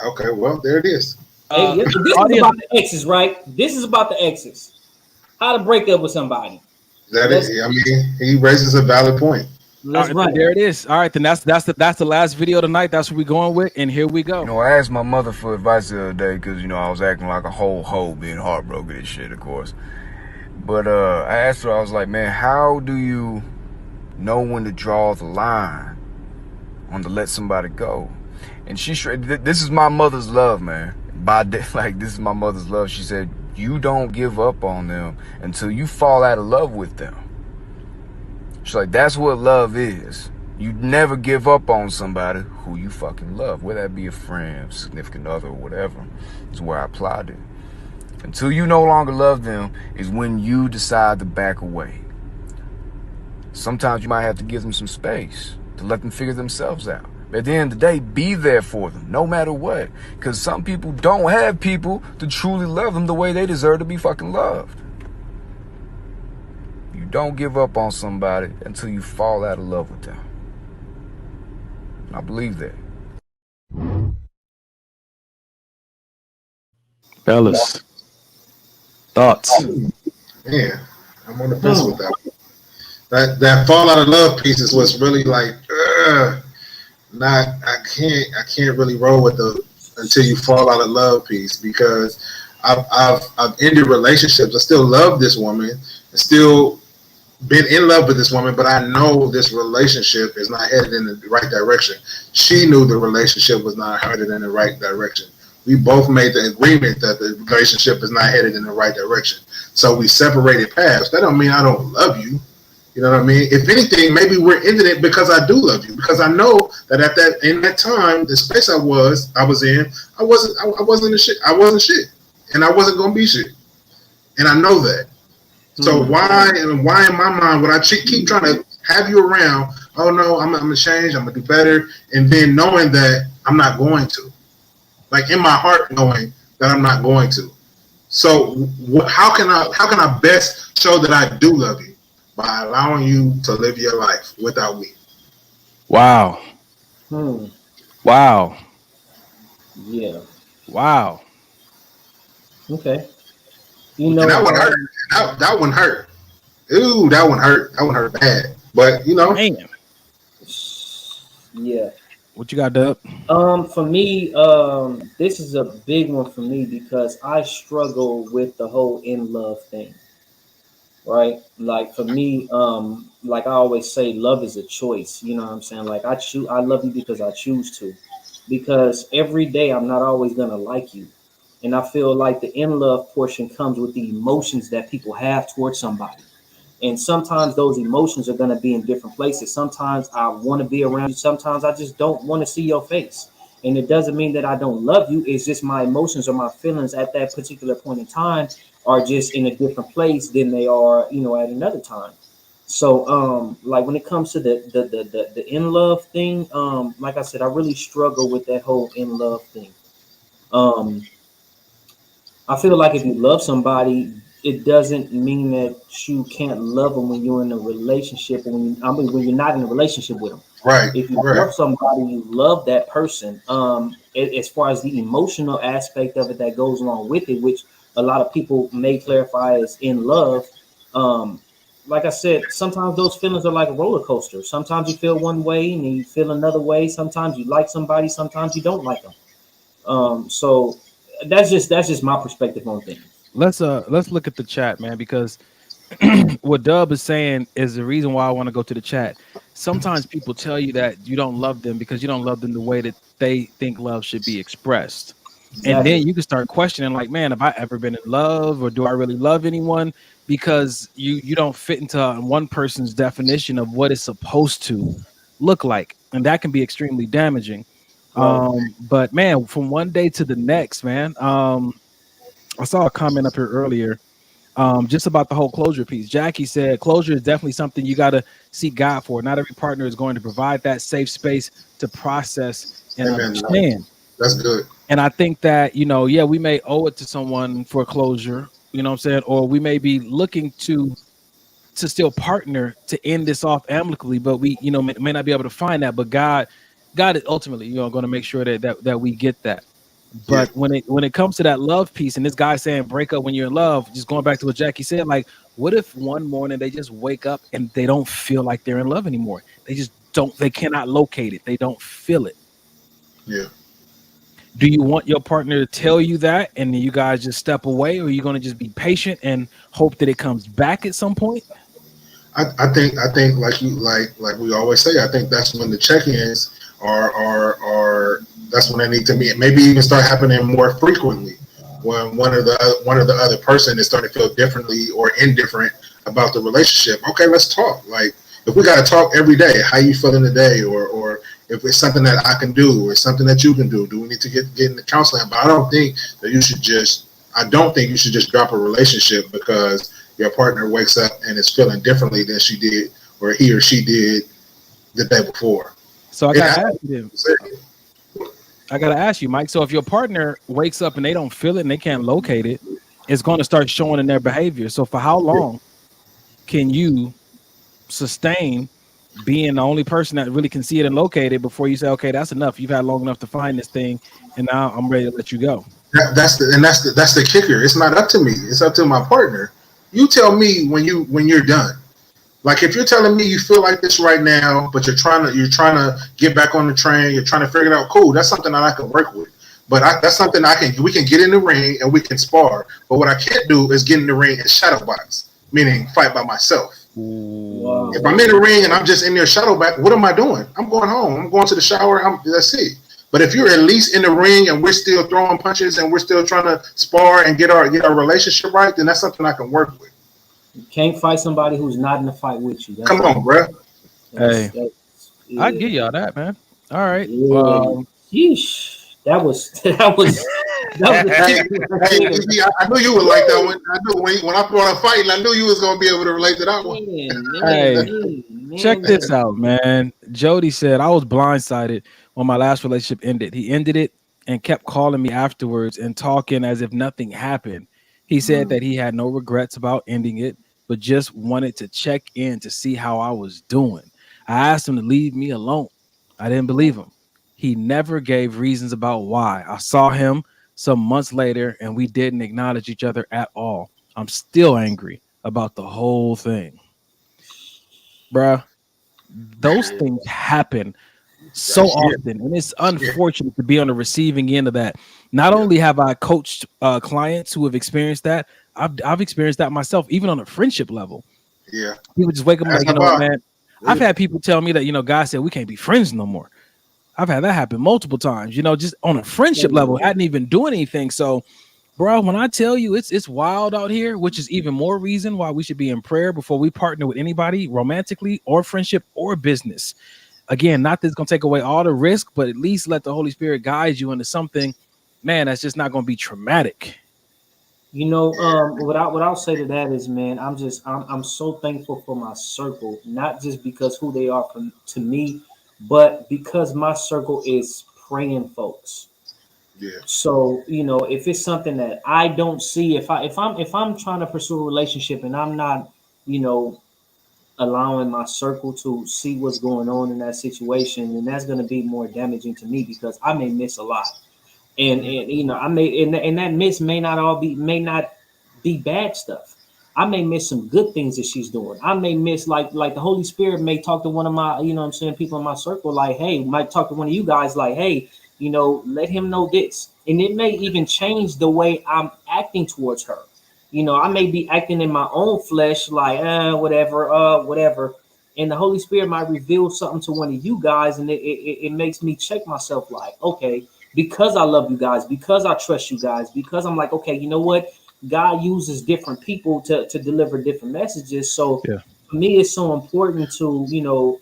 Okay, well, there it is. Hey, this is about the exes, right? This is about the exes. How to break up with somebody. That is, I mean, he raises a valid point. Let's run. There it is. All right, then that's the last video tonight. That's what we're going with, and here we go. You know, I asked my mother for advice the other day because, you know, I was acting like a whole hoe, being heartbroken and shit, of course. But I asked her, I was like, man, how do you know when to draw the line on to let somebody go? And this is my mother's love, man. This is my mother's love. She said, you don't give up on them until you fall out of love with them. She's like, that's what love is. You never give up on somebody who you fucking love, whether that be a friend, significant other, or whatever. That's where I applied it. Until you no longer love them is when you decide to back away. Sometimes you might have to give them some space to let them figure themselves out. But at the end of the day, be there for them, no matter what. Because some people don't have people to truly love them the way they deserve to be fucking loved. You don't give up on somebody until you fall out of love with them. I believe that. Fellas, thoughts? Man, I'm on the fence with that one. That fall out of love piece is what's really like, I can't really roll with the until you fall out of love piece, because I've ended relationships. I still love this woman. I still been in love with this woman, but I know this relationship is not headed in the right direction. She knew the relationship was not headed in the right direction. We both made the agreement that the relationship is not headed in the right direction. So we separated paths. That don't mean I don't love you. You know what I mean? If anything, maybe we're ending it because I do love you. Because I know that in that time, the space I was in, I wasn't shit. I wasn't shit, and I wasn't gonna be shit. And I know that. So why in my mind would I keep trying to have you around? Oh no, I'm gonna change. I'm gonna do better, and then knowing that I'm not going to, like in my heart, knowing that I'm not going to. So how can I best show that I do love you? By allowing you to live your life without me. Wow. Wow. Yeah. Wow. Okay. You know, and that one hurt. That one hurt. Ooh, that one hurt. That one hurt bad. But you know. Man. Yeah. What you got, Dub? For me, this is a big one for me because I struggle with the whole in love thing. Right? Like for me, like I always say, love is a choice. You know what I'm saying? Like I love you because I choose to. Because every day I'm not always gonna like you. And I feel like the in love portion comes with the emotions that people have towards somebody. And sometimes those emotions are going to be in different places. Sometimes I want to be around you. Sometimes I just don't want to see your face. And it doesn't mean that I don't love you. It's just my emotions or my feelings at that particular point in time are just in a different place than they are, at another time. So, like when it comes to the in love thing, like I said, I really struggle with that whole in love thing. Um, I feel like if you love somebody, it doesn't mean that you can't love them when you're in a relationship, or when you're not in a relationship with them. Right. If you love somebody, you love that person. As far as the emotional aspect of it that goes along with it, which a lot of people may clarify as in love. Like I said, sometimes those feelings are like a roller coaster. Sometimes you feel one way and then you feel another way. Sometimes you like somebody, sometimes you don't like them. So that's just my perspective on things. Let's look at the chat, man, because what Dub is saying is the reason why I want to go to the chat. Sometimes people tell you that you don't love them because you don't love them the way that they think love should be expressed. And Exactly. then you can start questioning, like, man, have I ever been in love, or do I really love anyone? Because you don't fit into one person's definition of what it's supposed to look like, and that can be extremely damaging. Right. But man, from one day to the next, man, I saw a comment up here earlier, just about the whole closure piece. Jackie said closure is definitely something you got to seek God for. Not every partner is going to provide that safe space to process and understand. That's good. And I think that, yeah, we may owe it to someone for closure, you know what I'm saying? Or we may be looking to still partner to end this off amicably, but we, may not be able to find that. But God is ultimately, going to make sure that we get that. But when it comes to that love piece, and this guy saying break up when you're in love, just going back to what Jackie said, like, what if one morning they just wake up and they don't feel like they're in love anymore? They cannot locate it. They don't feel it. Yeah. Do you want your partner to tell you that and then you guys just step away, or are you going to just be patient and hope that it comes back at some point? I think like we always say, I think that's when the check-ins are that's when they need to meet. Maybe even start happening more frequently when one of the other person is starting to feel differently or indifferent about the relationship. Okay, let's talk. Like, if we got to talk every day, how you feeling today, or if it's something that I can do or something that you can do we need to get into counseling? But I don't think you should just drop a relationship because your partner wakes up and is feeling differently than she did or he or she did the day before. So I gotta ask you, Mike. So if your partner wakes up and they don't feel it and they can't locate it, it's going to start showing in their behavior. So for how long can you sustain being the only person that really can see it and locate it before you say, okay, that's enough? You've had long enough to find this thing, and now I'm ready to let you go. That's the kicker. It's not up to me. It's up to my partner. You tell me when you're done. Like, if you're telling me you feel like this right now, but you're trying to get back on the train, you're trying to figure it out. Cool, that's something that I can work with. But that's something we can get in the ring and we can spar. But what I can't do is get in the ring and shadow box, meaning fight by myself. Wow. If I'm in the ring and I'm just in there shadow back, what am I doing? I'm going home. I'm going to the shower. That's it. But if you're at least in the ring and we're still throwing punches and we're still trying to spar and get our relationship right, then that's something I can work with. You can't fight somebody who's not in the fight with you. Come on, bro. Hey, I give y'all that, man. All right. Yeesh. That was. Hey, I knew you would like that one. I knew when I brought a fight, I knew you was gonna be able to relate to that one. Hey, check this out, man. Jody said I was blindsided when my last relationship ended. He ended it and kept calling me afterwards and talking as if nothing happened. He said that he had no regrets about ending it, but just wanted to check in to see how I was doing. I asked him to leave me alone. I didn't believe him. He never gave reasons about why. I saw him some months later and we didn't acknowledge each other at all. I'm still angry about the whole thing. Bruh, those things happen so often, and it's unfortunate to be on the receiving end of that. Not only have I coached clients who have experienced that, I've experienced that myself, even on a friendship level. Yeah, people just wake up like, man. Yeah. I've had people tell me that, guys said we can't be friends no more. I've had that happen multiple times, just on a friendship level. I hadn't even doing anything. So Bro, when I tell you it's wild out here, which is even more reason why we should be in prayer before we partner with anybody romantically or friendship or business. Again, not that it's gonna take away all the risk, but at least let the Holy Spirit guide you into something, man, that's just not gonna be traumatic. You know, what I'll say to that is, man, I'm so thankful for my circle, not just because who they are to me, but because my circle is praying folks. Yeah. So, you know, if it's something that I don't see, if I'm trying to pursue a relationship and I'm not, you know, allowing my circle to see what's going on in that situation, then that's going to be more damaging to me because I may miss a lot. And you know, I may and that miss may not be bad stuff. I may miss some good things that she's doing. I may miss like the Holy Spirit may talk to one of my, you know what I'm saying, people in my circle, like, hey, might talk to one of you guys, like, hey, you know, let him know this. And it may even change the way I'm acting towards her. You know, I may be acting in my own flesh, like, whatever. And the Holy Spirit might reveal something to one of you guys, and it makes me check myself, like, okay, because I love you guys, because I trust you guys, because I'm like, okay, you know what? God uses different people to deliver different messages. So Yeah. for me, it's so important to, you know,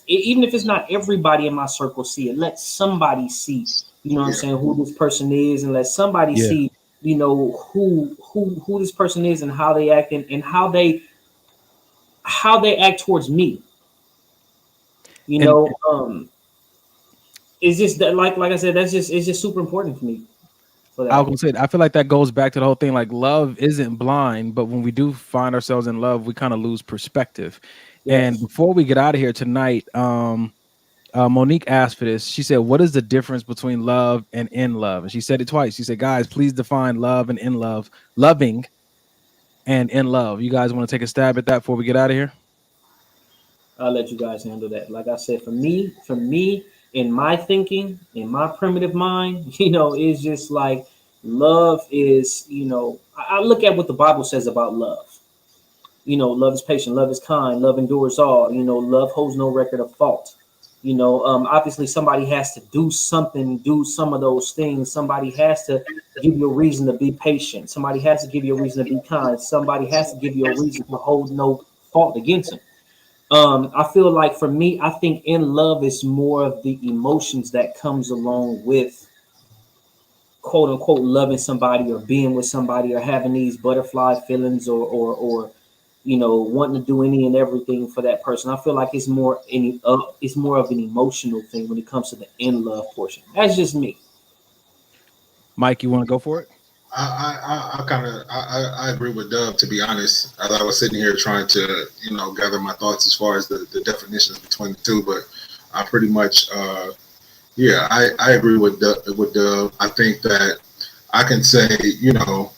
even if it's not everybody in my circle see it, let somebody see, you know what I'm saying, who this person is, and let somebody Yeah. see, you know, who this person is and how they act and how they act towards me. You And know, it's just that like I said, it's just super important for me for I was that. gonna say, I feel like that goes back to the whole thing. Like, love isn't blind, but when we do find ourselves in love, we kind of lose perspective. And Yes. before we get out of here tonight, Monique asked for this. She said, "What is the difference between love and in love?" And she said it twice. She said, "Guys, please define love and in love, loving and in love." You guys want to take a stab at that before we get out of here? I'll let you guys handle that. Like I said, for me, in my thinking, in my primitive mind, you know, it's just like love is, you know, I look at what the Bible says about love. You know, love is patient, love is kind, love endures all. You know, love holds no record of fault. You know, obviously somebody has to do something, do some of those things. Somebody has to give you a reason to be patient. Somebody has to give you a reason to be kind. Somebody has to give you a reason to hold no fault against them. I feel like for me, I think in love is more of the emotions that comes along with quote unquote loving somebody or being with somebody or having these butterfly feelings or you know, wanting to do any and everything for that person. I feel like it's more of an emotional thing when it comes to the in love portion. That's just me. Mike, you want to go for it? I kind of I agree with Dub, to be honest. As I was sitting here trying to, you know, gather my thoughts as far as the definitions between the two, but I pretty much yeah, I agree with Dub. I think that I can say, you know,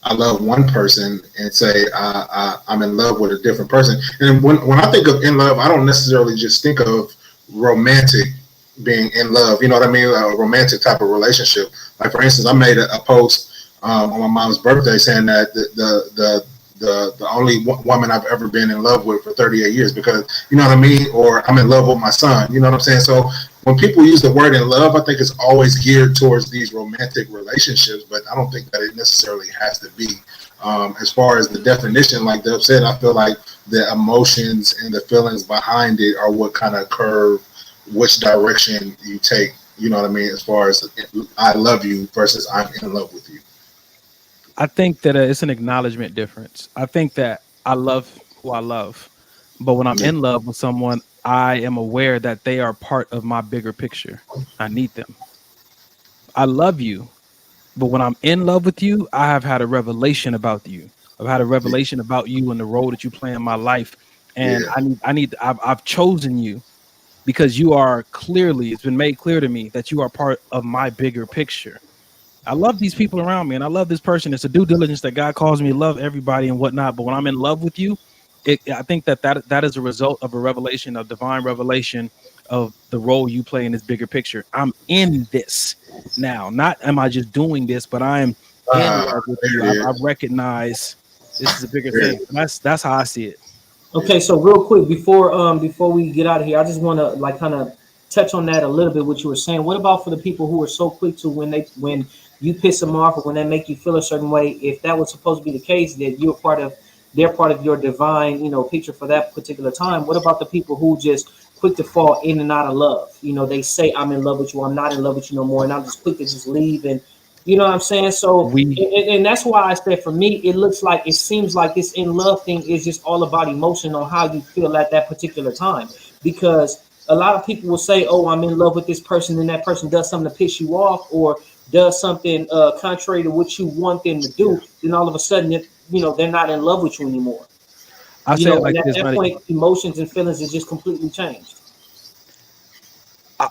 I love one person and say I'm in love with a different person. And when I think of in love, I don't necessarily just think of romantic being in love. You know what I mean? A romantic type of relationship. Like, for instance, I made a post on my mom's birthday saying that the only woman I've ever been in love with for 38 years, because, you know what I mean? Or I'm in love with my son. You know what I'm saying? So when people use the word in love, I think it's always geared towards these romantic relationships, but I don't think that it necessarily has to be. As far as the definition, like Dub said, I feel like the emotions and the feelings behind it are what kind of curve which direction you take. You know what I mean? As far as I love you versus I'm in love with you. I think that it's an acknowledgement difference. I think that I love who I love, but when I'm in love with someone, I am aware that they are part of my bigger picture. I need them. I love you, but when I'm in love with you, I have had a revelation about you. I've had a revelation about you and the role that you play in my life, and Yeah. I've chosen you because you are clearly. It's been made clear to me that you are part of my bigger picture. I love these people around me, and I love this person. It's a due diligence that God calls me to love everybody and whatnot. But when I'm in love with you, I think that is a result of a revelation, a divine revelation of the role you play in this bigger picture. I'm in this now. Not am I just doing this, but I am in love with you. There it I is. recognize this is a bigger There it thing. is. That's how I see it. Okay, so real quick before we get out of here, I just want to like kind of touch on that a little bit. What you were saying. What about for the people who are so quick to when you piss them off or when they make you feel a certain way, if that was supposed to be the case, that you're part of, they're part of your divine, picture for that particular time. What about the people who just quick to fall in and out of love? They say I'm in love with you, I'm not in love with you no more, and I'm just quick to just leave. And you know what I'm saying? So, and that's why I said for me, it seems like this in love thing is just all about emotion on how you feel at that particular time. Because a lot of people will say, "Oh, I'm in love with this person," and that person does something to piss you off or does something contrary to what you want them to do. Then all of a sudden, they're not in love with you anymore. I say it like at this, that man. point, emotions and feelings is just completely changed.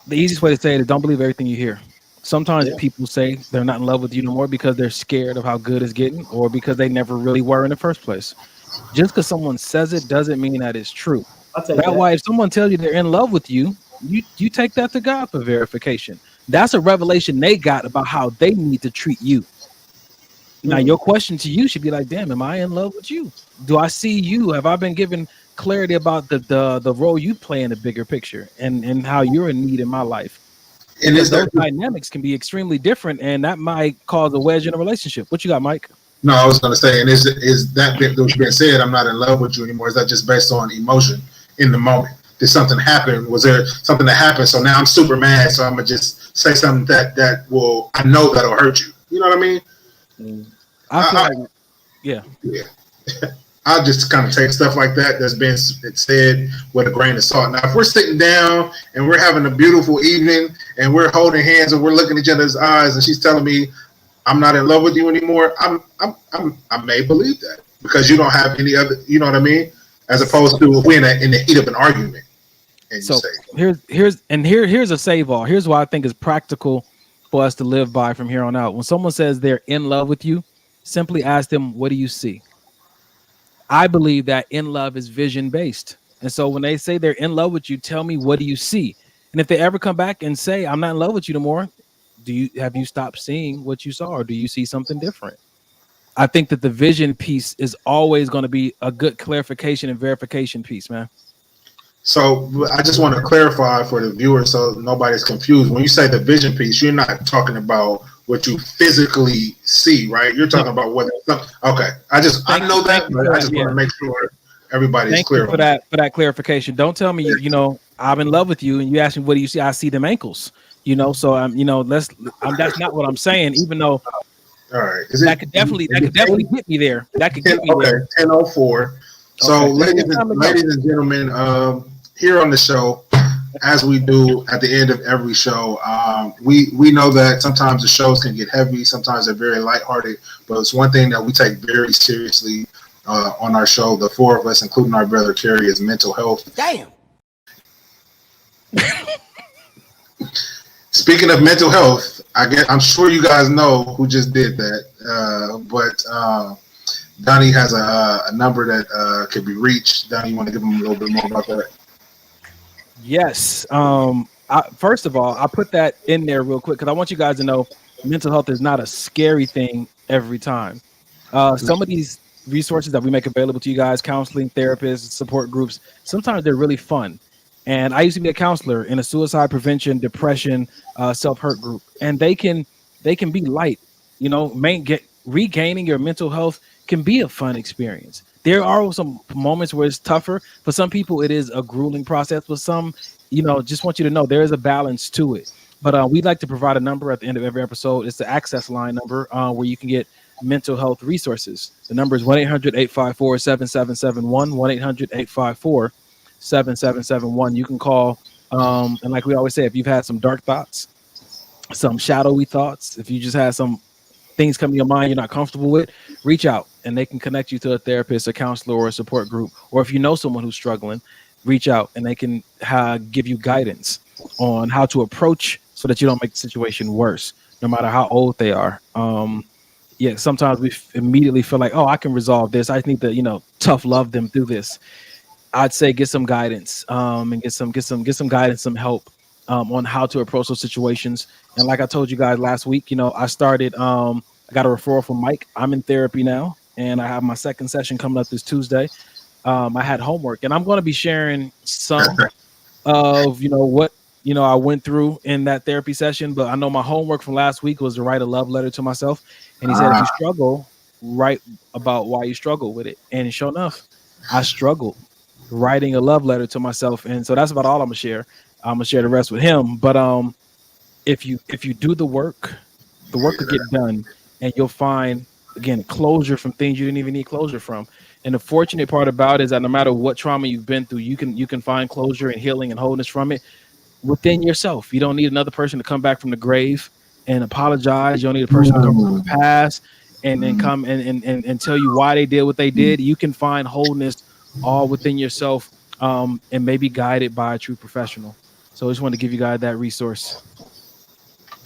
The easiest way to say it is don't believe everything you hear. Sometimes people say they're not in love with you no more because they're scared of how good it's getting or because they never really were in the first place. Just because someone says it doesn't mean that it's true. That's why if someone tells you they're in love with you, you take that to God for verification. That's a revelation they got about how they need to treat you. Now, your question to you should be like, damn, am I in love with you? Do I see you? Have I been given clarity about the role you play in the bigger picture and how you're in need in my life? And those dynamics can be extremely different, and that might cause a wedge in a relationship. What you got, Mike? No, I was going to say, and is that being said, I'm not in love with you anymore? Is that just based on emotion in the moment? Did something happen? Was there something that happened? So now I'm super mad, so I'm gonna just say something that will, I know that'll hurt you. You know what I mean? I feel like, yeah. I'll just kind of take stuff like that's been said with a grain of salt. Now, if we're sitting down and we're having a beautiful evening and we're holding hands and we're looking each other's eyes and she's telling me I'm not in love with you anymore, I may believe that because you don't have any other, you know what I mean? As opposed to if we're in the heat of an argument. And so here's a save all. Here's why I think is practical for us to live by from here on out. When someone says they're in love with you, simply ask them, what do you see? I believe that in love is vision based. And so when they say they're in love with you, tell me, what do you see? And if they ever come back and say, I'm not in love with you no more, have you stopped seeing what you saw, or do you see something different? I think that the vision piece is always going to be a good clarification and verification piece, man. So I just want to clarify for the viewers so nobody's confused. When you say the vision piece, you're not talking about what you physically see, right? You're talking about what. Okay, I know that, but I just want to make sure everybody's clear. Thank you for that clarification. Don't tell me I'm in love with you, and you ask me what do you see? I see them ankles. So I'm that's not what I'm saying. Even though, all right, that could definitely get me there. That could get me there. 10:04. So, ladies and gentlemen, here on the show, as we do at the end of every show, we know that sometimes the shows can get heavy, sometimes they're very lighthearted, but it's one thing that we take very seriously on our show, the four of us, including our brother Kerry, is mental health. Damn. Speaking of mental health, I'm sure you guys know who just did that, but Donnie has a number that can be reached. Donnie, you want to give him a little bit more about that? Yes. First of all, I put that in there real quick because I want you guys to know mental health is not a scary thing every time. Some of these resources that we make available to you guys, counseling, therapists, support groups, sometimes they're really fun. And I used to be a counselor in a suicide prevention, depression, self-hurt group, and they can be light. Regaining your mental health can be a fun experience. There are some moments where it's tougher. For some people, it is a grueling process. For some, just want you to know there is a balance to it. But we'd like to provide a number at the end of every episode. It's the access line number where you can get mental health resources. The number is 1-800-854-7771, 1-800-854-7771. You can call. And like we always say, if you've had some dark thoughts, some shadowy thoughts, if you just had some things come to your mind you're not comfortable with, reach out and they can connect you to a therapist, a counselor, or a support group. Or if you know someone who's struggling, reach out and they can give you guidance on how to approach so that you don't make the situation worse, no matter how old they are. Sometimes we immediately feel like, oh, I can resolve this. I need to, tough love them through this. I'd say get some guidance and get some guidance, some help on how to approach those situations. And like I told you guys last week, I started, I got a referral from Mike. I'm in therapy now, and I have my second session coming up this Tuesday. I had homework, and I'm going to be sharing some of, what I went through in that therapy session. But I know my homework from last week was to write a love letter to myself. And he said, if you struggle, write about why you struggle with it. And sure enough, I struggled writing a love letter to myself. And so that's about all I'm gonna share. I'm gonna share the rest with him. But if you do the work will get done, and you'll find, again, closure from things you didn't even need closure from. And the fortunate part about it is that no matter what trauma you've been through, you can find closure and healing and wholeness from it within yourself. You don't need another person to come back from the grave and apologize. You don't need a person to come from the past and then come and tell you why they did what they did. You can find wholeness all within yourself, and maybe guided by a true professional. So I just want to give you guys that resource.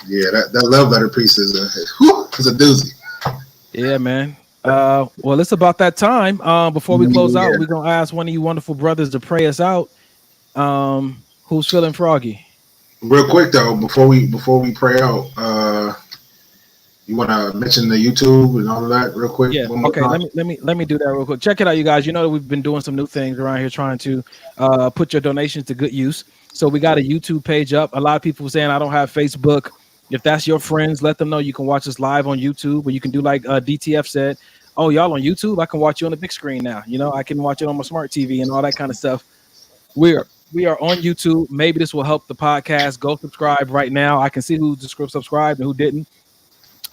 Yeah, that love letter piece is a doozy. Yeah, man. Well, it's about that time. Before we close out, we're gonna ask one of you wonderful brothers to pray us out. Who's feeling froggy? Real quick though, before we pray out, you want to mention the YouTube and all of that real quick? Yeah. Okay. Let me do that real quick. Check it out, you guys. You know that we've been doing some new things around here, trying to put your donations to good use. So we got a YouTube page up. A lot of people saying I don't have Facebook. If that's your friends, let them know you can watch us live on YouTube, or you can do like DTF said. Oh, y'all on YouTube? I can watch you on the big screen now. I can watch it on my smart TV and all that kind of stuff. We are on YouTube. Maybe this will help the podcast. Go subscribe right now. I can see who subscribed and who didn't.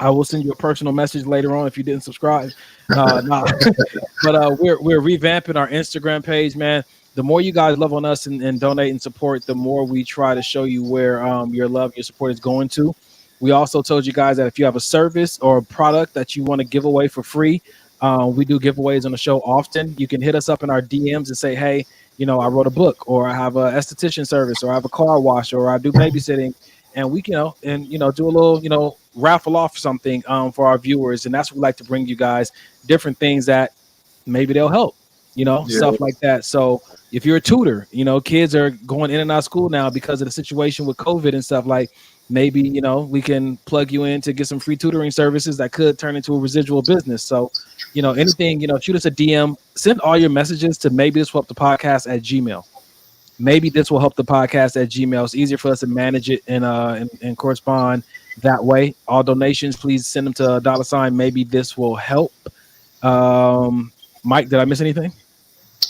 I will send you a personal message later on if you didn't subscribe. But we're revamping our Instagram page, man. The more you guys love on us and donate and support, the more we try to show you where your love, your support is going to. We also told you guys that if you have a service or a product that you want to give away for free, we do giveaways on the show often. You can hit us up in our DMs and say, hey, I wrote a book, or I have a esthetician service, or I have a car wash, or I do babysitting, and we do a little, raffle off something for our viewers. And that's what we like to bring you guys, different things that maybe they'll help, stuff like that. So if you're a tutor, kids are going in and out of school now because of the situation with COVID and stuff, like maybe, we can plug you in to get some free tutoring services that could turn into a residual business. So, anything, shoot us a DM, send all your messages to maybe this will help the podcast at Gmail. Maybe this will help the podcast at Gmail. It's easier for us to manage it and correspond that way. All donations, please send them to $. Maybe this will help. Mike, did I miss anything?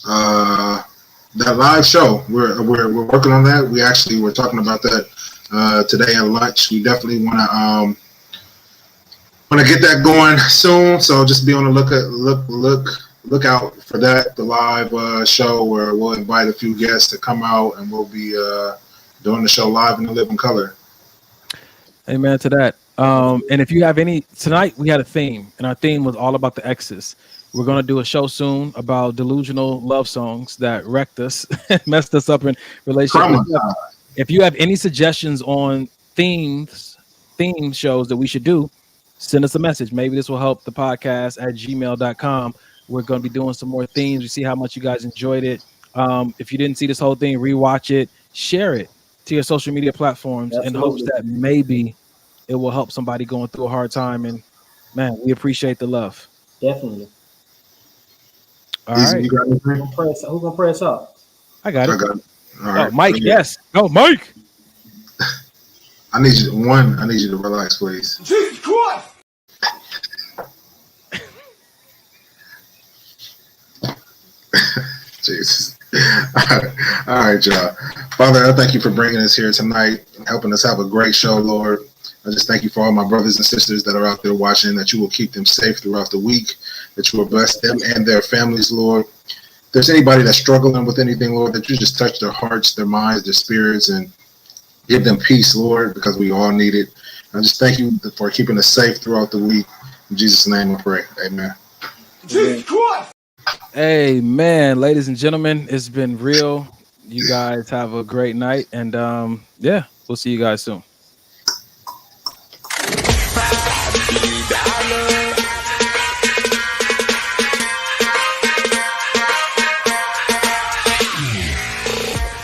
That live show, we're working on that. We actually were talking about that today at lunch. We definitely want to get that going soon. So just be on the look out for that. The live show where we'll invite a few guests to come out, and we'll be doing the show live in the living color. Amen to that. And if you have tonight we had a theme, and our theme was all about the exes. We're going to do a show soon about delusional love songs that wrecked us, messed us up in relationships. If you have any suggestions on theme shows that we should do, send us a message. Maybe this will help the podcast at gmail.com. We're going to be doing some more themes. We see how much you guys enjoyed it. If you didn't see this whole thing, rewatch it, share it to your social media platforms in hopes that maybe it will help somebody going through a hard time. And man, we appreciate the love. Definitely. All right. Who's gonna pray us out? I got it. All right. Mike, yes. Go, Mike. I need you to relax, please. Jesus Christ! Jesus. All right, y'all. Father, I thank you for bringing us here tonight and helping us have a great show, Lord. I just thank you for all my brothers and sisters that are out there watching, that you will keep them safe throughout the week, that you will bless them and their families, Lord. If there's anybody that's struggling with anything, Lord, that you just touch their hearts, their minds, their spirits, and give them peace, Lord, because we all need it. I just thank you for keeping us safe throughout the week. In Jesus' name I pray. Amen. Jesus Christ! Amen. Ladies and gentlemen, it's been real. You guys have a great night. And we'll see you guys soon.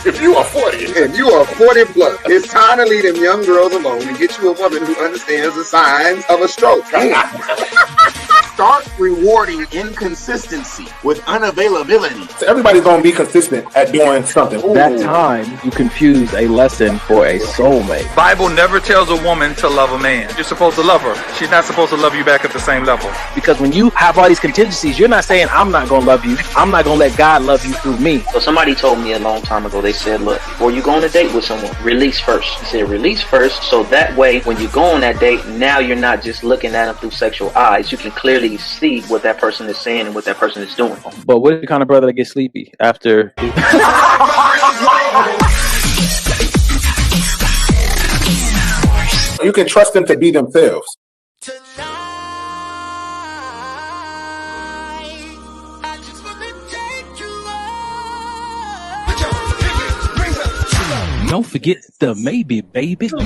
If you are 40 and you are 40 plus, it's time to leave them young girls alone and get you a woman who understands the signs of a stroke. Start rewarding inconsistency with unavailability. So everybody's gonna be consistent at doing something. That time you confuse a lesson for a soulmate. Bible never tells a woman to love a man. You're supposed to love her. She's not supposed to love you back at the same level. Because when you have all these contingencies, you're not saying I'm not gonna love you. I'm not gonna let God love you through me. So somebody told me a long time ago, they said, look, before you go on a date with someone, release first. He said, release first, so that way when you go on that date, now you're not just looking at them through sexual eyes. You can clearly see what that person is saying and what that person is doing. But what is the kind of brother that gets sleepy after? You can trust them to be themselves. Don't forget the maybe, baby. Don't